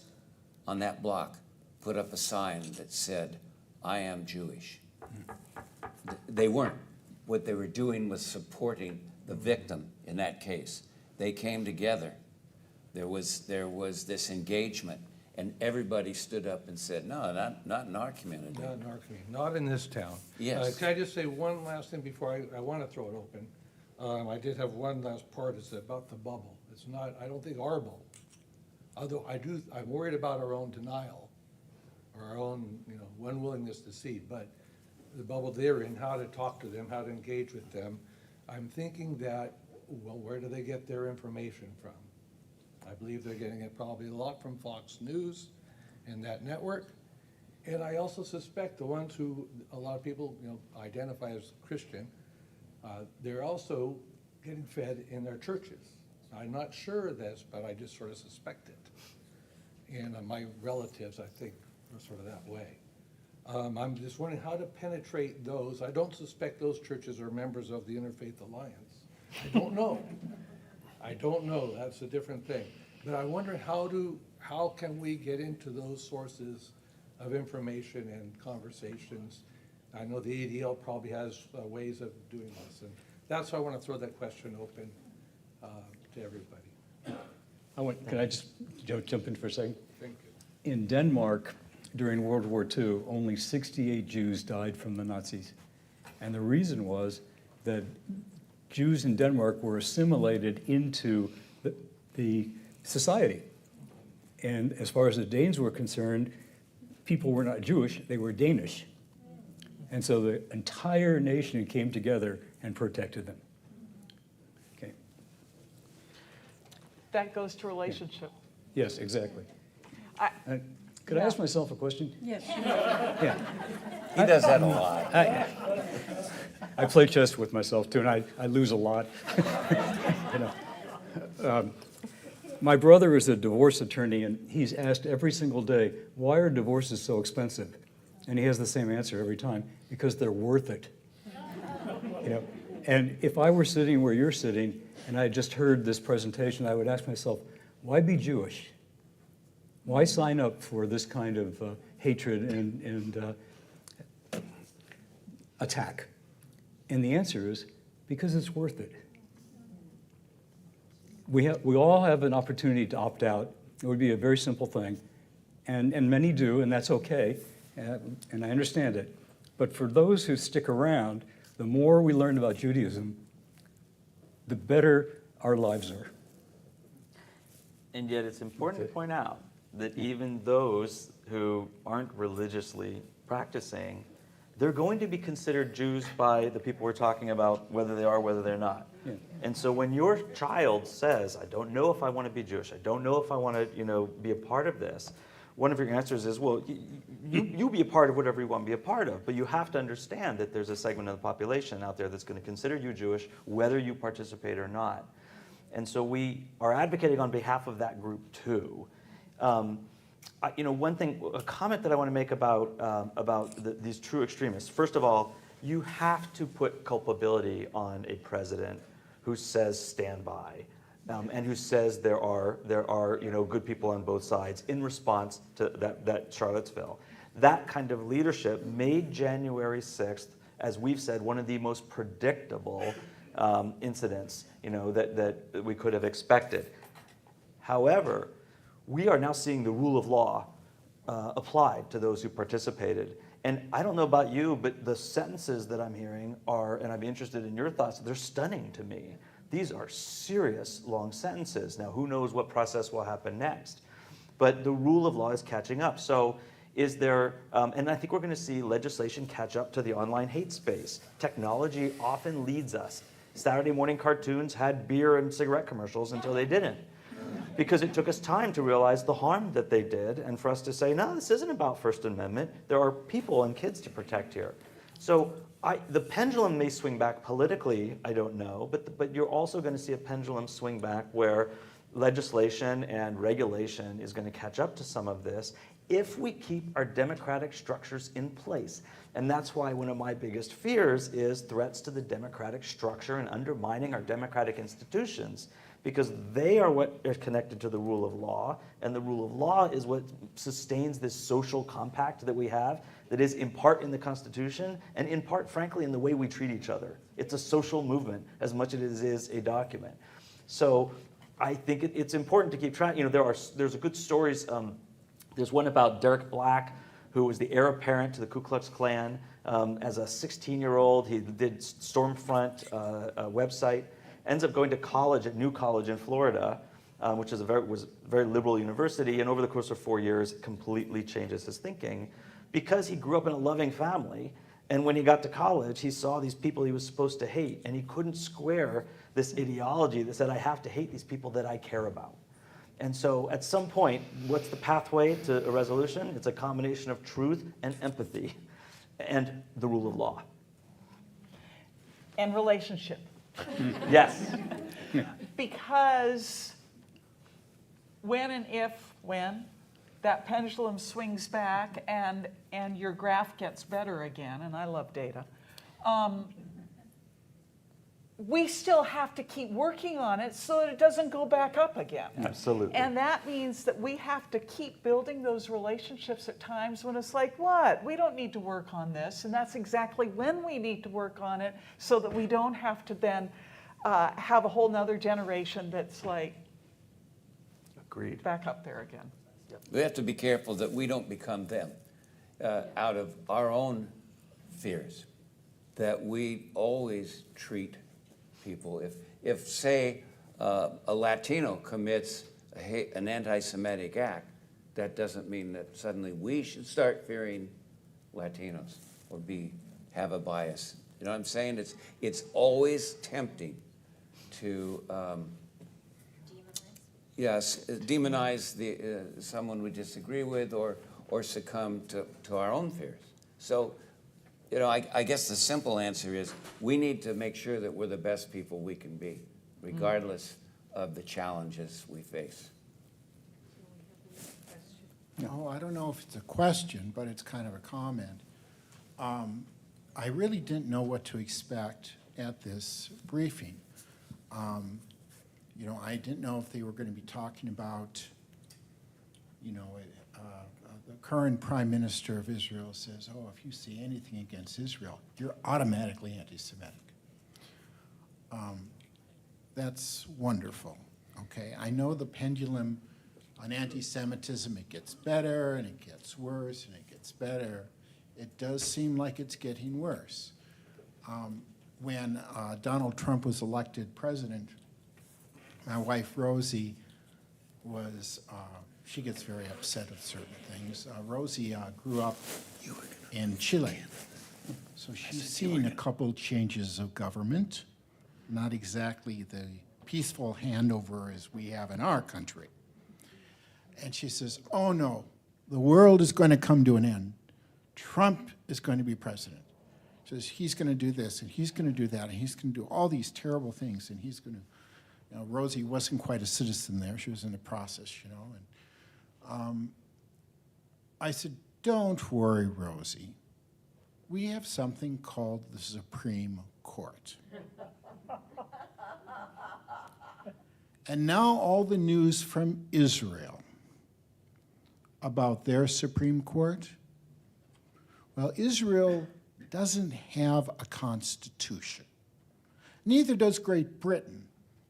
on that block put up a sign that said, "I am Jewish." They weren't. What they were doing was supporting the victim in that case. They came together. There was this engagement, and everybody stood up and said, "No, not in our community." Not in our community, not in this town. Yes. Can I just say one last thing before I want to throw it open? I did have one last part, it's about the bubble. It's not, I don't think our bubble. Although I'm worried about our own denial, or our own, unwillingness to see, but the bubble they're in, how to talk to them, how to engage with them. I'm thinking that, well, where do they get their information from? I believe they're getting it probably a lot from Fox News and that network. And I also suspect the ones who a lot of people identify as Christian, they're also getting fed in their churches. I'm not sure of this, but I just sort of suspect it. And my relatives, I think, are sort of that way. I'm just wondering how to penetrate those. I don't suspect those churches are members of the Interfaith Alliance. I don't know. I don't know. That's a different thing. But I wonder how can we get into those sources of information and conversations? I know the ADL probably has ways of doing this, and that's why I want to throw that question open to everybody. Can I just jump in for a second? Thank you. In Denmark, during World War II, only 68 Jews died from the Nazis. And the reason was that Jews in Denmark were assimilated into the society. And as far as the Danes were concerned, people were not Jewish, they were Danish. And so the entire nation came together and protected them. Okay. That goes to relationship. Yes, exactly. I- Could I ask myself a question? Yes. Yeah. He does that a lot. I play chess with myself too, and I lose a lot. My brother is a divorce attorney, and he's asked every single day, why are divorces so expensive? And he has the same answer every time, because they're worth it. And if I were sitting where you're sitting, and I just heard this presentation, I would ask myself, why be Jewish? Why sign up for this kind of hatred and attack? And the answer is, because it's worth it. we all have an opportunity to opt out. It would be a very simple thing, and many do, and that's okay, and I understand it. But for those who stick around, the more we learn about Judaism, the better our lives are. And yet it's important to point out that even those who aren't religiously practicing, they're going to be considered Jews by the people we're talking about, whether they are, whether they're not. Yeah. And so when your child says, I don't know if I want to be Jewish, I don't know if I want to, be a part of this, one of your answers is, well, you be a part of whatever you want to be a part of, but you have to understand that there's a segment of the population out there that's going to consider you Jewish, whether you participate or not. And so we are advocating on behalf of that group too. One thing, a comment that I want to make about these true extremists. First of all, you have to put culpability on a president who says stand by, and who says there are good people on both sides in response to that Charlottesville. That kind of leadership made January 6th, as we've said, one of the most predictable incidents that we could have expected. However, we are now seeing the rule of law applied to those who participated. And I don't know about you, but the sentences that I'm hearing are, and I'd be interested in your thoughts, they're stunning to me. These are serious, long sentences. Now, who knows what process will happen next? But the rule of law is catching up. So is there, and I think we're going to see legislation catch up to the online hate space. Technology often leads us. Saturday morning cartoons had beer and cigarette commercials until they didn't. Because it took us time to realize the harm that they did and for us to say, no, this isn't about First Amendment. There are people and kids to protect here. So the pendulum may swing back politically, I don't know, but you're also going to see a pendulum swing back where legislation and regulation is going to catch up to some of this if we keep our democratic structures in place. And that's why one of my biggest fears is threats to the democratic structure and undermining our democratic institutions, because they are what is connected to the rule of law, and the rule of law is what sustains this social compact that we have that is in part in the Constitution and in part, frankly, in the way we treat each other. It's a social movement as much as it is a document. So I think it's important to keep track. There's good stories. There's one about Derek Black, who was the heir apparent to the Ku Klux Klan. As a 16-year-old, he did Stormfront website, ends up going to college at New College in Florida, which was a very liberal university, and over the course of 4 years, completely changes his thinking because he grew up in a loving family, and when he got to college, he saw these people he was supposed to hate, and he couldn't square this ideology that said, I have to hate these people that I care about. And so at some point, what's the pathway to a resolution? It's a combination of truth and empathy and the rule of law. And relationship. Yes. Because when that pendulum swings back and your graph gets better again, and I love data, we still have to keep working on it so that it doesn't go back up again. Absolutely. And that means that we have to keep building those relationships at times when it's like, what? We don't need to work on this. And that's exactly when we need to work on it so that we don't have to then have a whole nother generation that's like, Agreed. back up there again. We have to be careful that we don't become them out of our own fears, that we always treat people. If say, a Latino commits an anti-Semitic act, that doesn't mean that suddenly we should start fearing Latinos or have a bias. You know what I'm saying? It's always tempting to demonize someone we disagree with or succumb to our own fears. So, I guess the simple answer is we need to make sure that we're the best people we can be, regardless of the challenges we face. No, I don't know if it's a question, but it's kind of a comment. I really didn't know what to expect at this briefing. I didn't know if they were going to be talking about, the current Prime Minister of Israel says, oh, if you see anything against Israel, you're automatically anti-Semitic. That's wonderful. okay? I know the pendulum on anti-Semitism, it gets better and it gets worse and it gets better. It does seem like it's getting worse. When Donald Trump was elected president, my wife Rosie was, she gets very upset at certain things. Rosie grew up in Chile. So she's seen a couple changes of government, not exactly the peaceful handover as we have in our country. And she says, oh no, the world is going to come to an end. Trump is going to be president. She says, he's going to do this, and he's going to do that, and he's going to do all these terrible things, and he's going to, you know, Rosie wasn't quite a citizen there. She was in the process, you know. And I said, don't worry, Rosie. We have something called the Supreme Court. And now all the news from Israel about their Supreme Court, well, Israel doesn't have a constitution. Neither does Great Britain,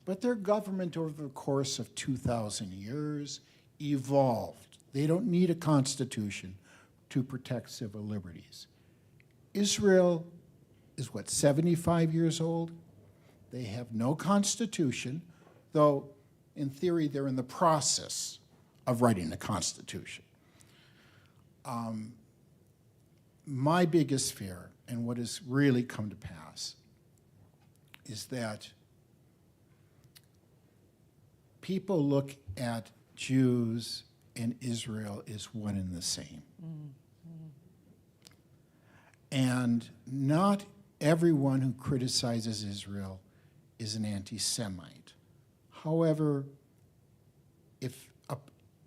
but their government over the course of 2,000 years evolved. They don't need a constitution to protect civil liberties. Israel is, what, 75 years old? They have no constitution, though in theory they're in the process of writing a constitution. My biggest fear, and what has really come to pass, is that people look at Jews and Israel as one and the same. And not everyone who criticizes Israel is an anti-Semite. However, if a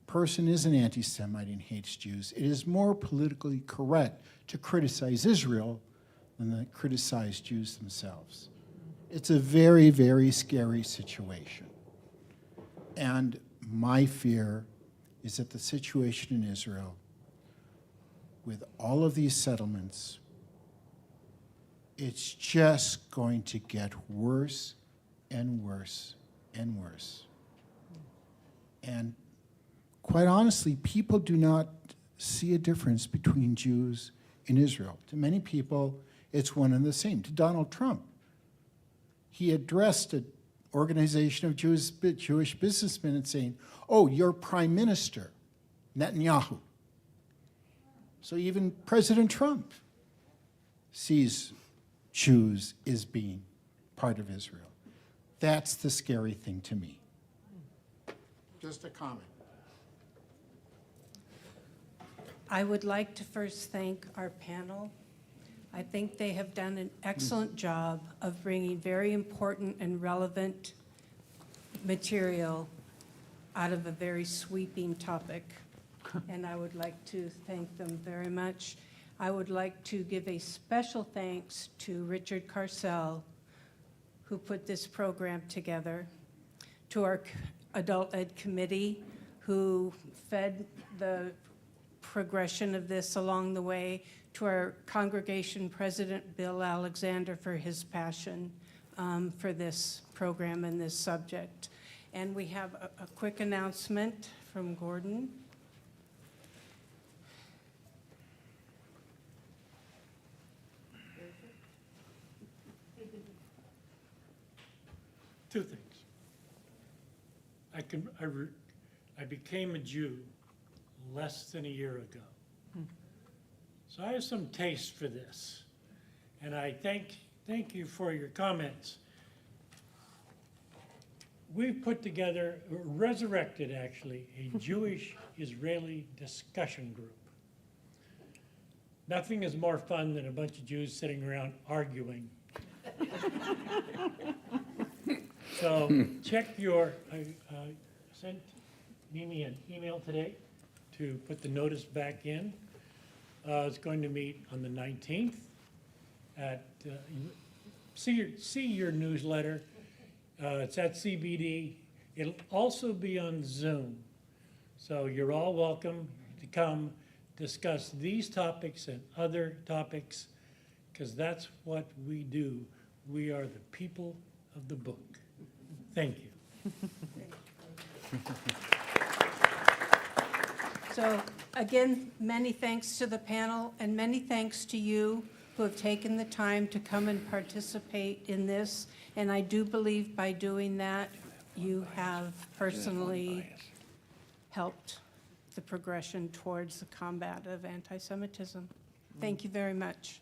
person is an anti-Semite and hates Jews, it is more politically correct to criticize Israel than to criticize Jews themselves. It's a very, very scary situation. And my fear is that the situation in Israel, with all of these settlements, it's just going to get worse and worse and worse. And quite honestly, people do not see a difference between Jews and Israel. To many people, it's one and the same. To Donald Trump, he addressed an organization of Jewish businessmen and saying, oh, you're prime minister, Netanyahu. So even President Trump sees Jews as being part of Israel. That's the scary thing to me. Just a comment. I would like to first thank our panel. I think they have done an excellent job of bringing very important and relevant material out of a very sweeping topic. And I would like to thank them very much. I would like to give a special thanks to Richard Carcel, who put this program together, to our Adult Ed Committee, who fed the progression of this along the way, to our congregation president, Bill Alexander, for his passion for this program and this subject. And we have a quick announcement from Gordon. Two things. I became a Jew less than a year ago. So I have some taste for this. And I thank you for your comments. We've put together, resurrected actually, a Jewish-Israeli discussion group. Nothing is more fun than a bunch of Jews sitting around arguing. So check your, I sent Mimi an email today to put the notice back in. It's going to meet on the 19th at, see your newsletter. It's at CBD. It'll also be on Zoom. So you're all welcome to come discuss these topics and other topics, because that's what we do. We are the people of the book. Thank you. So again, many thanks to the panel and many thanks to you who have taken the time to come and participate in this. And I do believe by doing that, you have personally helped the progression towards the combat of anti-Semitism. Thank you very much.